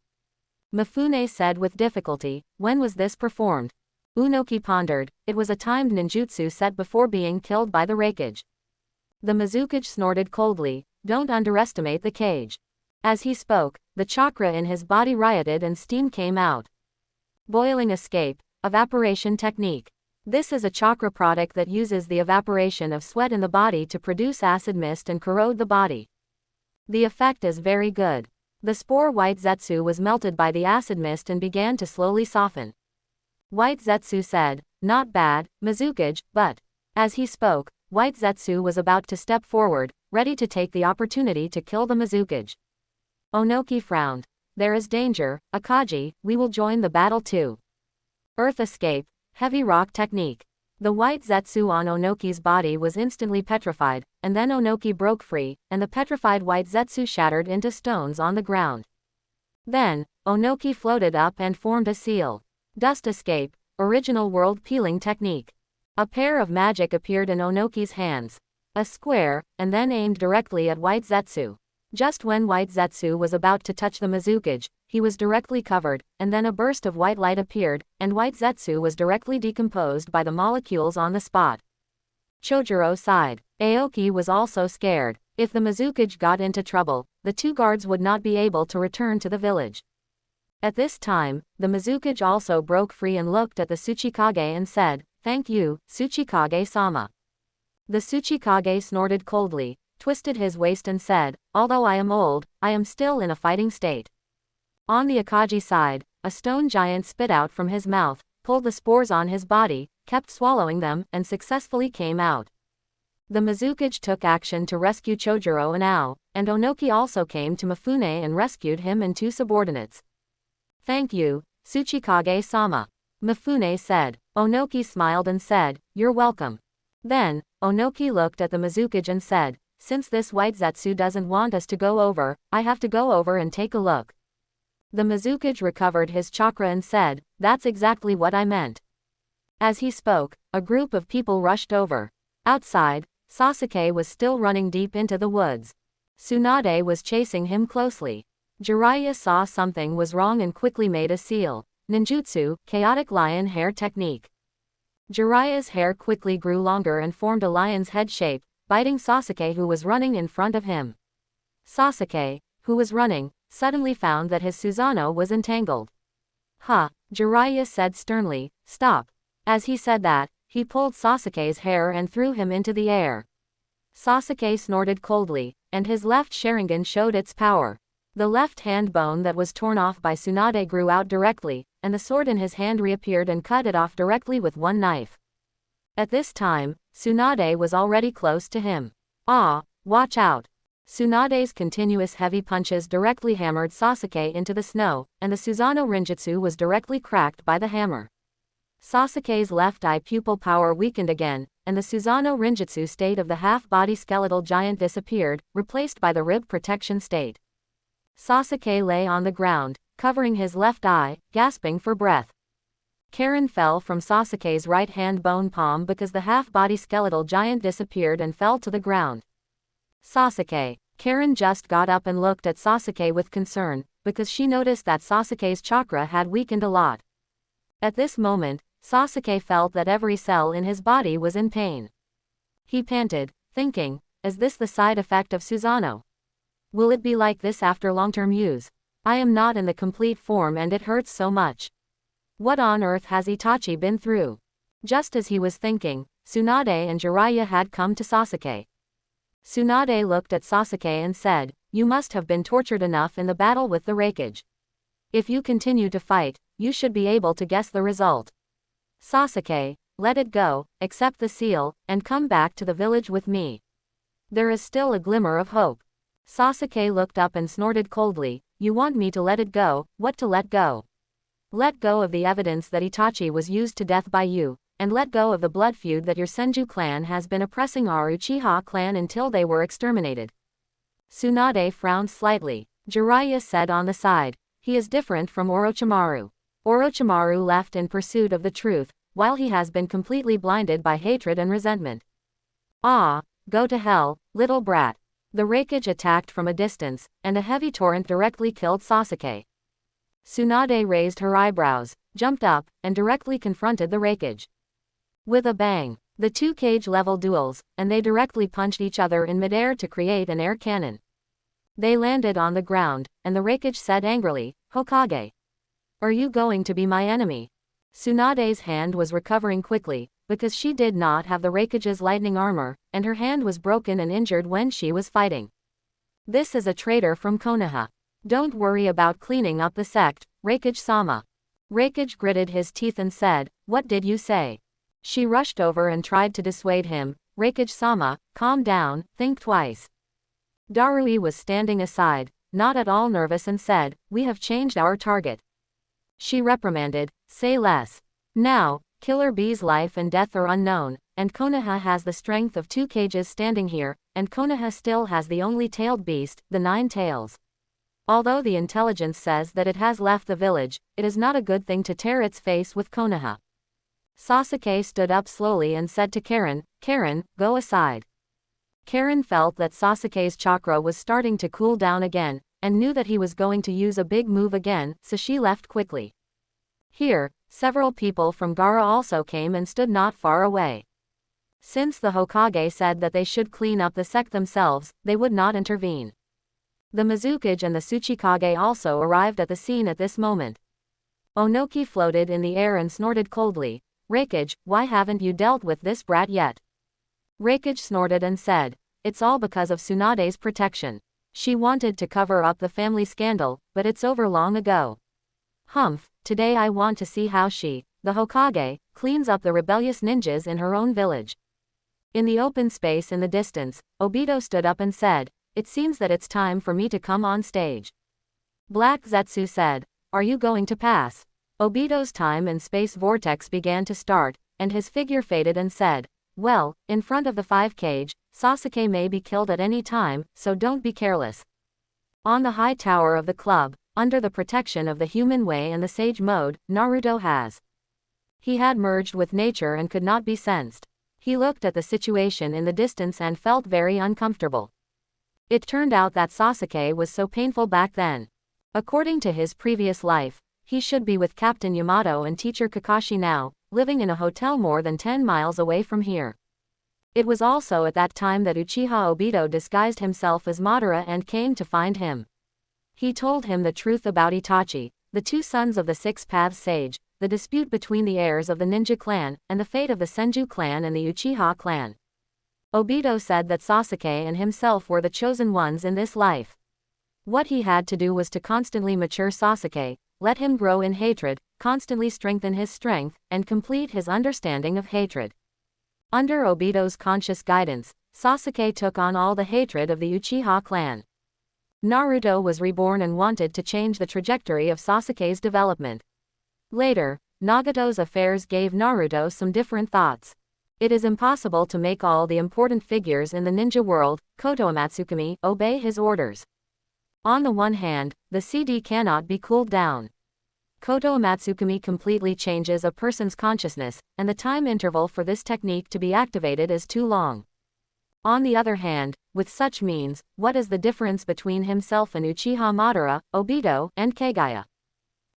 Mifune said with difficulty, when was this performed? Unoki pondered, it was a timed ninjutsu set before being killed by the Raikage. The Mizukage snorted coldly, don't underestimate the Kage. As he spoke, the chakra in his body rioted and steam came out. Boiling escape, evaporation technique. This is a chakra product that uses the evaporation of sweat in the body to produce acid mist and corrode the body. The effect is very good. The Spore white Zetsu was melted by the acid mist and began to slowly soften. White Zetsu said, not bad, Mizukage, but. As he spoke, white Zetsu was about to step forward, ready to take the opportunity to kill the Mizukage. Onoki frowned. There is danger, Akagi, we will join the battle too. Earth escape, heavy rock technique. The white Zetsu on Onoki's body was instantly petrified, and then Onoki broke free, and the petrified white Zetsu shattered into stones on the ground. Then, Onoki floated up and formed a seal. Dust escape, original world peeling technique. A pair of magic appeared in Onoki's hands. A square, and then aimed directly at white Zetsu. Just when white Zetsu was about to touch the Mizukage, he was directly covered, and then a burst of white light appeared, and white Zetsu was directly decomposed by the molecules on the spot. Chojuro sighed. Aoki was also scared. If the Mizukage got into trouble, the 2 guards would not be able to return to the village. At this time, the Mizukage also broke free and looked at the Tsuchikage and said, thank you, Tsuchikage-sama. The Tsuchikage snorted coldly, twisted his waist and said, although I am old, I am still in a fighting state. On the Akagi side, a stone giant spit out from his mouth, pulled the spores on his body, kept swallowing them, and successfully came out. The Mizukage took action to rescue Chojuro and Ao, and Onoki also came to Mifune and rescued him and 2 subordinates. Thank you, Tsuchikage-sama. Mifune said. Onoki smiled and said, you're welcome. Then, Onoki looked at the Mizukage and said, since this white Zetsu doesn't want us to go over, I have to go over and take a look. The Mizukage recovered his chakra and said, that's exactly what I meant. As he spoke, a group of people rushed over. Outside, Sasuke was still running deep into the woods. Tsunade was chasing him closely. Jiraiya saw something was wrong and quickly made a seal. Ninjutsu, chaotic lion hair technique. Jiraiya's hair quickly grew longer and formed a lion's head shape, biting Sasuke who was running in front of him. Sasuke, who was running, suddenly found that his Susanoo was entangled. "Huh," Jiraiya said sternly, "stop." As he said that, he pulled Sasuke's hair and threw him into the air. Sasuke snorted coldly, and his left Sharingan showed its power. The left hand bone that was torn off by Tsunade grew out directly, and the sword in his hand reappeared and cut it off directly with one knife. At this time, Tsunade was already close to him. "Ah, watch out." Tsunade's continuous heavy punches directly hammered Sasuke into the snow, and the Susanoo Renjutsu was directly cracked by the hammer. Sasuke's left eye pupil power weakened again, and the Susanoo Renjutsu state of the half-body skeletal giant disappeared, replaced by the rib protection state. Sasuke lay on the ground, covering his left eye, gasping for breath. Karin fell from Sasuke's right hand bone palm because the half-body skeletal giant disappeared and fell to the ground. Sasuke. Karin just got up and looked at Sasuke with concern, because she noticed that Sasuke's chakra had weakened a lot. At this moment, Sasuke felt that every cell in his body was in pain. He panted, thinking, is this the side effect of Susanoo? Will it be like this after long-term use? I am not in the complete form and it hurts so much. What on earth has Itachi been through? Just as he was thinking, Tsunade and Jiraiya had come to Sasuke. Tsunade looked at Sasuke and said, you must have been tortured enough in the battle with the Raikage. If you continue to fight, you should be able to guess the result. Sasuke, let it go, accept the seal, and come back to the village with me. There is still a glimmer of hope. Sasuke looked up and snorted coldly, you want me to let it go, what to let go? Let go of the evidence that Itachi was used to death by you, and let go of the blood feud that your Senju clan has been oppressing our Uchiha clan until they were exterminated. Tsunade frowned slightly. Jiraiya said on the side, he is different from Orochimaru. Orochimaru left in pursuit of the truth, while he has been completely blinded by hatred and resentment. Ah, go to hell, little brat. The Raikage attacked from a distance, and a heavy torrent directly killed Sasuke. Tsunade raised her eyebrows, jumped up, and directly confronted the Raikage. With a bang, the two cage-level duels, and they directly punched each other in midair to create an air cannon. They landed on the ground, and the Raikage said angrily, Hokage. Are you going to be my enemy? Tsunade's hand was recovering quickly, because she did not have the Raikage's lightning armor, and her hand was broken and injured when she was fighting. This is a traitor from Konoha. Don't worry about cleaning up the sect, Raikage-sama. Raikage gritted his teeth and said, what did you say? She rushed over and tried to dissuade him, Raikage-sama, calm down, think twice. Darui was standing aside, not at all nervous and said, we have changed our target. She reprimanded, say less. Now, Killer Bee's life and death are unknown, and Konoha has the strength of two cages standing here, and Konoha still has the only tailed beast, the 9 tails. Although the intelligence says that it has left the village, it is not a good thing to tear its face with Konoha. Sasuke stood up slowly and said to Karin, Karin, go aside. Karin felt that Sasuke's chakra was starting to cool down again, and knew that he was going to use a big move again, so she left quickly. Here, several people from Gaara also came and stood not far away. Since the Hokage said that they should clean up the sect themselves, they would not intervene. The Mizukage and the Tsuchikage also arrived at the scene at this moment. Onoki floated in the air and snorted coldly, Raikage, why haven't you dealt with this brat yet? Raikage snorted and said, it's all because of Tsunade's protection. She wanted to cover up the family scandal, but it's over long ago. Humph, today I want to see how she, the Hokage, cleans up the rebellious ninjas in her own village. In the open space in the distance, Obito stood up and said, it seems that it's time for me to come on stage. Black Zetsu said, are you going to pass? Obito's time and space vortex began to start, and his figure faded and said, Well, in front of the 5 Kage, Sasuke may be killed at any time, so don't be careless. On the high tower of the club, under the protection of the human way and the sage mode, Naruto has. He had merged with nature and could not be sensed. He looked at the situation in the distance and felt very uncomfortable. It turned out that Sasuke was so painful back then. According to his previous life, he should be with Captain Yamato and teacher Kakashi now, living in a hotel more than 10 miles away from here. It was also at that time that Uchiha Obito disguised himself as Madara and came to find him. He told him the truth about Itachi, the two sons of the Six Paths Sage, the dispute between the heirs of the ninja clan, and the fate of the Senju clan and the Uchiha clan. Obito said that Sasuke and himself were the chosen ones in this life. What he had to do was to constantly mature Sasuke, let him grow in hatred, constantly strengthen his strength, and complete his understanding of hatred. Under Obito's conscious guidance, Sasuke took on all the hatred of the Uchiha clan. Naruto was reborn and wanted to change the trajectory of Sasuke's development. Later, Nagato's affairs gave Naruto some different thoughts. It is impossible to make all the important figures in the ninja world, Koto Amatsukami, obey his orders. On the one hand, the CD cannot be cooled down. Koto Amatsukami completely changes a person's consciousness, and the time interval for this technique to be activated is too long. On the other hand, with such means, what is the difference between himself and Uchiha Madara, Obito, and Kage?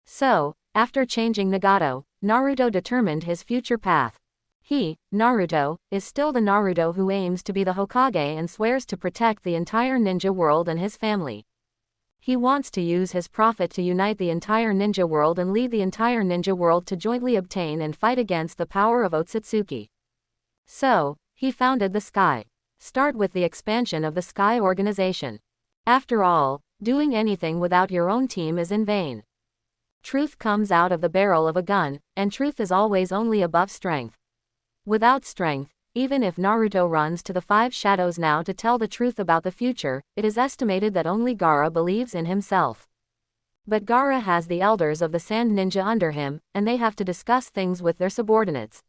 So, after changing Nagato, Naruto determined his future path. He, Naruto, is still the Naruto who aims to be the Hokage and swears to protect the entire ninja world and his family. He wants to use his profit to unite the entire ninja world and lead the entire ninja world to jointly obtain and fight against the power of Otsutsuki. So, he founded the Sky. Start with the expansion of the Sky organization. After all, doing anything without your own team is in vain. Truth comes out of the barrel of a gun, and truth is always only above strength. Without strength, even if Naruto runs to the 5 shadows now to tell the truth about the future, it is estimated that only Gaara believes in himself. But Gaara has the elders of the Sand Ninja under him, and they have to discuss things with their subordinates.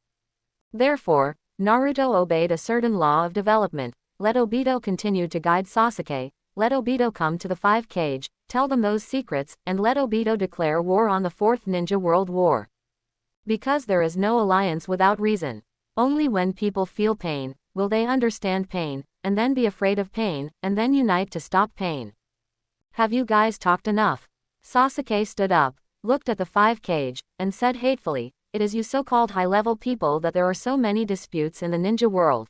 Therefore, Naruto obeyed a certain law of development. Let Obito continue to guide Sasuke, let Obito come to the 5 Kage, tell them those secrets, and let Obito declare war on the 4th Ninja World War. Because there is no alliance without reason. Only when people feel pain, will they understand pain, and then be afraid of pain, and then unite to stop pain. Have you guys talked enough? Sasuke stood up, looked at the 5 Kage, and said hatefully, "It is you so-called high-level people that there are so many disputes in the ninja world."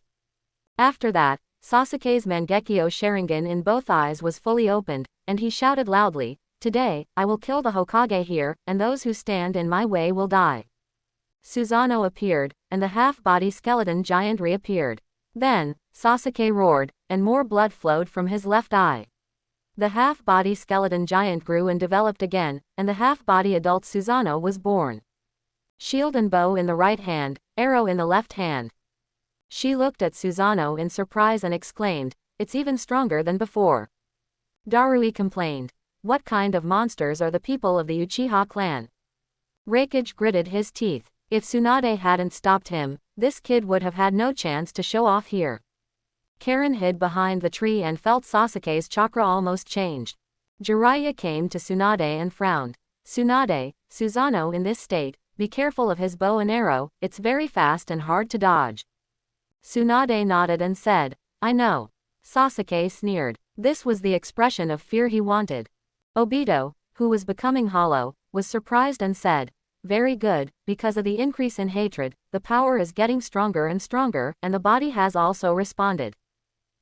After that, Sasuke's Mangekyo Sharingan in both eyes was fully opened, and he shouted loudly, "Today, I will kill the Hokage here, and those who stand in my way will die." Susanoo appeared, and the half-body skeleton giant reappeared. Then, Sasuke roared, and more blood flowed from his left eye. The half-body skeleton giant grew and developed again, and the half-body adult Susanoo was born. Shield and bow in the right hand, arrow in the left hand. She looked at Susanoo in surprise and exclaimed, "It's even stronger than before." Darui complained, "What kind of monsters are the people of the Uchiha clan?" Raikage gritted his teeth. If Tsunade hadn't stopped him, this kid would have had no chance to show off here. Karen hid behind the tree and felt Sasuke's chakra almost changed. Jiraiya came to Tsunade and frowned. "Tsunade, Susanoo in this state, be careful of his bow and arrow, it's very fast and hard to dodge." Tsunade nodded and said, "I know." Sasuke sneered. This was the expression of fear he wanted. Obito, who was becoming hollow, was surprised and said, "Very good, because of the increase in hatred, the power is getting stronger and stronger, and the body has also responded.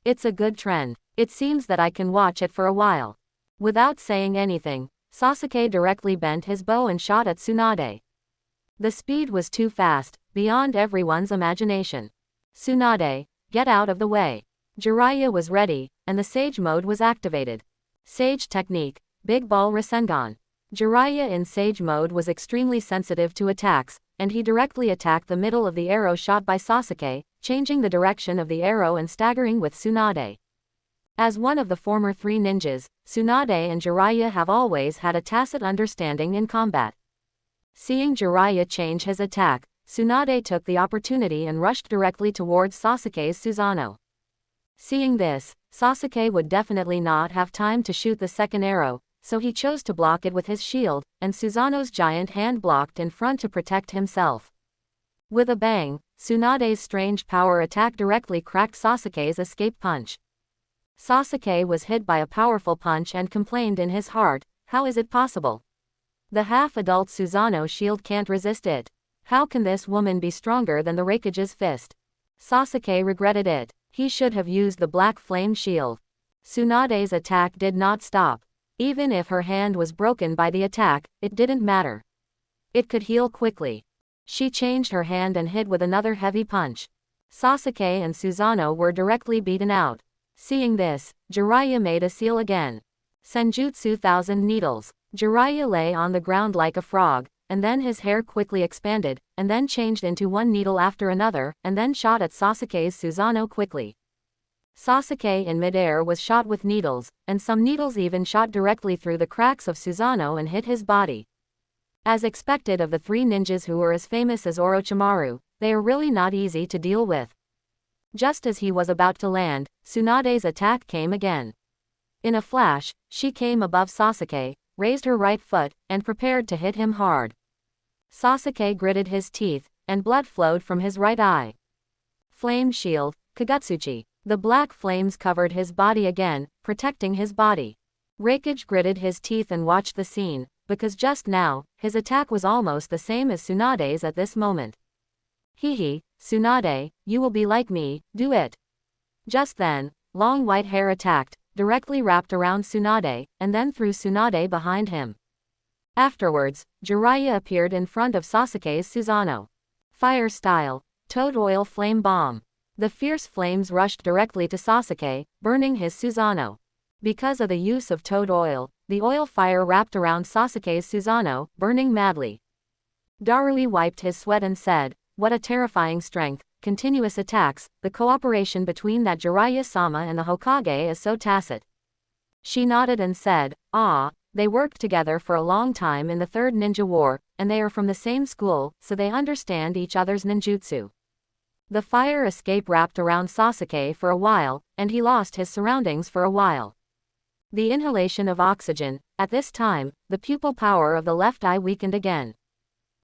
It's a good trend. It seems that I can watch it for a while." Without saying anything, Sasuke directly bent his bow and shot at Tsunade. The speed was too fast, beyond everyone's imagination. "Tsunade, get out of the way." Jiraiya was ready, and the Sage mode was activated. Sage technique, Big Ball Rasengan. Jiraiya in Sage mode was extremely sensitive to attacks, and he directly attacked the middle of the arrow shot by Sasuke, changing the direction of the arrow and staggering with Tsunade. As one of the former 3 ninjas, Tsunade and Jiraiya have always had a tacit understanding in combat. Seeing Jiraiya change his attack, Tsunade took the opportunity and rushed directly towards Sasuke's Susanoo. Seeing this, Sasuke would definitely not have time to shoot the second arrow, so he chose to block it with his shield, and Susanoo's giant hand blocked in front to protect himself. With a bang, Tsunade's strange power attack directly cracked Sasuke's escape punch. Sasuke was hit by a powerful punch and complained in his heart, "How is it possible? The half-adult Susanoo shield can't resist it. How can this woman be stronger than the Raikage's fist?" Sasuke regretted it. He should have used the black flame shield. Tsunade's attack did not stop. Even if her hand was broken by the attack, it didn't matter. It could heal quickly. She changed her hand and hit with another heavy punch. Sasuke and Susanoo were directly beaten out. Seeing this, Jiraiya made a seal again. Senjutsu Thousand Needles. Jiraiya lay on the ground like a frog, and then his hair quickly expanded, and then changed into one needle after another, and then shot at Sasuke's Susanoo quickly. Sasuke in midair was shot with needles, and some needles even shot directly through the cracks of Susanoo and hit his body. As expected of the three ninjas who were as famous as Orochimaru, they are really not easy to deal with. Just as he was about to land, Tsunade's attack came again. In a flash, she came above Sasuke, raised her right foot, and prepared to hit him hard. Sasuke gritted his teeth, and blood flowed from his right eye. Flame Shield, Kagutsuchi. The black flames covered his body again, protecting his body. Raikage gritted his teeth and watched the scene, because just now, his attack was almost the same as Tsunade's at this moment. Hehe, Tsunade, you will be like me, do it. Just then, long white hair attacked, directly wrapped around Tsunade, and then threw Tsunade behind him. Afterwards, Jiraiya appeared in front of Sasuke's Susanoo. Fire Style, Toad Oil Flame Bomb. The fierce flames rushed directly to Sasuke, burning his Susanoo. Because of the use of toad oil, the oil fire wrapped around Sasuke's Susanoo, burning madly. Darui wiped his sweat and said, "What a terrifying strength, continuous attacks, the cooperation between that Jiraiya-sama and the Hokage is so tacit." She nodded and said, "Ah, they worked together for a long time in the Third Ninja War, and they are from the same school, so they understand each other's ninjutsu." The fire escape wrapped around Sasuke for a while, and he lost his surroundings for a while. The inhalation of oxygen. At this time, the pupil power of the left eye weakened again.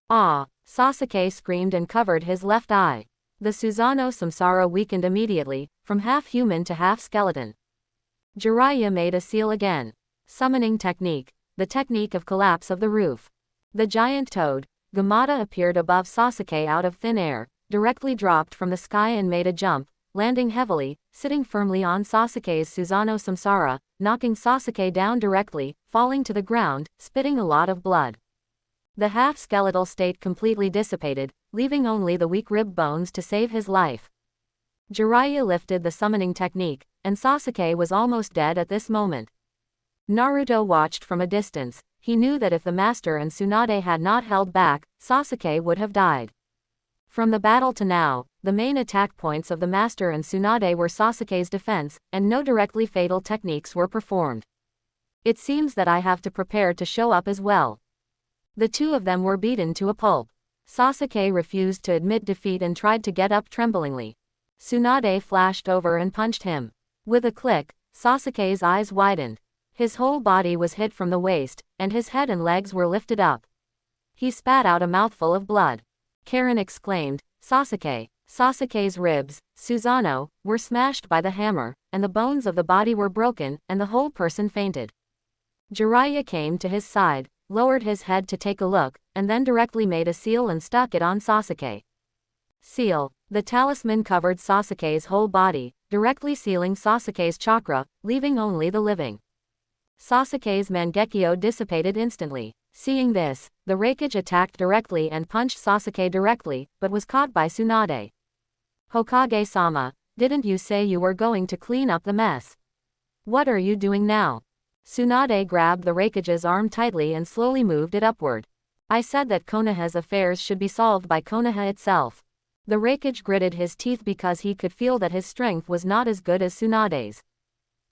"Ah!" Sasuke screamed and covered his left eye. The Susanoo Samsara weakened immediately, from half-human to half-skeleton. Jiraiya made a seal again. Summoning Technique. The technique of collapse of the roof. The giant toad, Gamata, appeared above Sasuke out of thin air, directly dropped from the sky and made a jump, landing heavily, sitting firmly on Sasuke's Susanoo Samsara, knocking Sasuke down directly, falling to the ground, spitting a lot of blood. The half-skeletal state completely dissipated, leaving only the weak rib bones to save his life. Jiraiya lifted the summoning technique, and Sasuke was almost dead at this moment. Naruto watched from a distance. He knew that if the master and Tsunade had not held back, Sasuke would have died. From the battle to now, the main attack points of the master and Tsunade were Sasuke's defense, and no directly fatal techniques were performed. It seems that I have to prepare to show up as well. The two of them were beaten to a pulp. Sasuke refused to admit defeat and tried to get up tremblingly. Tsunade flashed over and punched him. With a click, Sasuke's eyes widened. His whole body was hit from the waist, and his head and legs were lifted up. He spat out a mouthful of blood. Karen exclaimed, "Sasuke!" Sasuke's ribs, Susanoo, were smashed by the hammer, and the bones of the body were broken, and the whole person fainted. Jiraiya came to his side, lowered his head to take a look, and then directly made a seal and stuck it on Sasuke. Seal. The talisman covered Sasuke's whole body, directly sealing Sasuke's chakra, leaving only the living. Sasuke's Mangekyo dissipated instantly. Seeing this, the Raikage attacked directly and punched Sasuke directly, but was caught by Tsunade. "Hokage-sama, didn't you say you were going to clean up the mess? What are you doing now?" Tsunade grabbed the Raikage's arm tightly and slowly moved it upward. "I said that Konoha's affairs should be solved by Konoha itself." The Raikage gritted his teeth because he could feel that his strength was not as good as Tsunade's.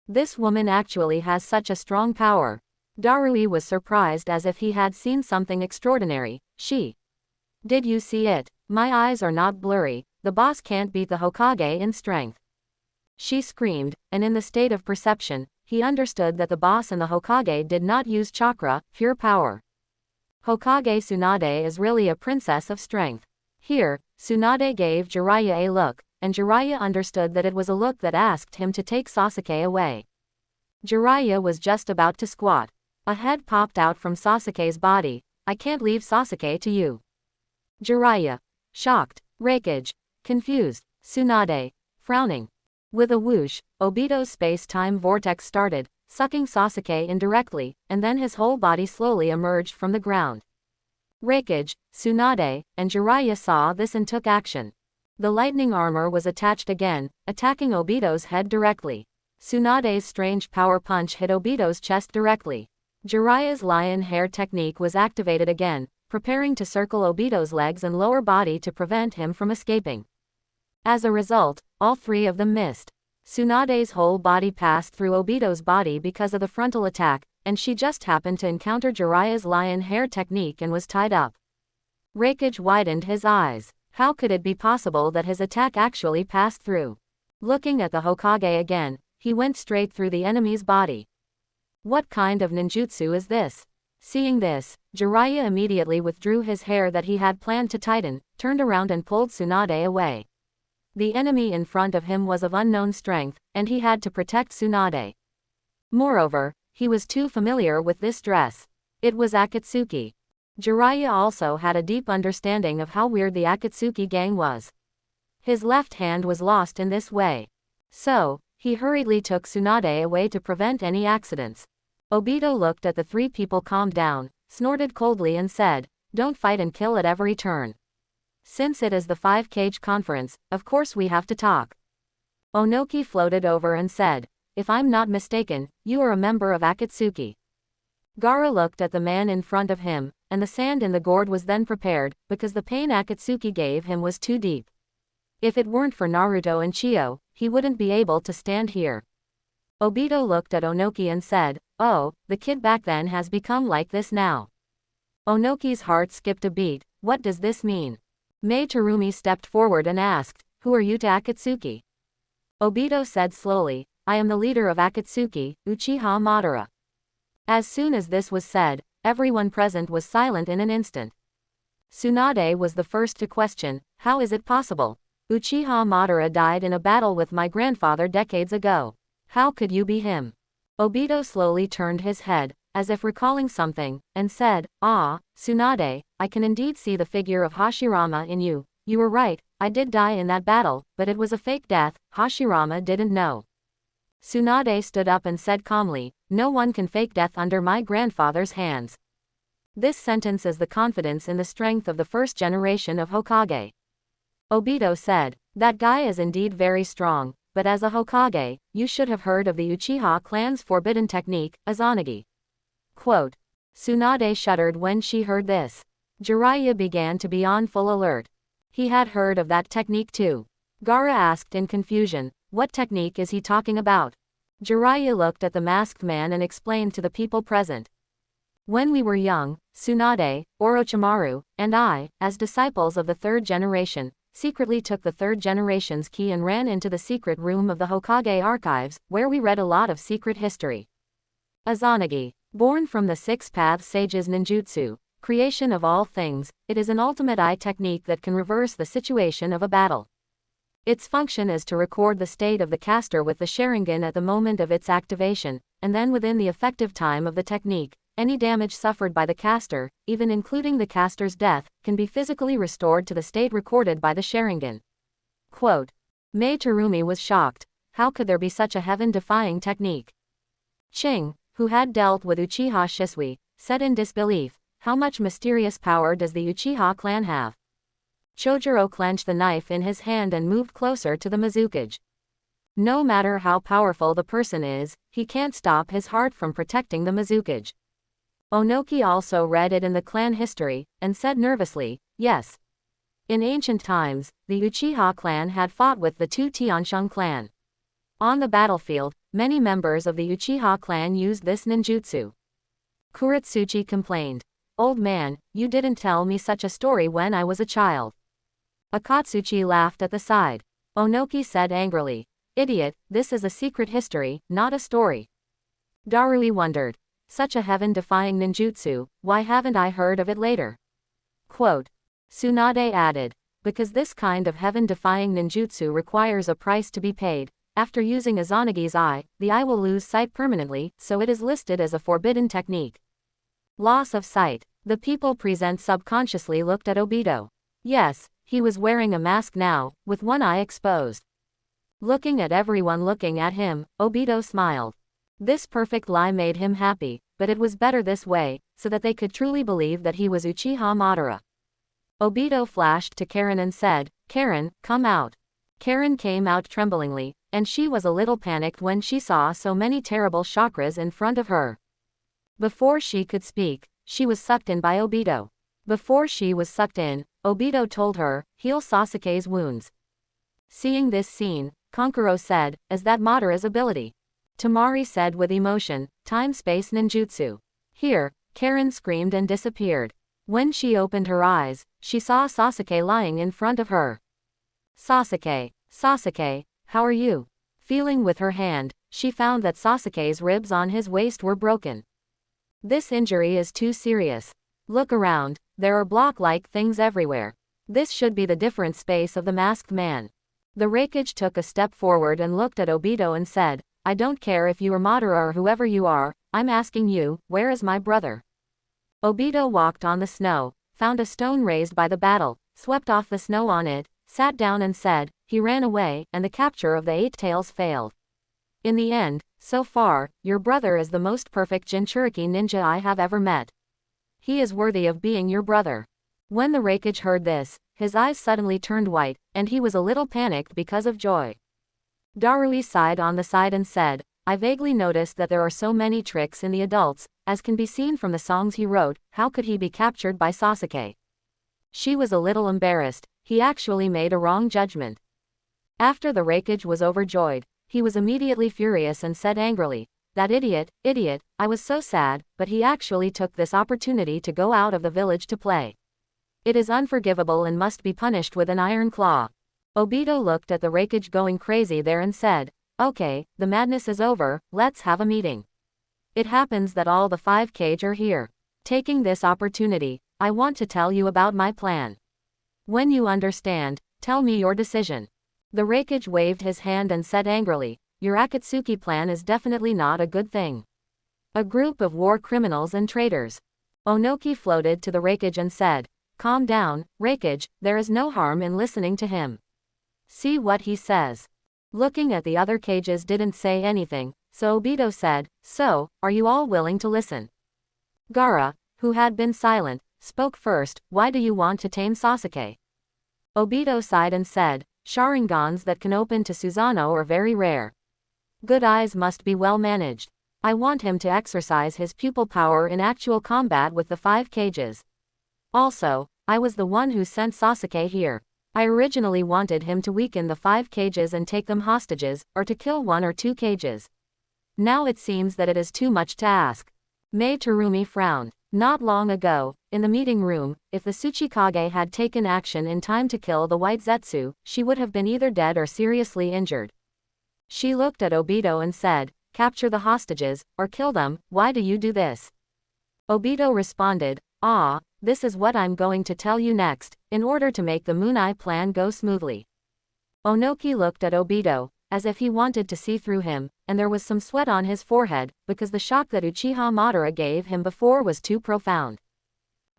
This woman actually has such a strong power. Darui was surprised as if he had seen something extraordinary. "She. Did you see it?" My eyes are not blurry, the boss can't beat the Hokage in strength. She screamed, and in the state of perception, he understood that the boss and the Hokage did not use chakra, pure power. Hokage Tsunade is really a princess of strength. Here, Tsunade gave Jiraiya a look, and Jiraiya understood that it was a look that asked him to take Sasuke away. Jiraiya was just about to squat. A head popped out from Sasuke's body. I can't leave Sasuke to you. Jiraiya. Shocked. Raikage. Confused. Tsunade. Frowning. With a whoosh, Obito's space-time vortex started, sucking Sasuke in directly, and then his whole body slowly emerged from the ground. Raikage, Tsunade, and Jiraiya saw this and took action. The lightning armor was attached again, attacking Obito's head directly. Tsunade's strange power punch hit Obito's chest directly. Jiraiya's lion hair technique was activated again, preparing to circle Obito's legs and lower body to prevent him from escaping. As a result, all three of them missed. Tsunade's whole body passed through Obito's body because of the frontal attack, and she just happened to encounter Jiraiya's lion hair technique and was tied up. Raikage widened his eyes. How could it be possible that his attack actually passed through? Looking at the Hokage again, he went straight through the enemy's body. What kind of ninjutsu is this? Seeing this, Jiraiya immediately withdrew his hair that he had planned to tighten, turned around and pulled Tsunade away. The enemy in front of him was of unknown strength, and he had to protect Tsunade. Moreover, he was too familiar with this dress. It was Akatsuki. Jiraiya also had a deep understanding of how weird the Akatsuki gang was. His left hand was lost in this way. So, he hurriedly took Tsunade away to prevent any accidents. Obito looked at the three people, calmed down, snorted coldly and said, "Don't fight and kill at every turn. Since it is the 5 Kage conference, of course we have to talk." Onoki floated over and said, "If I'm not mistaken, you are a member of Akatsuki." Gaara looked at the man in front of him, and the sand in the gourd was then prepared, because the pain Akatsuki gave him was too deep. If it weren't for Naruto and Chio, he wouldn't be able to stand here. Obito looked at Onoki and said, "Oh, the kid back then has become like this now." Onoki's heart skipped a beat. What does this mean? Mei Terumi stepped forward and asked, "Who are you to Akatsuki?" Obito said slowly, "I am the leader of Akatsuki, Uchiha Madara." As soon as this was said, everyone present was silent in an instant. Tsunade was the first to question, "How is it possible? Uchiha Madara died in a battle with my grandfather decades ago. How could you be him?" Obito slowly turned his head, as if recalling something, and said, "Ah, Tsunade, I can indeed see the figure of Hashirama in you. You were right, I did die in that battle, but it was a fake death, Hashirama didn't know." Tsunade stood up and said calmly, "No one can fake death under my grandfather's hands." This sentence is the confidence in the strength of the first generation of Hokage. Obito said, "That guy is indeed very strong, but as a Hokage, you should have heard of the Uchiha clan's forbidden technique, Izanagi." Quote. Tsunade shuddered when she heard this. Jiraiya began to be on full alert. He had heard of that technique too. Gaara asked in confusion, "What technique is he talking about?" Jiraiya looked at the masked man and explained to the people present. "When we were young, Tsunade, Orochimaru, and I, as disciples of the third generation, secretly took the third generation's key and ran into the secret room of the Hokage archives, where we read a lot of secret history. Izanagi, born from the Six Paths Sage's ninjutsu, creation of all things, it is an ultimate eye technique that can reverse the situation of a battle. Its function is to record the state of the caster with the Sharingan at the moment of its activation, and then within the effective time of the technique, any damage suffered by the caster, even including the caster's death, can be physically restored to the state recorded by the Sharingan." Quote. Mei Terumi was shocked. How could there be such a heaven-defying technique? Ching, who had dealt with Uchiha Shisui, said in disbelief, "How much mysterious power does the Uchiha clan have?" Chojuro clenched the knife in his hand and moved closer to the Mizukage. No matter how powerful the person is, he can't stop his heart from protecting the Mizukage. Onoki also read it in the clan history, and said nervously, "Yes. In ancient times, the Uchiha clan had fought with the two Tianshun clan. On the battlefield, many members of the Uchiha clan used this ninjutsu." Kuretsuchi complained, "Old man, you didn't tell me such a story when I was a child." Akatsuchi laughed at the side. Onoki said angrily. Idiot, this is a secret history, not a story. Darui wondered. Such a heaven-defying ninjutsu, why haven't I heard of it later? Quote. Tsunade added. Because this kind of heaven-defying ninjutsu requires a price to be paid. After using Izanagi's eye, the eye will lose sight permanently, so it is listed as a forbidden technique. Loss of sight. The people present subconsciously looked at Obito. Yes, he was wearing a mask now, with one eye exposed. Looking at everyone looking at him, Obito smiled. This perfect lie made him happy, but it was better this way, so that they could truly believe that he was Uchiha Madara. Obito flashed to Karen and said, Karen, come out. Karen came out tremblingly, and she was a little panicked when she saw so many terrible chakras in front of her. Before she could speak, she was sucked in by Obito. Before she was sucked in, Obito told her, heal Sasuke's wounds. Seeing this scene, Kankuro said, is that Madara's ability? Temari said with emotion, time-space ninjutsu. Here, Karen screamed and disappeared. When she opened her eyes, she saw Sasuke lying in front of her. Sasuke, Sasuke, how are you? Feeling with her hand, she found that Sasuke's ribs on his waist were broken. This injury is too serious. Look around, there are block-like things everywhere. This should be the different space of the masked man. The Raikage took a step forward and looked at Obito and said, I don't care if you are Madara or whoever you are, I'm asking you, where is my brother? Obito walked on the snow, found a stone raised by the battle, swept off the snow on it, sat down and said, he ran away, and the capture of the 8 tails failed. In the end, so far, your brother is the most perfect Jinchuriki ninja I have ever met. He is worthy of being your brother. When the Raikage heard this, his eyes suddenly turned white, and he was a little panicked because of joy. Darui sighed on the side and said, I vaguely noticed that there are so many tricks in the adults, as can be seen from the songs he wrote, how could he be captured by Sasuke? She was a little embarrassed, he actually made a wrong judgment. After the Raikage was overjoyed, he was immediately furious and said angrily, that idiot, I was so sad, but he actually took this opportunity to go out of the village to play. It is unforgivable and must be punished with an iron claw. Obito looked at the Raikage going crazy there and said, okay, the madness is over, let's have a meeting. It happens that all the 5 Kage are here. Taking this opportunity, I want to tell you about my plan. When you understand, tell me your decision. The Raikage waved his hand and said angrily, your Akatsuki plan is definitely not a good thing. A group of war criminals and traitors. Onoki floated to the Raikage and said, calm down, Raikage, there is no harm in listening to him. See what he says. Looking at the other Kages didn't say anything, so Obito said, so, are you all willing to listen? Gaara, who had been silent, spoke first, why do you want to tame Sasuke? Obito sighed and said, Sharingans that can open to Susanoo are very rare. Good eyes must be well managed. I want him to exercise his pupil power in actual combat with the 5 Kages. Also, I was the one who sent Sasuke here. I originally wanted him to weaken the 5 Kages and take them hostages, or to kill 1 or 2 Kages. Now it seems that it is too much to ask. Mei Terumi frowned. Not long ago, in the meeting room, if the Tsuchikage had taken action in time to kill the white Zetsu, she would have been either dead or seriously injured. She looked at Obito and said, capture the hostages, or kill them, why do you do this? Obito responded, this is what I'm going to tell you next, in order to make the Moon Eye plan go smoothly. Onoki looked at Obito, as if he wanted to see through him, and there was some sweat on his forehead, because the shock that Uchiha Madara gave him before was too profound.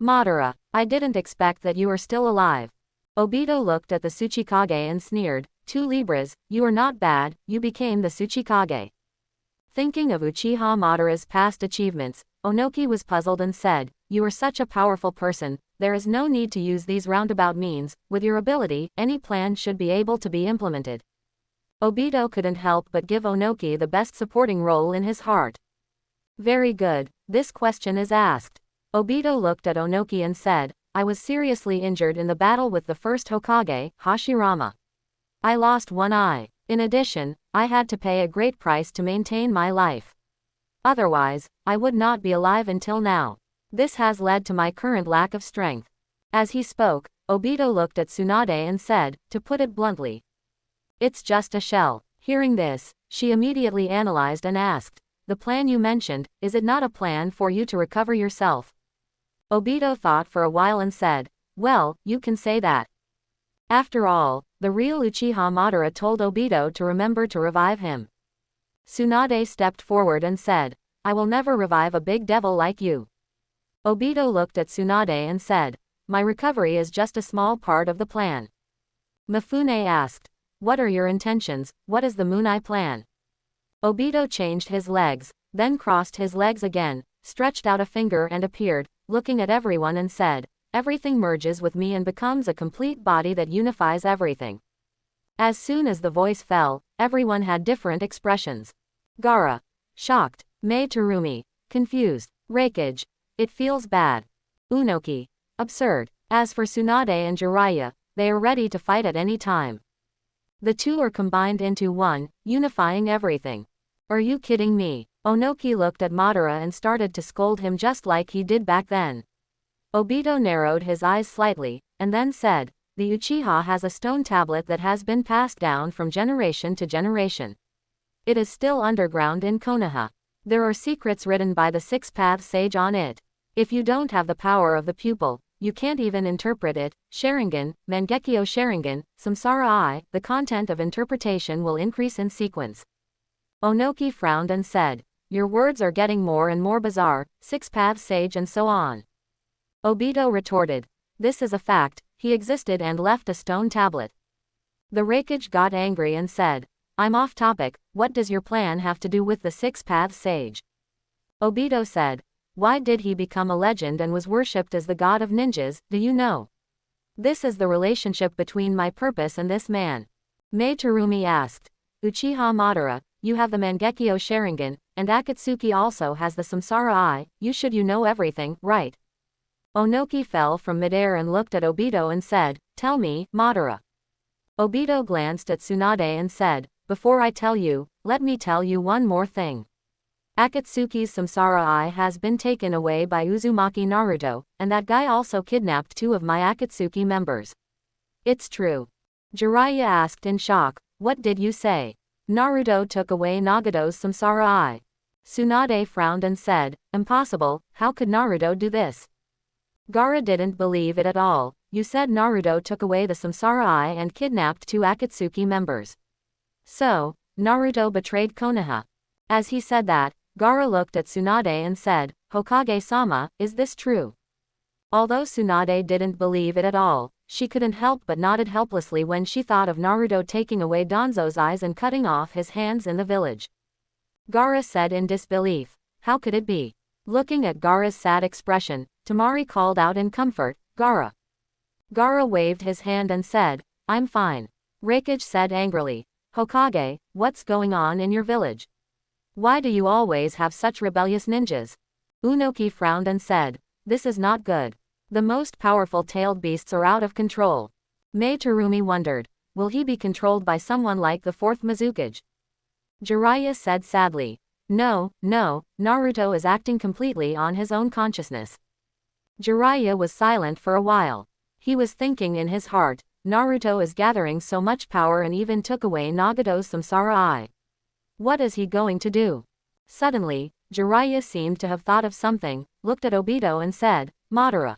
Madara, I didn't expect that you are still alive. Obito looked at the Tsuchikage and sneered, 2 Libras, you are not bad, you became the Tsuchikage. Thinking of Uchiha Madara's past achievements, Onoki was puzzled and said, you are such a powerful person, there is no need to use these roundabout means, with your ability, any plan should be able to be implemented. Obito couldn't help but give Onoki the best supporting role in his heart. Very good, this question is asked. Obito looked at Onoki and said, I was seriously injured in the battle with the first Hokage, Hashirama. I lost 1 eye. In addition, I had to pay a great price to maintain my life. Otherwise, I would not be alive until now. This has led to my current lack of strength. As he spoke, Obito looked at Tsunade and said, to put it bluntly. It's just a shell. Hearing this, she immediately analyzed and asked, the plan you mentioned, is it not a plan for you to recover yourself? Obito thought for a while and said, well, you can say that. After all, the real Uchiha Madara told Obito to remember to revive him. Tsunade stepped forward and said, I will never revive a big devil like you. Obito looked at Tsunade and said, my recovery is just a small part of the plan. Mifune asked, what are your intentions, what is the Moon Eye plan? Obito changed his legs, then crossed his legs again, stretched out a finger and appeared, looking at everyone and said, everything merges with me and becomes a complete body that unifies everything. As soon as the voice fell, everyone had different expressions. Gaara, shocked. Mei Terumi, confused. Raikage, it feels bad. Unoki, absurd. As for Tsunade and Jiraiya, they are ready to fight at any time. The two are combined into one, unifying everything. Are you kidding me? Onoki looked at Madara and started to scold him just like he did back then. Obito narrowed his eyes slightly, and then said, the Uchiha has a stone tablet that has been passed down from generation to generation. It is still underground in Konoha. There are secrets written by the six-path sage on it. If you don't have the power of the pupil, you can't even interpret it. Sharingan, Mangekyo Sharingan, Samsara Eye, the content of interpretation will increase in sequence. Onoki frowned and said, your words are getting more and more bizarre, six-path sage and so on. Obito retorted, this is a fact, he existed and left a stone tablet. The Raikage got angry and said, I'm off topic, what does your plan have to do with the six-path sage? Obito said, why did he become a legend and was worshipped as the god of ninjas, do you know? This is the relationship between my purpose and this man. Mei Terumi asked, Uchiha Madara, you have the Mangekyo Sharingan, and Akatsuki also has the Samsara Eye, you know everything, right? Onoki fell from midair and looked at Obito and said, tell me, Madara. Obito glanced at Tsunade and said, before I tell you, let me tell you one more thing. Akatsuki's Samsara Eye has been taken away by Uzumaki Naruto, and that guy also kidnapped two of my Akatsuki members. It's true. Jiraiya asked in shock, what did you say? Naruto took away Nagato's Samsara Eye. Tsunade frowned and said, impossible, how could Naruto do this? Gaara didn't believe it at all. You said Naruto took away the Samsara Eye and kidnapped two Akatsuki members. So, Naruto betrayed Konoha. As he said that, Gaara looked at Tsunade and said, Hokage-sama, is this true? Although Tsunade didn't believe it at all, she couldn't help but nodded helplessly when she thought of Naruto taking away Danzo's eyes and cutting off his hands in the village. Gaara said in disbelief, how could it be? Looking at Gaara's sad expression, Temari called out in comfort, Gaara. Gaara waved his hand and said, I'm fine. Raikage said angrily, Hokage, what's going on in your village? Why do you always have such rebellious ninjas? Unoki frowned and said, this is not good. The most powerful tailed beasts are out of control. Mei Terumi wondered, will he be controlled by someone like the fourth Mizukage? Jiraiya said sadly, no, Naruto is acting completely on his own consciousness. Jiraiya was silent for a while. He was thinking in his heart, Naruto is gathering so much power and even took away Nagato's Samsara Eye. What is he going to do? Suddenly, Jiraiya seemed to have thought of something, looked at Obito and said, Madara.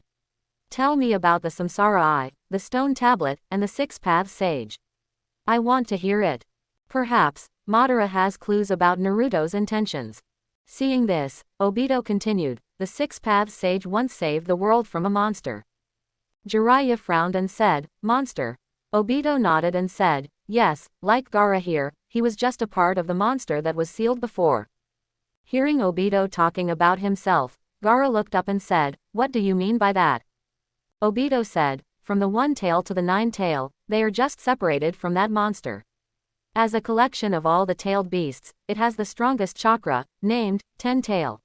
Tell me about the Samsara Eye, the stone tablet, and the six-path sage. I want to hear it. Perhaps, Madara has clues about Naruto's intentions. Seeing this, Obito continued, the six-path sage once saved the world from a monster. Jiraiya frowned and said, monster. Obito nodded and said, yes, like Gaara here, he was just a part of the monster that was sealed before. Hearing Obito talking about himself, Gaara looked up and said, what do you mean by that? Obito said, from the one tail to the nine tail, they are just separated from that monster. As a collection of all the tailed beasts, it has the strongest chakra, named, 10-tail.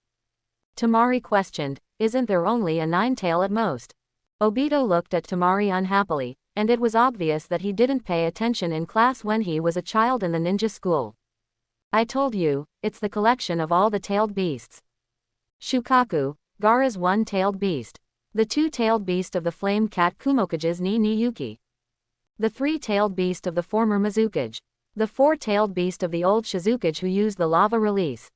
Temari questioned, isn't there only a 9-tail at most? Obito looked at Temari unhappily, and it was obvious that he didn't pay attention in class when he was a child in the ninja school. I told you, it's the collection of all the tailed beasts. Shukaku, Gaara's one-tailed beast. The two-tailed beast of the flame cat Kumokage's ni Yuki. The three-tailed beast of the former Mizukage. The four-tailed beast of the old Shizukage who used the lava release.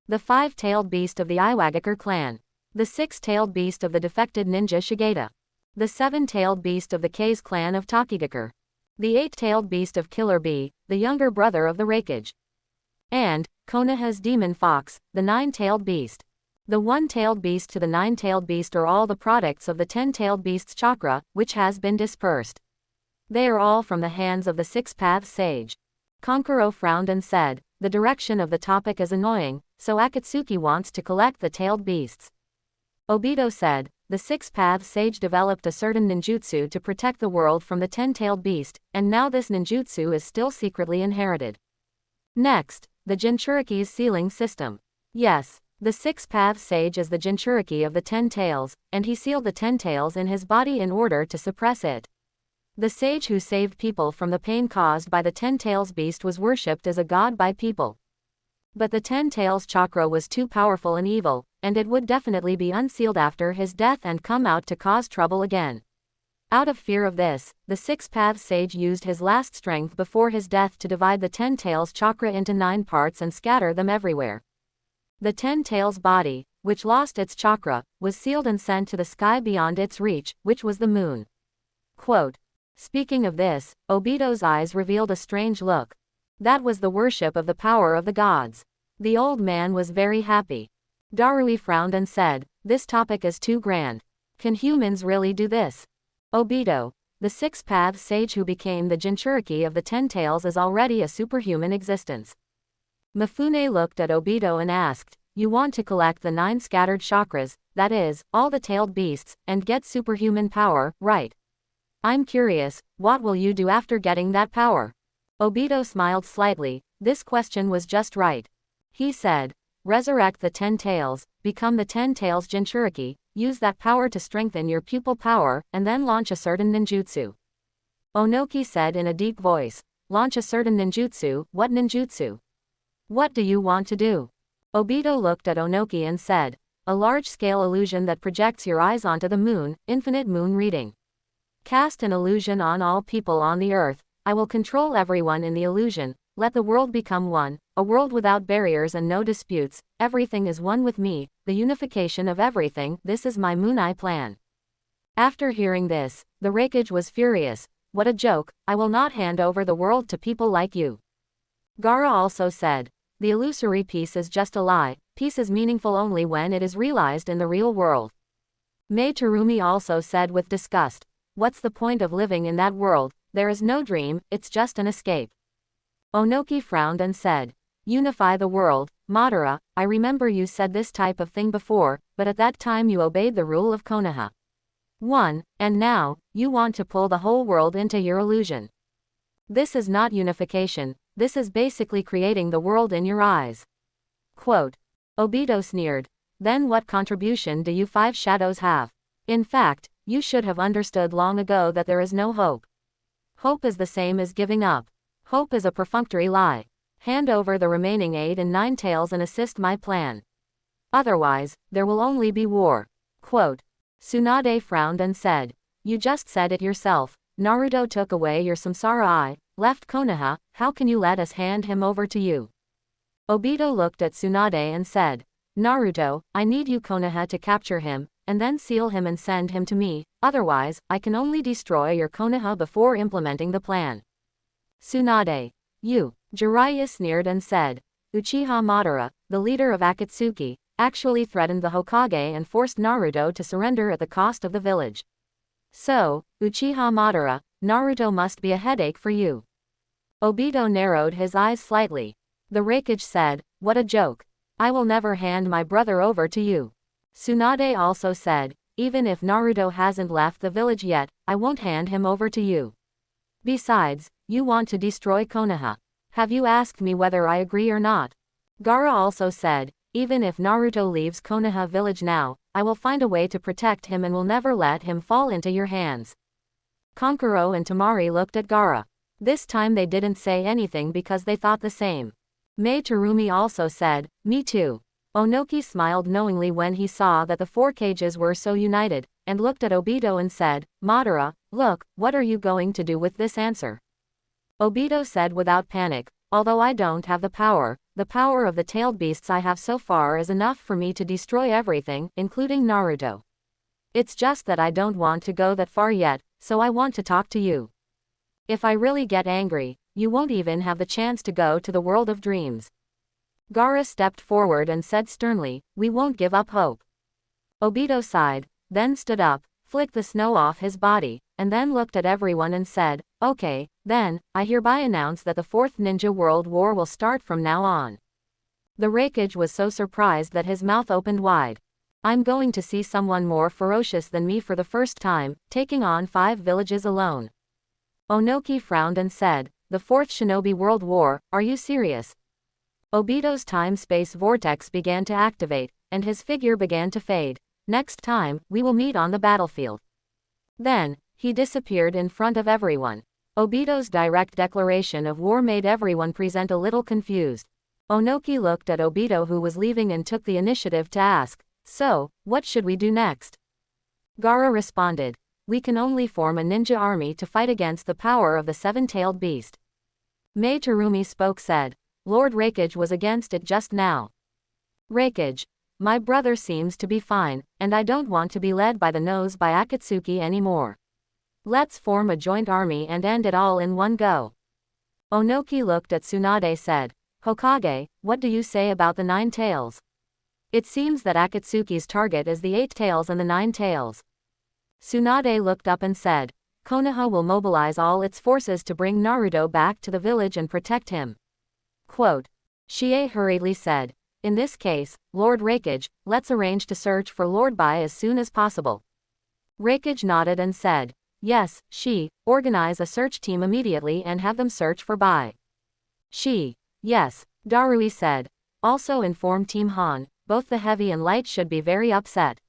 The five-tailed beast of the Iwagakure clan. The six-tailed beast of the defected ninja Shigeta. The seven-tailed beast of the Kase clan of Takigakure. The eight-tailed beast of Killer Bee, the younger brother of the Raikage. And Konoha's demon fox, the nine-tailed beast. The one-tailed beast to the nine-tailed beast are all the products of the ten-tailed beast's chakra, which has been dispersed. They are all from the hands of the Six Paths Sage. Kankuro frowned and said, the direction of the topic is annoying, so Akatsuki wants to collect the tailed beasts. Obito said, the Six Paths Sage developed a certain ninjutsu to protect the world from the ten-tailed beast, and now this ninjutsu is still secretly inherited. Next, the Jinchuriki's sealing system. Yes, the Six Paths Sage is the Jinchuriki of the Ten Tails, and he sealed the Ten Tails in his body in order to suppress it. The sage who saved people from the pain caused by the Ten Tails beast was worshipped as a god by people. But the Ten Tails chakra was too powerful and evil, and it would definitely be unsealed after his death and come out to cause trouble again. Out of fear of this, the Six Paths Sage used his last strength before his death to divide the Ten Tails chakra into 9 parts and scatter them everywhere. The Ten Tails body, which lost its chakra, was sealed and sent to the sky beyond its reach, which was the moon. Quote, speaking of this, Obito's eyes revealed a strange look. That was the worship of the power of the gods. The old man was very happy. Darui frowned and said, this topic is too grand. Can humans really do this? Obito, the Six Paths Sage who became the Jinchuriki of the Ten Tails is already a superhuman existence. Mifune looked at Obito and asked, you want to collect the 9 scattered chakras, that is, all the tailed beasts, and get superhuman power, right? I'm curious, what will you do after getting that power? Obito smiled slightly, this question was just right. He said, resurrect the Ten Tails, become the Ten Tails Jinchuriki, use that power to strengthen your pupil power, and then launch a certain ninjutsu. Onoki said in a deep voice, launch a certain ninjutsu, what ninjutsu? What do you want to do? Obito looked at Onoki and said, a large-scale illusion that projects your eyes onto the moon, infinite moon reading. Cast an illusion on all people on the earth, I will control everyone in the illusion, let the world become one, a world without barriers and no disputes, everything is one with me, the unification of everything, this is my Moon Eye plan. After hearing this, the Raikage was furious, what a joke, I will not hand over the world to people like you. Gaara also said, the illusory peace is just a lie, peace is meaningful only when it is realized in the real world. Mei Terumi also said with disgust, what's the point of living in that world, there is no dream, it's just an escape. Onoki frowned and said, unify the world, Madara, I remember you said this type of thing before, but at that time you obeyed the rule of Konoha. 1, and now, you want to pull the whole world into your illusion. This is not unification, this is basically creating the world in your eyes. Quote. Obito sneered, then what contribution do you 5 shadows have? In fact, you should have understood long ago that there is no hope. Hope is the same as giving up. Hope is a perfunctory lie. Hand over the remaining 8 and 9 tails and assist my plan. Otherwise, there will only be war. Quote. Tsunade frowned and said, you just said it yourself, Naruto took away your samsara eye, left Konoha, how can you let us hand him over to you? Obito looked at Tsunade and said, Naruto, I need you Konoha to capture him, and then seal him and send him to me, otherwise, I can only destroy your Konoha before implementing the plan. Tsunade. You. Jiraiya sneered and said, Uchiha Madara, the leader of Akatsuki, actually threatened the Hokage and forced Naruto to surrender at the cost of the village. So, Uchiha Madara, Naruto must be a headache for you. Obito narrowed his eyes slightly. The Raikage said, what a joke. I will never hand my brother over to you. Tsunade also said, even if Naruto hasn't left the village yet, I won't hand him over to you. Besides, you want to destroy Konoha. Have you asked me whether I agree or not? Gaara also said, even if Naruto leaves Konoha village now, I will find a way to protect him and will never let him fall into your hands. Kankuro and Temari looked at Gaara. This time they didn't say anything because they thought the same. Mei Terumi also said, me too. Onoki smiled knowingly when he saw that the 4 cages were so united, and looked at Obito and said, Madara, look, what are you going to do with this answer? Obito said without panic, although I don't have the power of the tailed beasts I have so far is enough for me to destroy everything, including Naruto. It's just that I don't want to go that far yet, so I want to talk to you. If I really get angry, you won't even have the chance to go to the world of dreams. Gaara stepped forward and said sternly, we won't give up hope. Obito sighed, then stood up, flicked the snow off his body, and then looked at everyone and said, okay, then, I hereby announce that the Fourth Ninja World War will start from now on. The Raikage was so surprised that his mouth opened wide. I'm going to see someone more ferocious than me for the first time, taking on 5 villages alone. Onoki frowned and said, the Fourth Shinobi World War, are you serious? Obito's time-space vortex began to activate, and his figure began to fade. Next time, we will meet on the battlefield. Then, he disappeared in front of everyone. Obito's direct declaration of war made everyone present a little confused. Onoki looked at Obito who was leaving and took the initiative to ask, so, what should we do next? Gaara responded, we can only form a ninja army to fight against the power of the seven-tailed beast. Mei Terumi said, Lord Raikage was against it just now. Raikage, my brother seems to be fine, and I don't want to be led by the nose by Akatsuki anymore. Let's form a joint army and end it all in one go. Onoki looked at Tsunade said, Hokage, what do you say about the 9 tails? It seems that Akatsuki's target is the 8 tails and the 9 tails. Tsunade looked up and said, Konoha will mobilize all its forces to bring Naruto back to the village and protect him. Quote. Chie hurriedly said, in this case, Lord Raikage, let's arrange to search for Lord Bai as soon as possible. Raikage nodded and said, yes, organize a search team immediately and have them search for Bai. Yes, Darui said. Also inform Team Han, both the heavy and light should be very upset.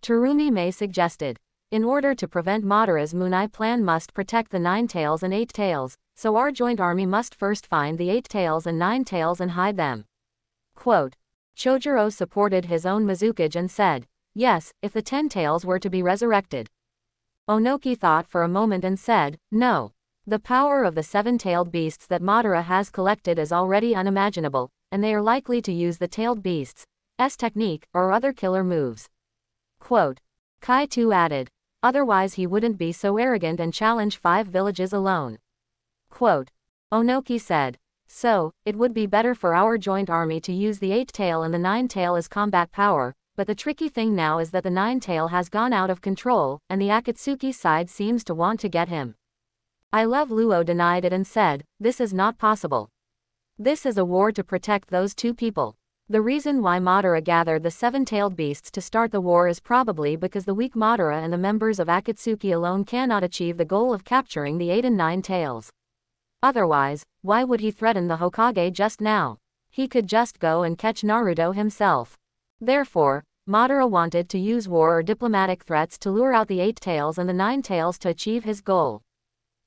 Terumi Mei suggested, in order to prevent Madara's Moon-Eye plan must protect the 9 tails and 8 tails, so our joint army must first find the 8 tails and 9 tails and hide them. Quote. Chojuro supported his own Mizukage and said, yes, if the 10 tails were to be resurrected. Onoki thought for a moment and said, no. The power of the 7-tailed beasts that Madara has collected is already unimaginable, and they are likely to use the tailed beasts' technique or other killer moves. Quote. Kaito added, otherwise he wouldn't be so arrogant and challenge 5 villages alone. Quote. Onoki said, so, it would be better for our joint army to use the 8-tail and the 9-tail as combat power, but the tricky thing now is that the 9-tail has gone out of control, and the Akatsuki side seems to want to get him. I Love Luo denied it and said, this is not possible. This is a war to protect those 2 people. The reason why Madara gathered the 7-tailed beasts to start the war is probably because the weak Madara and the members of Akatsuki alone cannot achieve the goal of capturing the 8 and 9 tails. Otherwise, why would he threaten the Hokage just now? He could just go and catch Naruto himself. Therefore, Madara wanted to use war or diplomatic threats to lure out the 8 tails and the 9 tails to achieve his goal.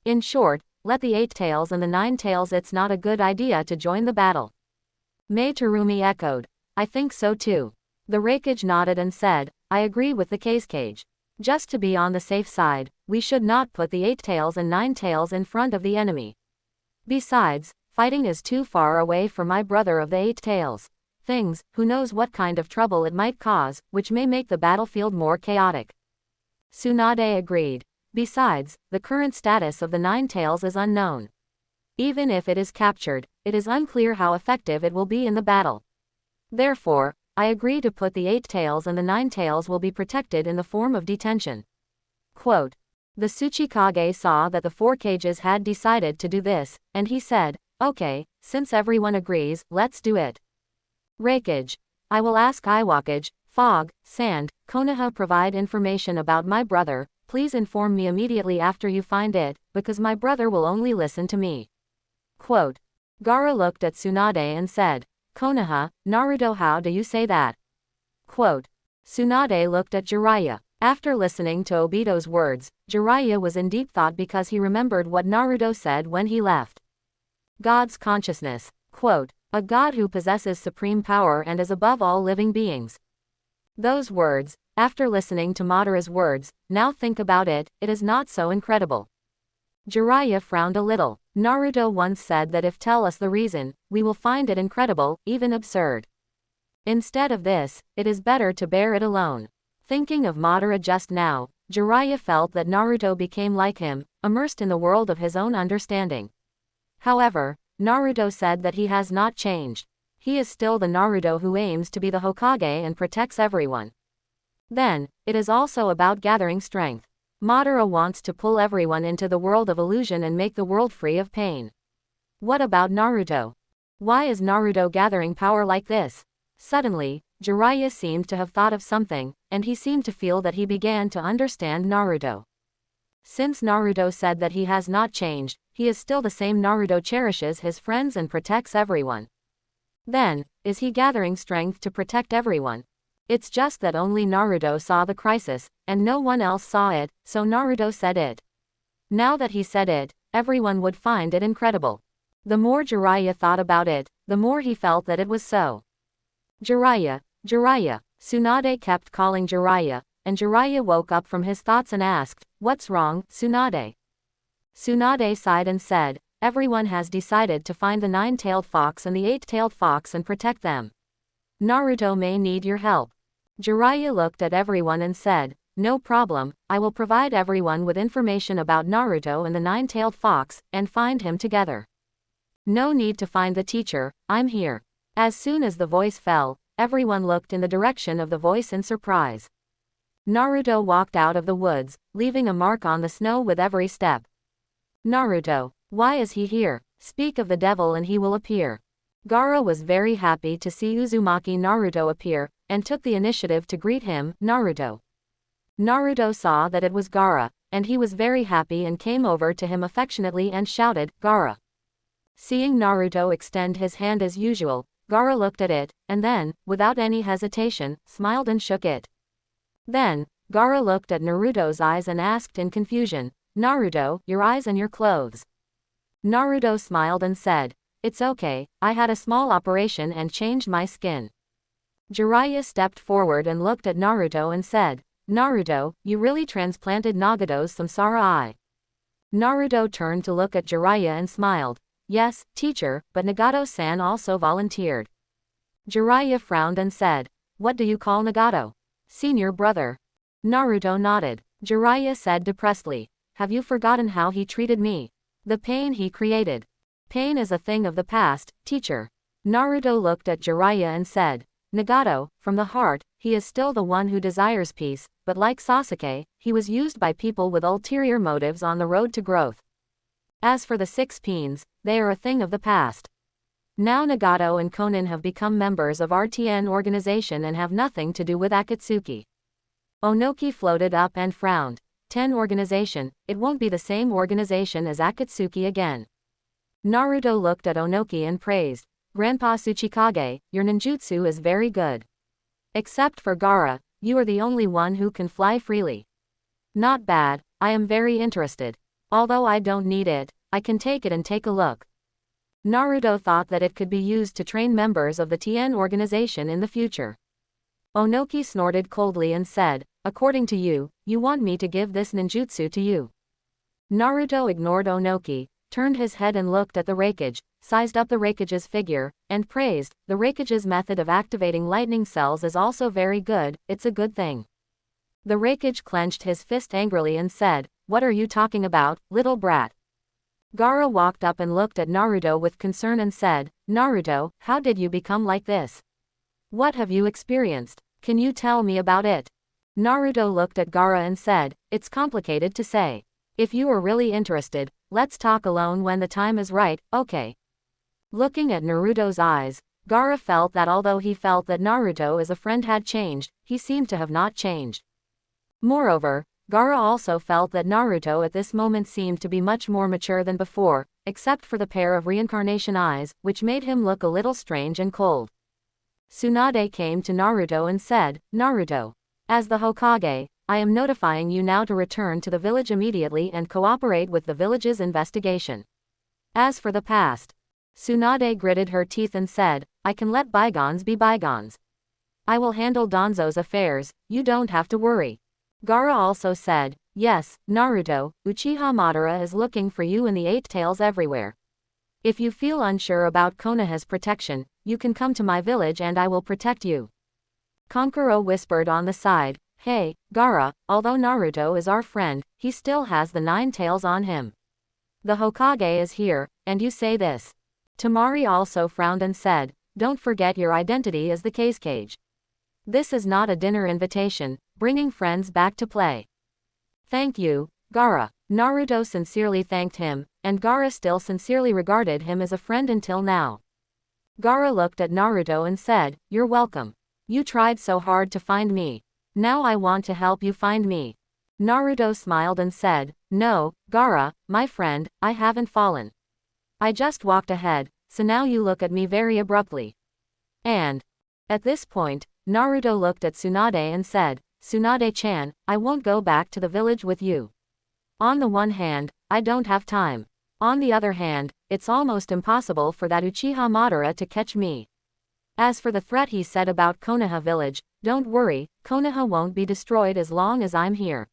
In short, let the 8 tails and the 9 tails, it's not a good idea to join the battle. Mei Terumi echoed, I think so too. The Raikage nodded and said, I agree with the Kage. Just to be on the safe side, we should not put the 8 tails and 9 tails in front of the enemy. Besides, fighting is too far away for my brother of the 8 tails. Who knows what kind of trouble it might cause, which may make the battlefield more chaotic. Tsunade agreed. Besides, the current status of the 9 tails is unknown. Even if it is captured, it is unclear how effective it will be in the battle. Therefore, I agree to put the 8 tails and the 9 tails will be protected in the form of detention. Quote. The Tsuchikage saw that the 4 cages had decided to do this, and he said, okay, since everyone agrees, let's do it. Raikage. I will ask Iwakage, Fog, Sand, Konoha provide information about my brother, please inform me immediately after you find it, because my brother will only listen to me. Quote. Gaara looked at Tsunade and said, Konoha, Naruto, how do you say that? Quote. Tsunade looked at Jiraiya. After listening to Obito's words, Jiraiya was in deep thought because he remembered what Naruto said when he left. God's consciousness. Quote. A god who possesses supreme power and is above all living beings. Those words, After listening to Madara's words, now think about it, it is not so incredible. Jiraiya frowned a little. Naruto once said that if tell us the reason, we will find it incredible, even absurd. Instead of this, it is better to bear it alone. Thinking of Madara just now, Jiraiya felt that Naruto became like him, immersed in the world of his own understanding. However, Naruto said that he has not changed. He is still the Naruto who aims to be the Hokage and protects everyone. Then, it is also about gathering strength. Madara wants to pull everyone into the world of illusion and make the world free of pain. What about Naruto? Why is Naruto gathering power like this? Suddenly, Jiraiya seemed to have thought of something, and he seemed to feel that he began to understand Naruto. Since Naruto said that he has not changed, he is still the same Naruto, cherishes his friends and protects everyone. Then, is he gathering strength to protect everyone? It's just that only Naruto saw the crisis, and no one else saw it, so Naruto said it. Now that he said it, everyone would find it incredible. The more Jiraiya thought about it, the more he felt that it was so. Jiraiya, Jiraiya. Tsunade kept calling Jiraiya, and Jiraiya woke up from his thoughts and asked, "What's wrong, Tsunade?" Tsunade sighed and said, "Everyone has decided to find the nine-tailed fox and the eight-tailed fox and protect them. Naruto may need your help." Jiraiya looked at everyone and said, "No problem, I will provide everyone with information about Naruto and the nine-tailed fox, and find him together. No need to find the teacher, I'm here." As soon as the voice fell, everyone looked in the direction of the voice in surprise. Naruto walked out of the woods, leaving a mark on the snow with every step. Naruto, why is he here? Speak of the devil and he will appear. Gaara was very happy to see Uzumaki Naruto appear, and took the initiative to greet him, Naruto. Naruto saw that it was Gaara, and he was very happy and came over to him affectionately and shouted, "Gaara." Seeing Naruto extend his hand as usual, Gaara looked at it, and then, without any hesitation, smiled and shook it. Then, Gaara looked at Naruto's eyes and asked in confusion, "Naruto, your eyes and your clothes." Naruto smiled and said, "It's okay, I had a small operation and changed my skin." Jiraiya stepped forward and looked at Naruto and said, "Naruto, you really transplanted Nagato's samsara eye." Naruto turned to look at Jiraiya and smiled. "Yes, teacher, but Nagato-san also volunteered." Jiraiya frowned and said, "What do you call Nagato? Senior brother?" Naruto nodded. Jiraiya said depressedly, "Have you forgotten how he treated me? The pain he created. Pain is a thing of the past, teacher." Naruto looked at Jiraiya and said, "Nagato, from the heart, he is still the one who desires peace, but like Sasuke, he was used by people with ulterior motives on the road to growth. As for the 6 Pins, they are a thing of the past. Now Nagato and Konin have become members of RTN organization and have nothing to do with Akatsuki." Onoki floated up and frowned. 10 organization, it won't be the same organization as Akatsuki again. Naruto looked at Onoki and praised, "Grandpa Tsuchikage, your ninjutsu is very good. Except for Gaara, you are the only one who can fly freely." "Not bad, I am very interested. Although I don't need it, I can take it and take a look." Naruto thought that it could be used to train members of the TN organization in the future. Onoki snorted coldly and said, "According to you, you want me to give this ninjutsu to you." Naruto ignored Onoki, turned his head and looked at the Raikage, sized up the Raikage's figure, and praised, "The Raikage's method of activating lightning cells is also very good, it's a good thing." The Raikage clenched his fist angrily and said, "What are you talking about, little brat?" Gaara walked up and looked at Naruto with concern and said, "Naruto, how did you become like this? What have you experienced? Can you tell me about it?" Naruto looked at Gaara and said, "It's complicated to say. If you are really interested, let's talk alone when the time is right, okay?" Looking at Naruto's eyes, Gaara felt that although he felt that Naruto as a friend had changed, he seemed to have not changed. Moreover, Gaara also felt that Naruto at this moment seemed to be much more mature than before, except for the pair of reincarnation eyes, which made him look a little strange and cold. Tsunade came to Naruto and said, "Naruto, as the Hokage, I am notifying you now to return to the village immediately and cooperate with the village's investigation. As for the past." Tsunade gritted her teeth and said, "I can let bygones be bygones. I will handle Danzo's affairs, you don't have to worry. Gaara also said, yes, Naruto, Uchiha Madara is looking for you and the Eight Tails everywhere. If you feel unsure about Konoha's protection, you can come to my village and I will protect you. Kankuro whispered on the side, hey, Gaara, although Naruto is our friend, he still has the 9 tails on him. The Hokage is here, and you say this. Temari also frowned and said, don't forget your identity is the Kage. This is not a dinner invitation, bringing friends back to play. Thank you, Gaara. Naruto sincerely thanked him, and Gaara still sincerely regarded him as a friend until now. Gaara looked at Naruto and said, you're welcome. You tried so hard to find me. Now I want to help you find me. Naruto smiled and said, no, Gaara, my friend, I haven't fallen. I just walked ahead, so now you look at me very abruptly. And at this point, Naruto looked at Tsunade and said, Tsunade-chan, I won't go back to the village with you. On the one hand, I don't have time. On the other hand, it's almost impossible for that Uchiha Madara to catch me. As for the threat he said about Konoha village, don't worry, Konoha won't be destroyed as long as I'm here.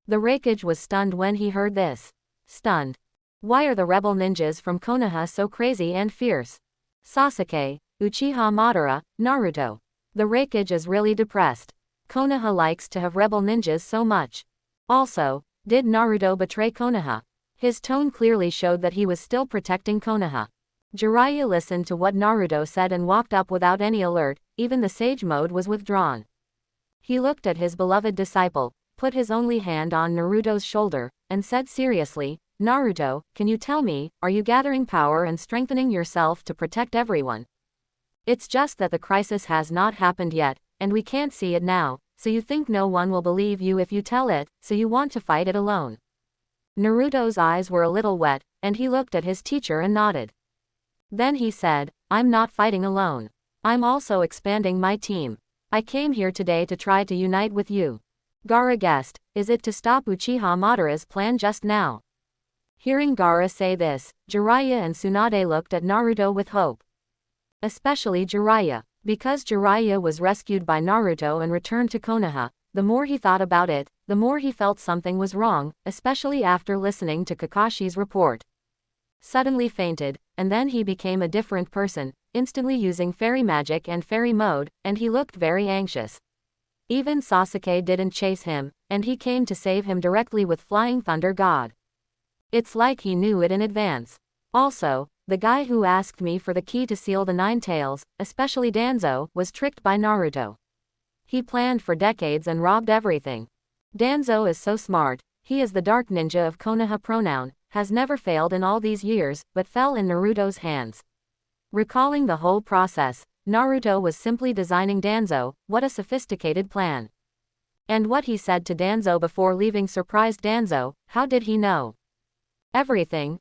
The Raikage was stunned when he heard this. Stunned. Why are the rebel ninjas from Konoha so crazy and fierce? Sasuke, Uchiha Madara, Naruto. The Raikage is really depressed. Konoha likes to have rebel ninjas so much. Also, did Naruto betray Konoha? His tone clearly showed that he was still protecting Konoha. Jiraiya listened to what Naruto said and walked up without any alert, even the sage mode was withdrawn. He looked at his beloved disciple, put his only hand on Naruto's shoulder, and said seriously, Naruto, can you tell me, are you gathering power and strengthening yourself to protect everyone? It's just that the crisis has not happened yet, and we can't see it now, so you think no one will believe you if you tell it, so you want to fight it alone. Naruto's eyes were a little wet, and he looked at his teacher and nodded. Then he said, I'm not fighting alone. I'm also expanding my team. I came here today to try to unite with you. Gaara guessed, is it to stop Uchiha Madara's plan just now? Hearing Gaara say this, Jiraiya and Tsunade looked at Naruto with hope. Especially Jiraiya. Because Jiraiya was rescued by Naruto and returned to Konoha, the more he thought about it, the more he felt something was wrong, especially after listening to Kakashi's report. Suddenly fainted, and then he became a different person, instantly using fairy magic and fairy mode, and he looked very anxious. Even Sasuke didn't chase him, and he came to save him directly with Flying Thunder God. It's like he knew it in advance. Also, the guy who asked me for the key to seal the 9 tails, especially Danzo, was tricked by Naruto. He planned for decades and robbed everything. Danzo is so smart, he is the dark ninja of Konoha pronoun, has never failed in all these years, but fell in Naruto's hands. Recalling the whole process, Naruto was simply designing Danzo, what a sophisticated plan. And what he said to Danzo before leaving surprised Danzo, how did he know? Everything,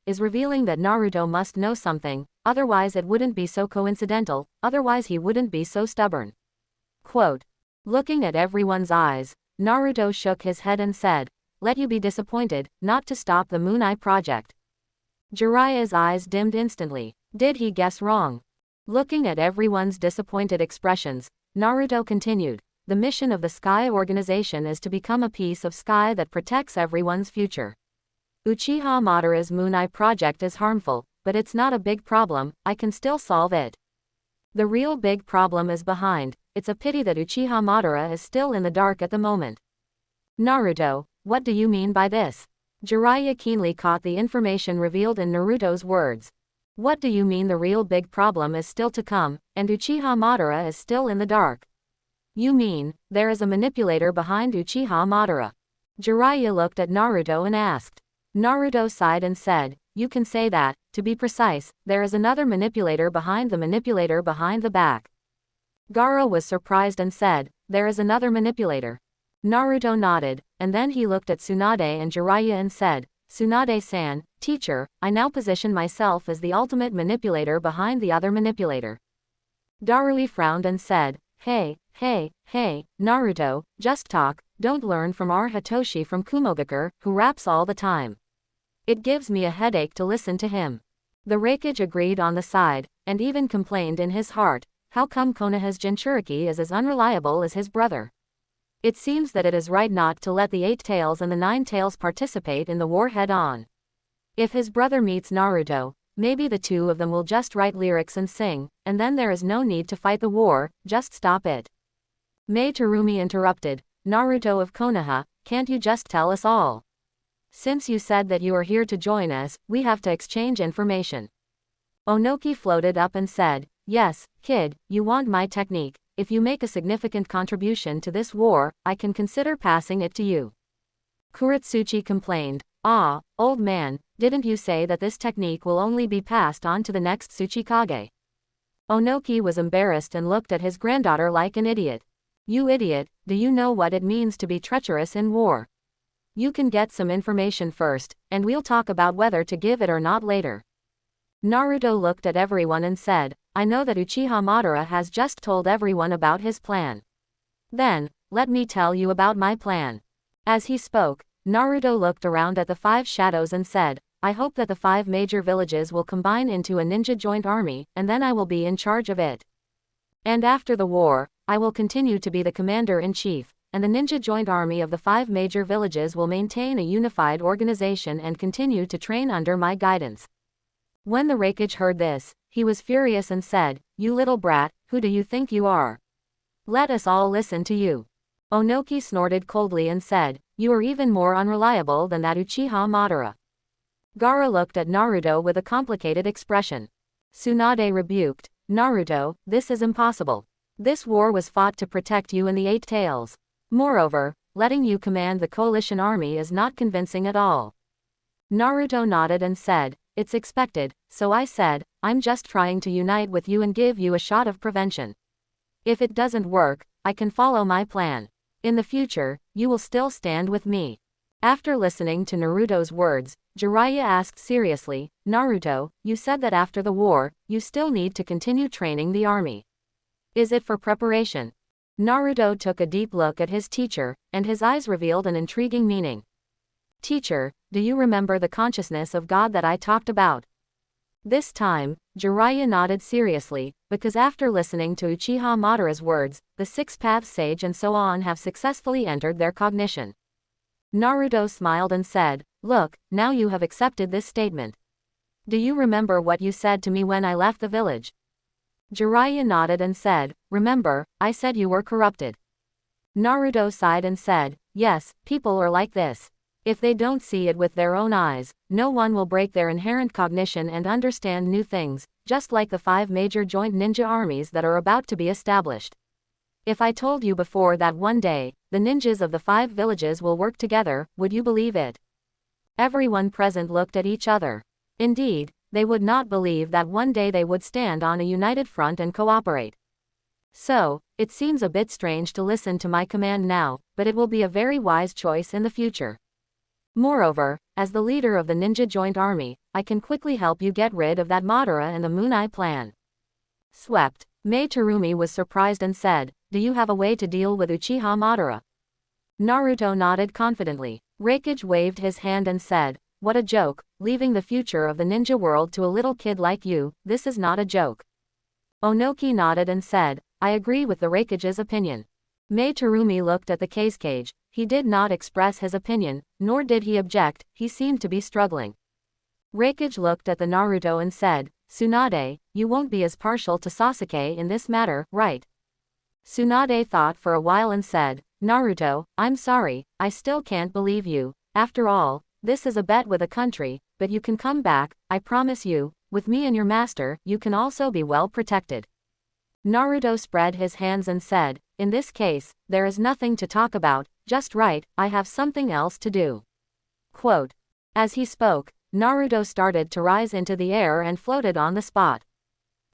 is revealing that Naruto must know something, otherwise it wouldn't be so coincidental, otherwise he wouldn't be so stubborn. Quote. Looking at everyone's eyes, Naruto shook his head and said, let you be disappointed, not to stop the Moon Eye project. Jiraiya's eyes dimmed instantly. Did he guess wrong? Looking at everyone's disappointed expressions, Naruto continued, the mission of the Sky Organization is to become a piece of sky that protects everyone's future. Uchiha Madara's Moon Eye project is harmful, but it's not a big problem, I can still solve it. The real big problem is behind, it's a pity that Uchiha Madara is still in the dark at the moment. Naruto, what do you mean by this? Jiraiya keenly caught the information revealed in Naruto's words. What do you mean the real big problem is still to come, and Uchiha Madara is still in the dark? You mean, there is a manipulator behind Uchiha Madara? Jiraiya looked at Naruto and asked. Naruto sighed and said, you can say that, to be precise, there is another manipulator behind the back. Gaara was surprised and said, there is another manipulator. Naruto nodded, and then he looked at Tsunade and Jiraiya and said, Tsunade-san, teacher, I now position myself as the ultimate manipulator behind the other manipulator. Darui frowned and said, hey, Naruto, just talk, don't learn from our Hitoshi from Kumogakure, who raps all the time. It gives me a headache to listen to him. The Raikage agreed on the side, and even complained in his heart, how come Konoha's Jinchuriki is as unreliable as his brother? It seems that it is right not to let the 8 tails and the 9 tails participate in the war head-on. If his brother meets Naruto, maybe the two of them will just write lyrics and sing, and then there is no need to fight the war, just stop it. Mei Terumi interrupted, Naruto of Konoha, can't you just tell us all? Since you said that you are here to join us, we have to exchange information. Onoki floated up and said, yes, kid, you want my technique. If you make a significant contribution to this war, I can consider passing it to you. Kuretsuchi complained, ah, old man, didn't you say that this technique will only be passed on to the next Tsuchikage? Onoki was embarrassed and looked at his granddaughter like an idiot. You idiot, do you know what it means to be treacherous in war? You can get some information first, and we'll talk about whether to give it or not later. Naruto looked at everyone and said, I know that Uchiha Madara has just told everyone about his plan. Then, let me tell you about my plan. As he spoke, Naruto looked around at the 5 shadows and said, I hope that the 5 major villages will combine into a ninja joint army, and then I will be in charge of it. And after the war, I will continue to be the commander-in-chief, and the ninja joint army of the 5 major villages will maintain a unified organization and continue to train under my guidance. When the Raikage heard this, he was furious and said, you little brat, who do you think you are? Let us all listen to you. Onoki snorted coldly and said, you are even more unreliable than that Uchiha Madara. Gaara looked at Naruto with a complicated expression. Tsunade rebuked, Naruto, this is impossible. This war was fought to protect you and the 8 tails. Moreover, letting you command the coalition army is not convincing at all. Naruto nodded and said, it's expected, so I said, I'm just trying to unite with you and give you a shot of prevention. If it doesn't work, I can follow my plan. In the future, you will still stand with me. After listening to Naruto's words, Jiraiya asked seriously, Naruto, you said that after the war, you still need to continue training the army. Is it for preparation? Naruto took a deep look at his teacher, and his eyes revealed an intriguing meaning. Teacher, do you remember the consciousness of God that I talked about? This time, Jiraiya nodded seriously, because after listening to Uchiha Madara's words, the 6 paths sage and so on have successfully entered their cognition. Naruto smiled and said, look, now you have accepted this statement. Do you remember what you said to me when I left the village? Jiraiya nodded and said, remember, I said you were corrupted. Naruto sighed and said, yes, people are like this. If they don't see it with their own eyes, no one will break their inherent cognition and understand new things, just like the 5 major joint ninja armies that are about to be established. If I told you before that one day, the ninjas of the 5 villages will work together, would you believe it? Everyone present looked at each other. Indeed, they would not believe that one day they would stand on a united front and cooperate. So, it seems a bit strange to listen to my command now, but it will be a very wise choice in the future. Moreover, as the leader of the ninja joint army, I can quickly help you get rid of that Madara and the Moon Eye plan. Swept. Mei Terumi was surprised and said, do you have a way to deal with Uchiha Madara? Naruto nodded confidently. Raikage waved his hand and said, what a joke, leaving the future of the ninja world to a little kid like you, this is not a joke. Onoki nodded and said, I agree with the Raikage's opinion. Mei Terumi looked at the Kage. He did not express his opinion, nor did he object, he seemed to be struggling. Raikage looked at the Naruto and said, Tsunade, you won't be as partial to Sasuke in this matter, right? Tsunade thought for a while and said, Naruto, I'm sorry, I still can't believe you. After all, this is a bet with a country, but you can come back, I promise you, with me and your master, you can also be well protected. Naruto spread his hands and said, in this case, there is nothing to talk about, just right, I have something else to do. Quote. As he spoke, Naruto started to rise into the air and floated on the spot.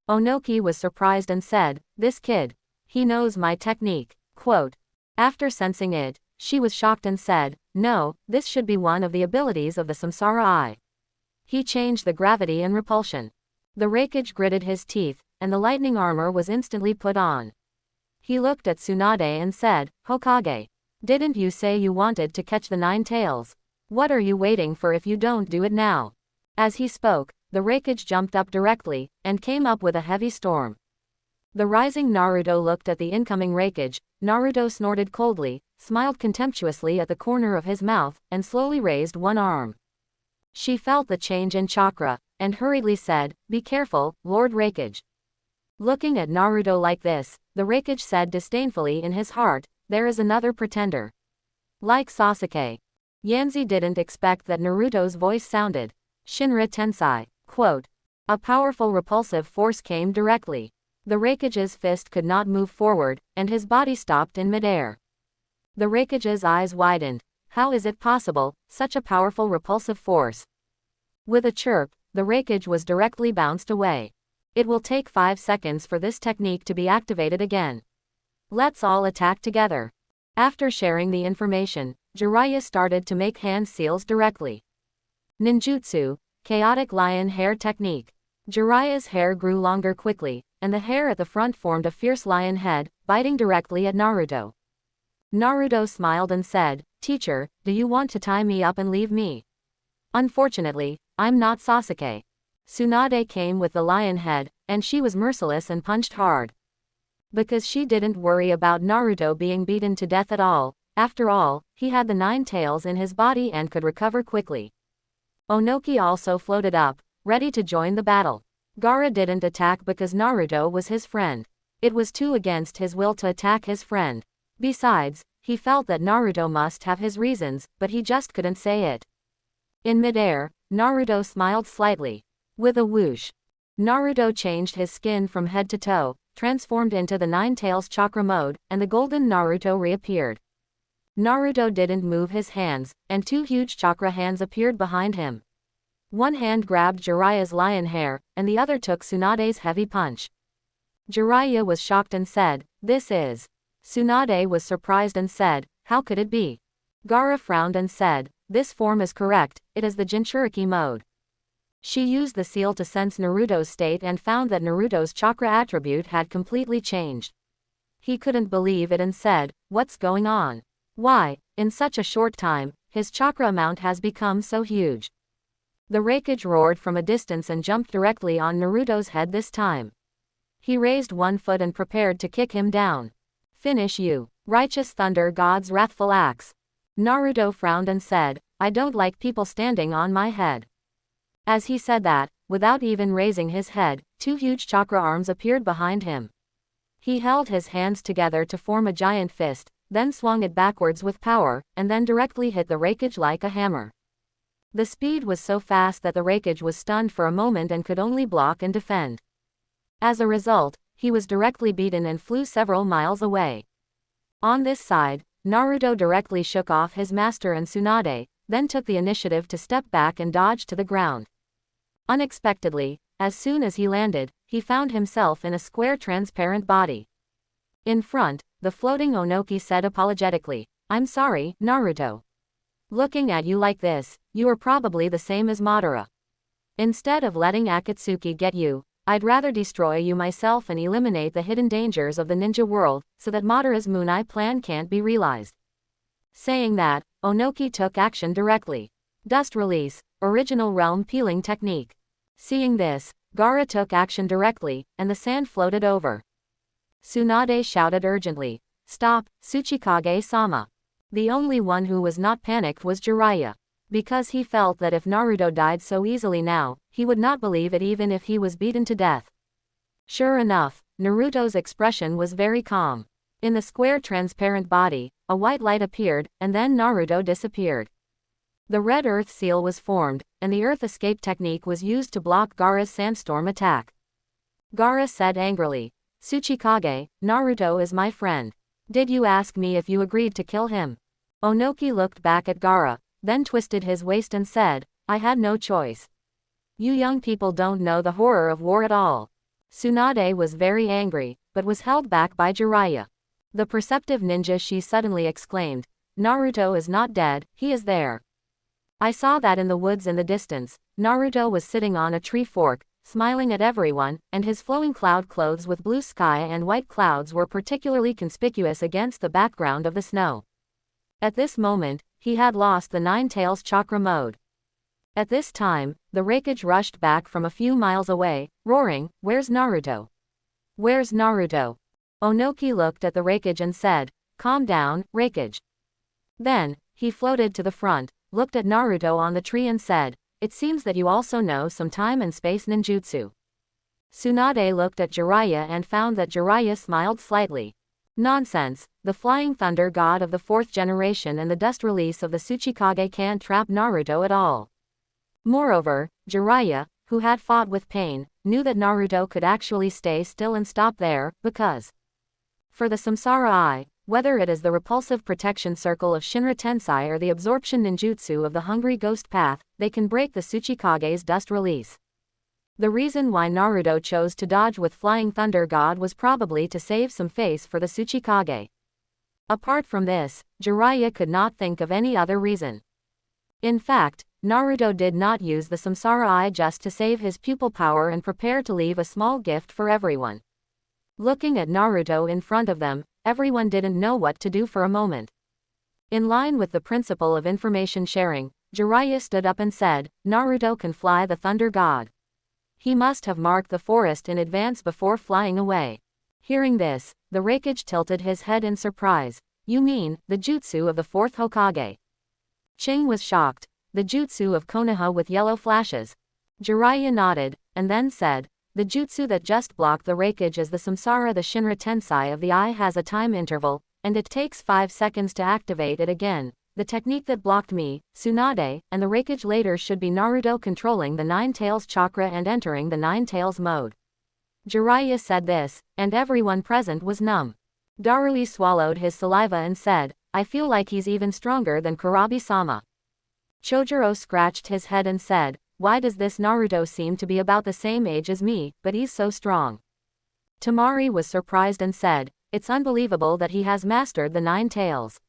Onoki was surprised and said, this kid. He knows my technique. Quote. After sensing it, she was shocked and said, no, this should be one of the abilities of the Samsara Eye. He changed the gravity and repulsion. The Raikage gritted his teeth, and the lightning armor was instantly put on. He looked at Tsunade and said, Hokage. Didn't you say you wanted to catch the 9 tails? What are you waiting for if you don't do it now? As he spoke, the Raikage jumped up directly, and came up with a heavy storm. The rising Naruto looked at the incoming Raikage. Naruto snorted coldly, smiled contemptuously at the corner of his mouth, and slowly raised one arm. She felt the change in chakra, and hurriedly said, "Be careful, Lord Raikage." Looking at Naruto like this, the Raikage said disdainfully in his heart, "There is another pretender. Like Sasuke." Yanzi didn't expect that Naruto's voice sounded. Shinra Tensei. Quote. A powerful repulsive force came directly. The Raikage's fist could not move forward, and his body stopped in midair. The Raikage's eyes widened. How is it possible, such a powerful repulsive force? With a chirp, the Raikage was directly bounced away. It will take 5 seconds for this technique to be activated again. Let's all attack together. After sharing the information, Jiraiya started to make hand seals directly. Ninjutsu, chaotic lion hair technique. Jiraiya's hair grew longer quickly, and the hair at the front formed a fierce lion head, biting directly at Naruto. Naruto smiled and said, "Teacher, do you want to tie me up and leave me? Unfortunately, I'm not Sasuke." Tsunade came with the lion head, and she was merciless and punched hard. Because she didn't worry about Naruto being beaten to death at all. After all, he had the 9 tails in his body and could recover quickly. Onoki also floated up, ready to join the battle. Gaara didn't attack because Naruto was his friend. It was too against his will to attack his friend. Besides, he felt that Naruto must have his reasons, but he just couldn't say it. In midair, Naruto smiled slightly. With a whoosh, Naruto changed his skin from head to toe, transformed into the 9 tails chakra mode, and the golden Naruto reappeared. Naruto didn't move his hands, and 2 huge chakra hands appeared behind him. One hand grabbed Jiraiya's lion hair, and the other took Tsunade's heavy punch. Jiraiya was shocked and said, "This is..." Tsunade was surprised and said, "How could it be?" Gaara frowned and said, "This form is correct, it is the Jinchuriki mode." She used the seal to sense Naruto's state and found that Naruto's chakra attribute had completely changed. He couldn't believe it and said, "What's going on? Why, in such a short time, his chakra amount has become so huge?" The Raikage roared from a distance and jumped directly on Naruto's head this time. He raised one foot and prepared to kick him down. "Finish you, righteous thunder god's wrathful axe." Naruto frowned and said, "I don't like people standing on my head." As he said that, without even raising his head, 2 huge chakra arms appeared behind him. He held his hands together to form a giant fist, then swung it backwards with power, and then directly hit the Raikage like a hammer. The speed was so fast that the Raikage was stunned for a moment and could only block and defend. As a result, he was directly beaten and flew several miles away. On this side, Naruto directly shook off his master and Tsunade, then took the initiative to step back and dodge to the ground. Unexpectedly, as soon as he landed, he found himself in a square transparent body. In front, the floating Onoki said apologetically, "I'm sorry, Naruto. Looking at you like this, you are probably the same as Madara. Instead of letting Akatsuki get you, I'd rather destroy you myself and eliminate the hidden dangers of the ninja world, so that Madara's Moon Eye plan can't be realized." Saying that, Onoki took action directly. Dust release, original realm peeling technique. Seeing this, Gaara took action directly, and the sand floated over. Tsunade shouted urgently, "Stop, Tsuchikage-sama." The only one who was not panicked was Jiraiya. Because he felt that if Naruto died so easily now, he would not believe it even if he was beaten to death. Sure enough, Naruto's expression was very calm. In the square transparent body, a white light appeared, and then Naruto disappeared. The red earth seal was formed, and the earth escape technique was used to block Gaara's sandstorm attack. Gaara said angrily, "Tsuchikage, Naruto is my friend. Did you ask me if you agreed to kill him?" Onoki looked back at Gaara, then twisted his waist and said, "I had no choice. You young people don't know the horror of war at all." Tsunade was very angry, but was held back by Jiraiya. "The perceptive ninja," she suddenly exclaimed, "Naruto is not dead, he is there. I saw that in the woods in the distance." Naruto was sitting on a tree fork, smiling at everyone, and his flowing cloud clothes with blue sky and white clouds were particularly conspicuous against the background of the snow. At this moment, he had lost the 9 tails chakra mode. At this time, the Raikage rushed back from a few miles away, roaring, "Where's Naruto?" Where's Naruto? Onoki looked at the Raikage and said, calm down, Raikage. Then, he floated to the front, looked at Naruto on the tree and said, it seems that you also know some time and space ninjutsu. Tsunade looked at Jiraiya and found that Jiraiya smiled slightly. Nonsense, the flying thunder god of the 4th generation and the dust release of the Tsuchikage can't trap Naruto at all. Moreover, Jiraiya, who had fought with pain, knew that Naruto could actually stay still and stop there, because for the Samsara Eye, whether it is the repulsive protection circle of Shinra Tensei or the absorption ninjutsu of the hungry ghost path, they can break the Tsuchikage's dust release. The reason why Naruto chose to dodge with Flying Thunder God was probably to save some face for the Tsuchikage. Apart from this, Jiraiya could not think of any other reason. In fact, Naruto did not use the Samsara Eye just to save his pupil power and prepare to leave a small gift for everyone. Looking at Naruto in front of them, everyone didn't know what to do for a moment. In line with the principle of information sharing, Jiraiya stood up and said, Naruto can fly the Thunder God. He must have marked the forest in advance before flying away. Hearing this, the Raikage tilted his head in surprise. You mean, the jutsu of the 4th Hokage? Ching was shocked. The jutsu of Konoha with yellow flashes. Jiraiya nodded, and then said, the jutsu that just blocked the Raikage is the Samsara. The Shinra Tensei of the Eye has a time interval, and it takes 5 seconds to activate it again. The technique that blocked me, Tsunade, and the Raikage later should be Naruto controlling the Nine Tails chakra and entering the Nine Tails mode. Jiraiya said this, and everyone present was numb. Darui swallowed his saliva and said, I feel like he's even stronger than Kurabi-sama. Chojuro scratched his head and said, why does this Naruto seem to be about the same age as me, but he's so strong? Temari was surprised and said, it's unbelievable that he has mastered the Nine Tails.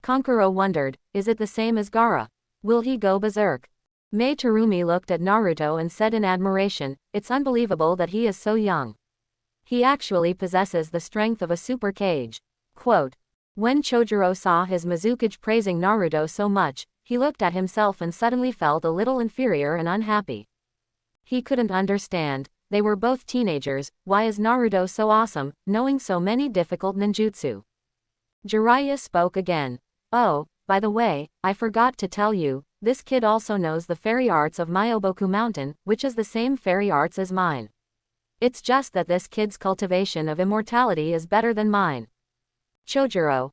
Kankuro wondered, is it the same as Gaara? Will he go berserk? Mei Terumi looked at Naruto and said in admiration, it's unbelievable that he is so young. He actually possesses the strength of a super Kage. Quote. When Chojuro saw his Mizukage praising Naruto so much, he looked at himself and suddenly felt a little inferior and unhappy. He couldn't understand, they were both teenagers, why is Naruto so awesome, knowing so many difficult ninjutsu? Jiraiya spoke again. Oh, by the way, I forgot to tell you, this kid also knows the fairy arts of Myoboku Mountain, which is the same fairy arts as mine. It's just that this kid's cultivation of immortality is better than mine. Chojuro.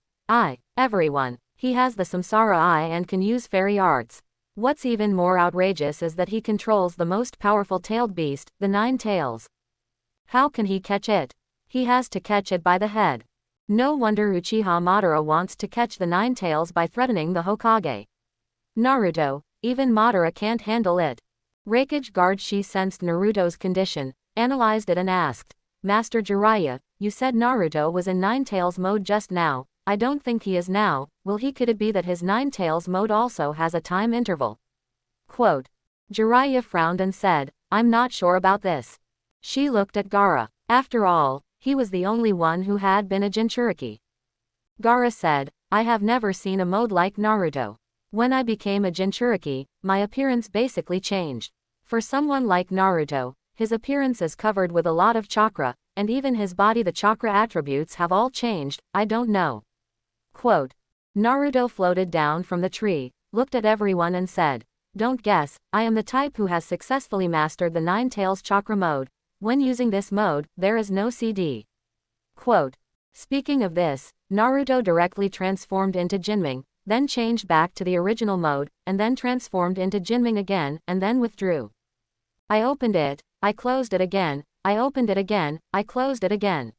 Everyone. He has the Samsara Eye and can use fairy arts. What's even more outrageous is that he controls the most powerful tailed beast, the Nine Tails. How can he catch it? He has to catch it by the head. No wonder Uchiha Madara wants to catch the Nine Tails by threatening the Hokage. Naruto, even Madara can't handle it. Raikage guard Shi sensed Naruto's condition, analyzed it and asked, Master Jiraiya, you said Naruto was in Nine Tails mode just now, I don't think he is now, could it be that his Nine Tails mode also has a time interval? Quote. Jiraiya frowned and said, I'm not sure about this. She looked at Gaara. After all, he was the only one who had been a Jinchuriki. Gaara said, I have never seen a mode like Naruto. When I became a Jinchuriki, my appearance basically changed. For someone like Naruto, his appearance is covered with a lot of chakra, and even his body the chakra attributes have all changed, I don't know. Quote. Naruto floated down from the tree, looked at everyone and said, don't guess, I am the type who has successfully mastered the Nine Tails chakra mode. When using this mode, there is no CD. Quote. Speaking of this, Naruto directly transformed into Jinming, then changed back to the original mode, and then transformed into Jinming again, and then withdrew. I opened it, I closed it again, I opened it again, I closed it again.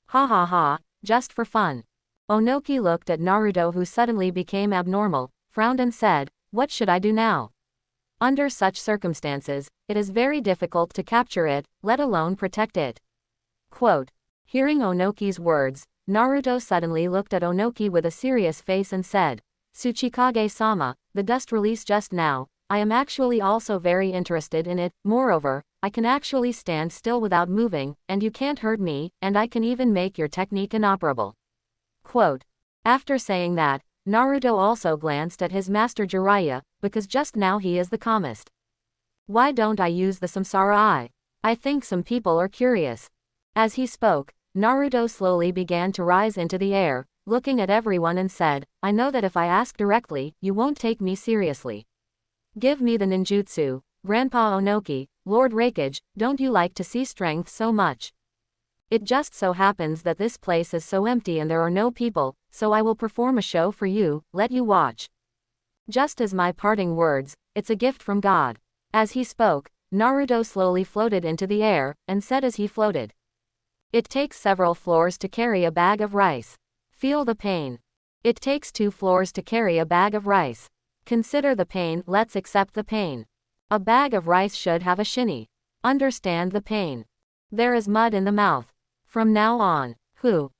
Ha ha ha, just for fun. Onoki looked at Naruto who suddenly became abnormal, frowned and said, what should I do now? Under such circumstances, it is very difficult to capture it, let alone protect it. Quote. Hearing Onoki's words, Naruto suddenly looked at Onoki with a serious face and said, Tsuchikage-sama, the dust release just now, I am actually also very interested in it, moreover, I can actually stand still without moving, and you can't hurt me, and I can even make your technique inoperable. Quote. After saying that, Naruto also glanced at his master Jiraiya, because just now he is the calmest. Why don't I use the Samsara Eye? I think some people are curious. As he spoke, Naruto slowly began to rise into the air, looking at everyone and said, I know that if I ask directly, you won't take me seriously. Give me the ninjutsu, Grandpa Onoki, Lord Raikage, don't you like to see strength so much? It just so happens that this place is so empty and there are no people, so I will perform a show for you, let you watch. Just as my parting words, it's a gift from God. As he spoke, Naruto slowly floated into the air, and said as he floated. It takes several floors to carry a bag of rice. Feel the pain. It takes 2 floors to carry a bag of rice. Consider the pain, let's accept the pain. A bag of rice should have a shinny. Understand the pain. There is mud in the mouth. From now on,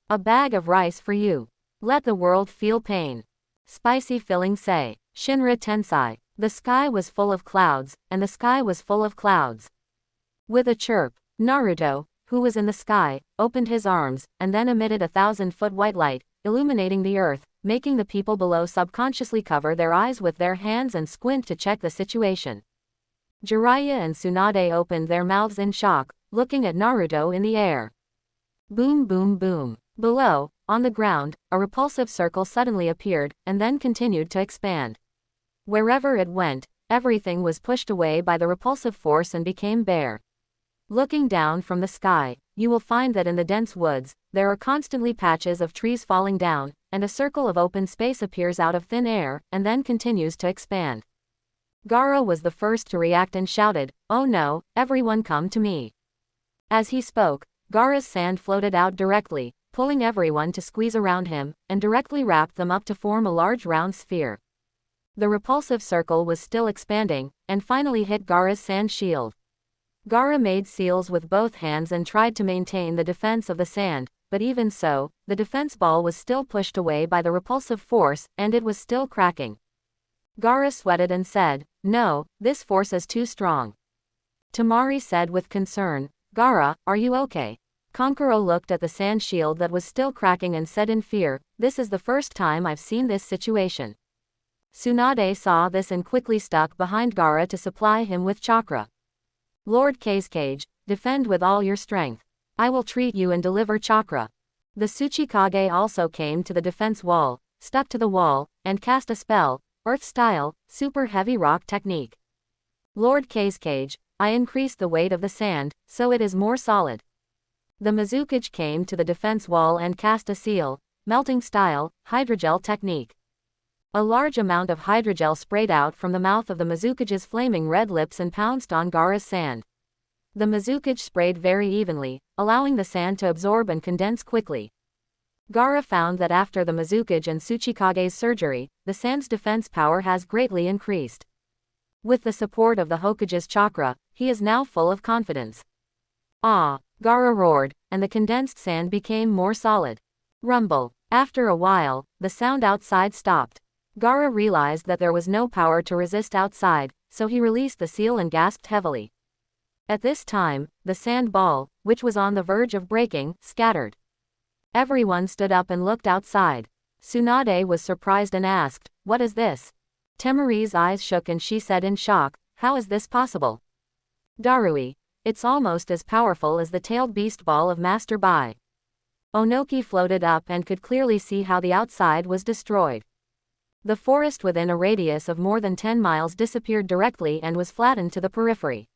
a bag of rice for you. Let the world feel pain. Spicy filling say, Shinra Tensei. The sky was full of clouds, and the sky was full of clouds. With a chirp, Naruto, who was in the sky, opened his arms, and then emitted 1,000-foot white light, illuminating the earth, making the people below subconsciously cover their eyes with their hands and squint to check the situation. Jiraiya and Tsunade opened their mouths in shock, looking at Naruto in the air. Boom boom boom. Below, on the ground, a repulsive circle suddenly appeared, and then continued to expand. Wherever it went, everything was pushed away by the repulsive force and became bare. Looking down from the sky, you will find that in the dense woods, there are constantly patches of trees falling down, and a circle of open space appears out of thin air, and then continues to expand. Gaara was the first to react and shouted, Oh no, everyone come to me. As he spoke, Gaara's sand floated out directly, pulling everyone to squeeze around him, and directly wrapped them up to form a large round sphere. The repulsive circle was still expanding, and finally hit Gaara's sand shield. Gaara made seals with both hands and tried to maintain the defense of the sand, but even so, the defense ball was still pushed away by the repulsive force, and it was still cracking. Gaara sweated and said, No, this force is too strong. Temari said with concern, Gaara, are you okay? Kankuro looked at the sand shield that was still cracking and said in fear, This is the first time I've seen this situation. Tsunade saw this and quickly stuck behind Gaara to supply him with chakra. Lord Kage, defend with all your strength. I will treat you and deliver chakra. The Kage also came to the defense wall, stuck to the wall, and cast a spell, Earth-style, super heavy rock technique. Lord Kage, I increased the weight of the sand, so it is more solid. The Mizukage came to the defense wall and cast a seal, melting style, hydrogel technique. A large amount of hydrogel sprayed out from the mouth of the Mizukage's flaming red lips and pounced on Gaara's sand. The Mizukage sprayed very evenly, allowing the sand to absorb and condense quickly. Gaara found that after the Mizukage and Tsuchikage's surgery, the sand's defense power has greatly increased. With the support of the Hokage's chakra, he is now full of confidence. Ah! Gaara roared, and the condensed sand became more solid. Rumble. After a while, the sound outside stopped. Gaara realized that there was no power to resist outside, so he released the seal and gasped heavily. At this time, the sand ball, which was on the verge of breaking, scattered. Everyone stood up and looked outside. Tsunade was surprised and asked, What is this? Temari's eyes shook and she said in shock, How is this possible? Darui. It's almost as powerful as the tailed beast ball of Master Bai. Onoki floated up and could clearly see how the outside was destroyed. The forest within a radius of more than 10 miles disappeared directly and was flattened to the periphery.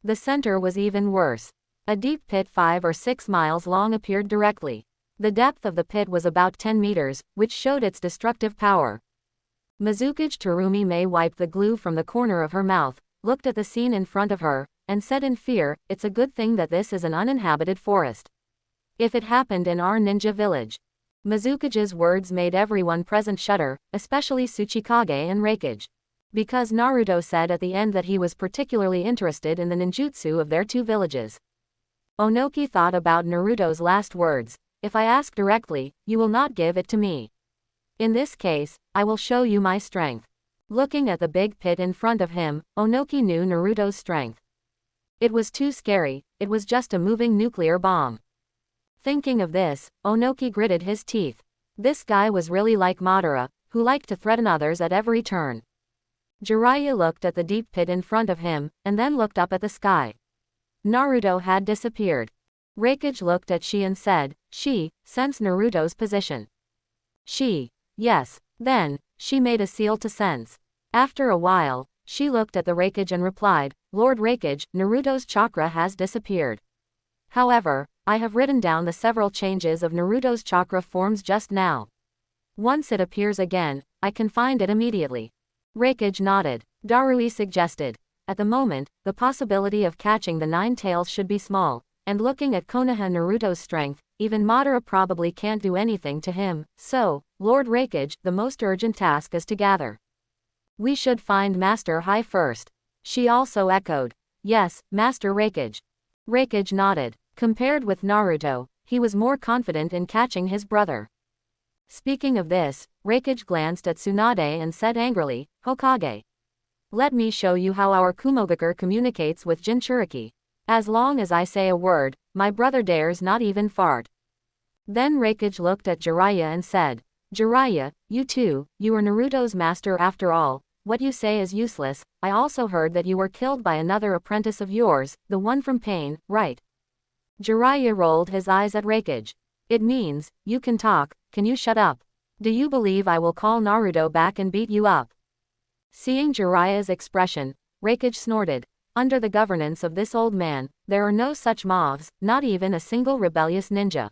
The center was even worse. A deep pit 5 or 6 miles long appeared directly. The depth of the pit was about 10 meters, which showed its destructive power. Mizukage Terumi May wiped the glue from the corner of her mouth, looked at the scene in front of her, and said in fear, It's a good thing that this is an uninhabited forest. If it happened in our ninja village. Mizukage's words made everyone present shudder, especially Tsuchikage and Raikage. Because Naruto said at the end that he was particularly interested in the ninjutsu of their 2 villages. Onoki thought about Naruto's last words, If I ask directly, you will not give it to me. In this case, I will show you my strength. Looking at the big pit in front of him, Onoki knew Naruto's strength. It was too scary, it was just a moving nuclear bomb. Thinking of this, Onoki gritted his teeth. This guy was really like Madara, who liked to threaten others at every turn. Jiraiya looked at the deep pit in front of him, and then looked up at the sky. Naruto had disappeared. Raikage looked at she and said, she, sense Naruto's position. She, yes. Then, she made a seal to sense. After a while, she looked at the Raikage and replied, Lord Raikage, Naruto's chakra has disappeared. However, I have written down the several changes of Naruto's chakra forms just now. Once it appears again, I can find it immediately. Raikage nodded. Darui suggested. At the moment, the possibility of catching the nine tails should be small, and looking at Konoha Naruto's strength, even Madara probably can't do anything to him, so, Lord Raikage, the most urgent task is to gather. We should find Master Hai first. She also echoed. Yes, Master Raikage. Raikage nodded. Compared with Naruto, he was more confident in catching his brother. Speaking of this, Raikage glanced at Tsunade and said angrily, Hokage. Let me show you how our Kumogakure communicates with Jinchuriki. As long as I say a word, my brother dares not even fart. Then Raikage looked at Jiraiya and said, Jiraiya, you too, you are Naruto's master after all, what you say is useless. I also heard that you were killed by another apprentice of yours, the one from Pain, right? Jiraiya rolled his eyes at Raikage. It means, you can talk, can you shut up? Do you believe I will call Naruto back and beat you up? Seeing Jiraiya's expression, Raikage snorted. Under the governance of this old man, there are no such mobs, not even a single rebellious ninja.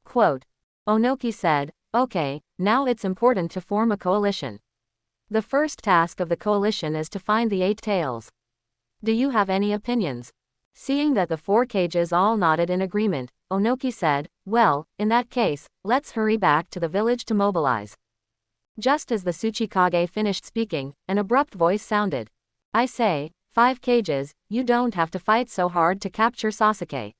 Quote. Onoki said, okay, now it's important to form a coalition. The first task of the coalition is to find the 8 tails. Do you have any opinions? Seeing that the 4 Kages all nodded in agreement, Onoki said, well, in that case, let's hurry back to the village to mobilize. Just as the Tsuchikage finished speaking, an abrupt voice sounded. I say, 5 Kages, you don't have to fight so hard to capture Sasuke.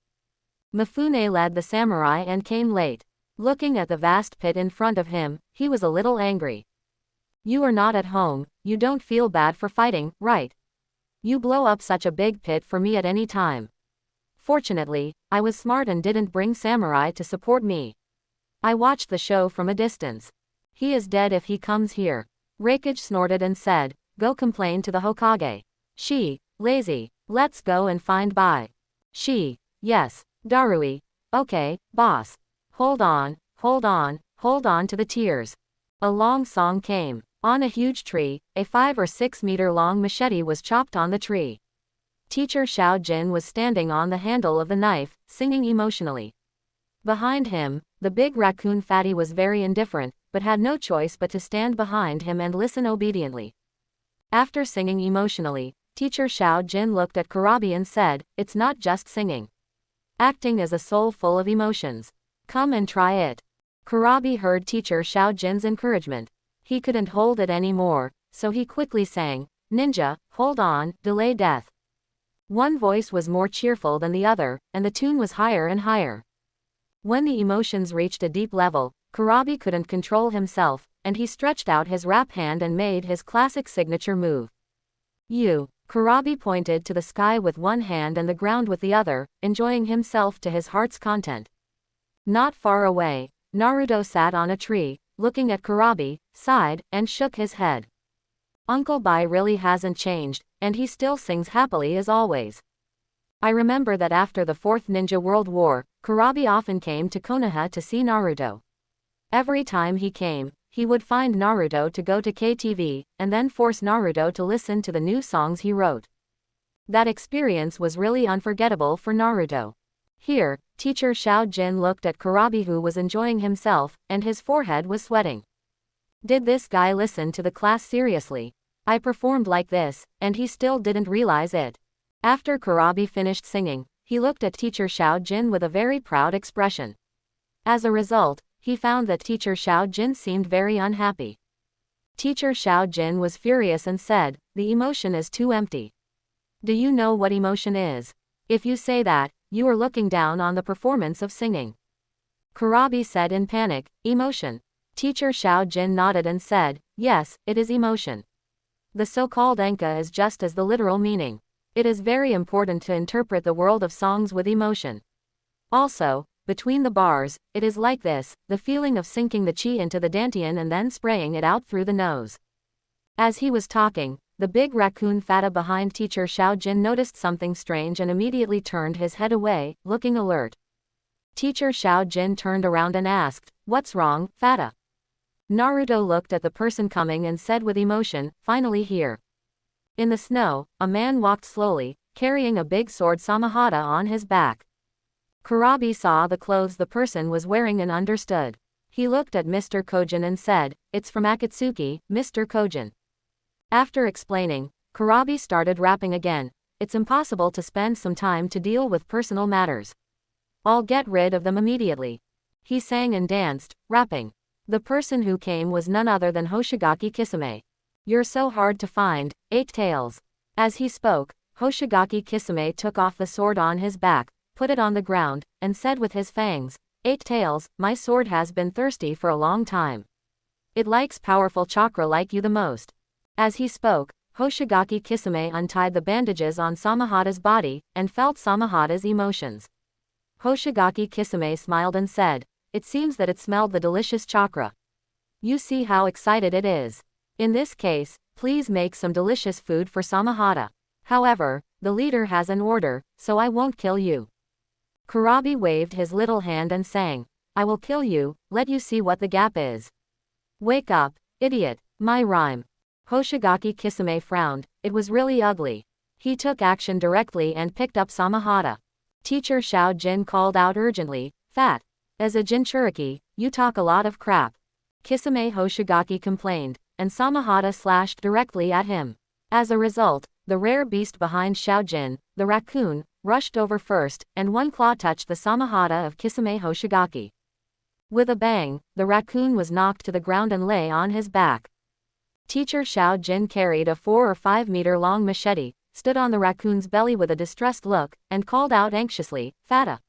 Mifune led the samurai and came late. Looking at the vast pit in front of him, he was a little angry. You are not at home, you don't feel bad for fighting, right? You blow up such a big pit for me at any time. Fortunately, I was smart and didn't bring samurai to support me. I watched the show from a distance. He is dead if he comes here. Raikage snorted and said, go complain to the Hokage. She, lazy, let's go and find Bai. She, yes. Darui, okay, boss. Hold on to the tears. A long song came. On a huge tree, a 5 or 6 meter long machete was chopped on the tree. Teacher Xiao Jin was standing on the handle of the knife, singing emotionally. Behind him, the big raccoon fatty was very indifferent, but had no choice but to stand behind him and listen obediently. After singing emotionally, Teacher Xiao Jin looked at Kurabi and said, it's not just singing. Acting is a soul full of emotions. Come and try it. Kurabi heard Teacher Xiao Jin's encouragement. He couldn't hold it anymore, so he quickly sang, Ninja, hold on, delay death. One voice was more cheerful than the other, and the tune was higher and higher. When the emotions reached a deep level, Kurabi couldn't control himself, and he stretched out his rap hand and made his classic signature move. Kurabi pointed to the sky with one hand and the ground with the other, enjoying himself to his heart's content. Not far away, Naruto sat on a tree, looking at Kurabi, sighed, and shook his head. Uncle Bai really hasn't changed, and he still sings happily as always. I remember that after the 4th Ninja World War, Kurabi often came to Konoha to see Naruto. Every time he came, he would find Naruto to go to KTV, and then force Naruto to listen to the new songs he wrote. That experience was really unforgettable for Naruto. Here, Teacher Xiao Jin looked at Kurabi who was enjoying himself, and his forehead was sweating. Did this guy listen to the class seriously? I performed like this, and he still didn't realize it. After Kurabi finished singing, he looked at Teacher Xiao Jin with a very proud expression. As a result, he found that Teacher Xiao Jin seemed very unhappy. Teacher Xiao Jin was furious and said, the emotion is too empty. Do you know what emotion is? If you say that, you are looking down on the performance of singing. Kurabi said in panic, emotion. Teacher Xiao Jin nodded and said, yes, it is emotion. The so-called enka is just as the literal meaning. It is very important to interpret the world of songs with emotion. Also, between the bars, it is like this, the feeling of sinking the chi into the dantian and then spraying it out through the nose. As he was talking, the big raccoon Fata behind Teacher Xiao Jin noticed something strange and immediately turned his head away, looking alert. Teacher Xiao turned around and asked, "What's wrong, Fata?" Naruto looked at the person coming and said with emotion, "Finally here." In the snow, a man walked slowly, carrying a big sword Samahata on his back. Kurabi saw the clothes the person was wearing and understood. He looked at Mr. Kojin and said, "It's from Akatsuki, Mr. Kojin." After explaining, Kurabi started rapping again. "It's impossible to spend some time to deal with personal matters. I'll get rid of them immediately." He sang and danced, rapping. The person who came was none other than Hoshigaki Kisame. "You're so hard to find, Eight Tails." As he spoke, Hoshigaki Kisame took off the sword on his back, put it on the ground, and said with his fangs, "Eight Tails, my sword has been thirsty for a long time. It likes powerful chakra like you the most." As he spoke, Hoshigaki Kisame untied the bandages on Samahata's body, and felt Samahata's emotions. Hoshigaki Kisame smiled and said, "It seems that it smelled the delicious chakra. You see how excited it is. In this case, please make some delicious food for Samahata. However, the leader has an order, so I won't kill you." Kurabi waved his little hand and sang, "I will kill you, let you see what the gap is." "Wake up, idiot, my rhyme." Hoshigaki Kisame frowned, it was really ugly. He took action directly and picked up Samahata. Teacher Xiao called out urgently, "Fat. As a Jinchuriki, you talk a lot of crap." Kisame Hoshigaki complained, and Samahata slashed directly at him. As a result, the rare beast behind Xiao, the raccoon, rushed over first, and one claw touched the Samahata of Kisame Hoshigaki. With a bang, the raccoon was knocked to the ground and lay on his back. Teacher Xiao carried a 4 or 5 meter long machete, stood on the raccoon's belly with a distressed look, and called out anxiously, "Fata!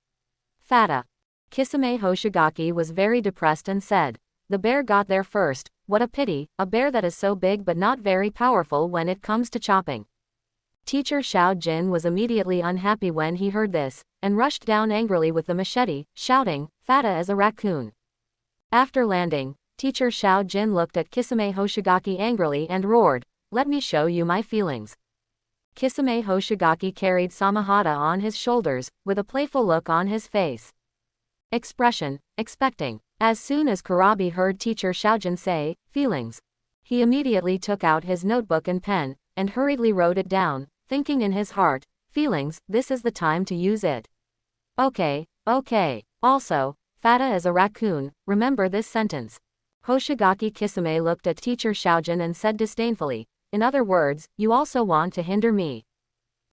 Fata!" Kisame Hoshigaki was very depressed and said, "The bear got there first, what a pity, a bear that is so big but not very powerful when it comes to chopping." Teacher Xiao was immediately unhappy when he heard this, and rushed down angrily with the machete, shouting, "Fata as a raccoon." After landing, Teacher Xiao looked at Kisame Hoshigaki angrily and roared, "Let me show you my feelings." Kisame Hoshigaki carried Samahata on his shoulders, with a playful look on his face. Expression, expecting. As soon as Kurabi heard Teacher Xiao say, "Feelings," he immediately took out his notebook and pen, and hurriedly wrote it down, thinking in his heart, "Feelings, this is the time to use it. Okay. Also, Fata as a raccoon, remember this sentence." Hoshigaki Kisame looked at Teacher Xiao and said disdainfully, "In other words, you also want to hinder me."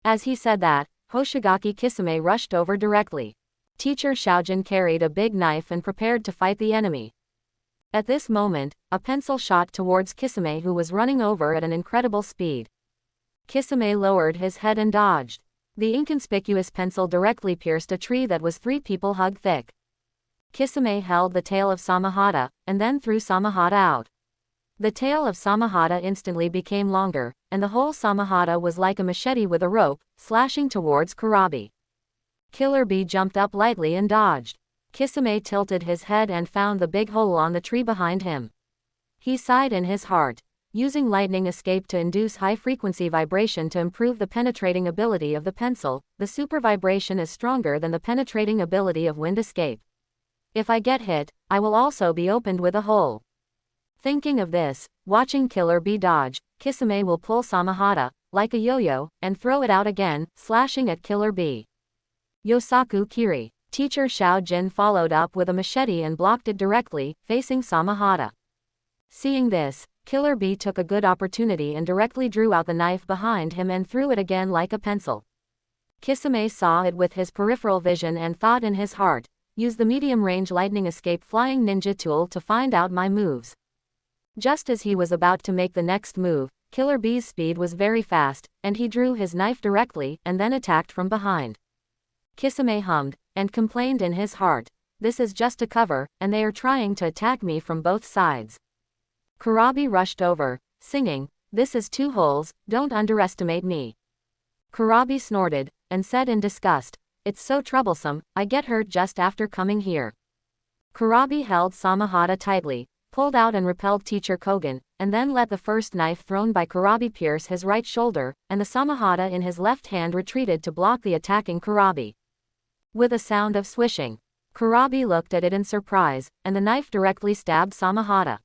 As he said that, Hoshigaki Kisame rushed over directly. Teacher Xiao carried a big knife and prepared to fight the enemy. At this moment, a pencil shot towards Kisame, who was running over at an incredible speed. Kisame lowered his head and dodged. The inconspicuous pencil directly pierced a tree that was 3 people hug thick. Kisame held the tail of Samahata, and then threw Samahata out. The tail of Samahata instantly became longer, and the whole Samahata was like a machete with a rope, slashing towards Kurabi. Killer Bee jumped up lightly and dodged. Kisame tilted his head and found the big hole on the tree behind him. He sighed in his heart. Using lightning escape to induce high-frequency vibration to improve the penetrating ability of the pencil, the super vibration is stronger than the penetrating ability of wind escape. If I get hit, I will also be opened with a hole. Thinking of this, watching Killer Bee dodge, Kisame will pull Samahata, like a yo-yo, and throw it out again, slashing at Killer Bee. Yosaku Kiri. Teacher Xiao followed up with a machete and blocked it directly, facing Samahata. Seeing this, Killer Bee took a good opportunity and directly drew out the knife behind him and threw it again like a pencil. Kisame saw it with his peripheral vision and thought in his heart, "Use the medium-range lightning escape flying ninja tool to find out my moves." Just as he was about to make the next move, Killer Bee's speed was very fast, and he drew his knife directly and then attacked from behind. Kisame hummed, and complained in his heart, "This is just a cover, and they are trying to attack me from both sides." Kurabi rushed over, singing, "This is 2 holes, don't underestimate me." Kurabi snorted, and said in disgust, "It's so troublesome, I get hurt just after coming here." Kurabi held Samahata tightly, pulled out and repelled Teacher Kogan, and then let the first knife thrown by Kurabi pierce his right shoulder, and the Samahata in his left hand retreated to block the attacking Kurabi. With a sound of swishing, Kurabi looked at it in surprise, and the knife directly stabbed Samahata.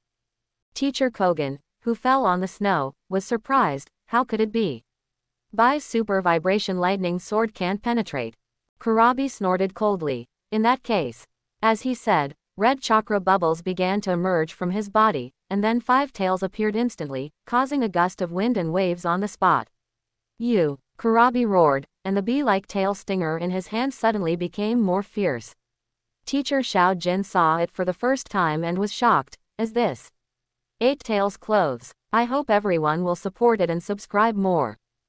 Teacher Kogan, who fell on the snow, was surprised. How could it be? Bai's super vibration lightning sword can't penetrate. Kurabi snorted coldly. In that case. As he said, red chakra bubbles began to emerge from his body, and then 5 tails appeared instantly, causing a gust of wind and waves on the spot. You! Kurabi roared, and the bee-like tail stinger in his hand suddenly became more fierce. Teacher Xiao Jin saw it for the first time and was shocked. Is this 8 Tails Clothes? I hope everyone will support it and subscribe more.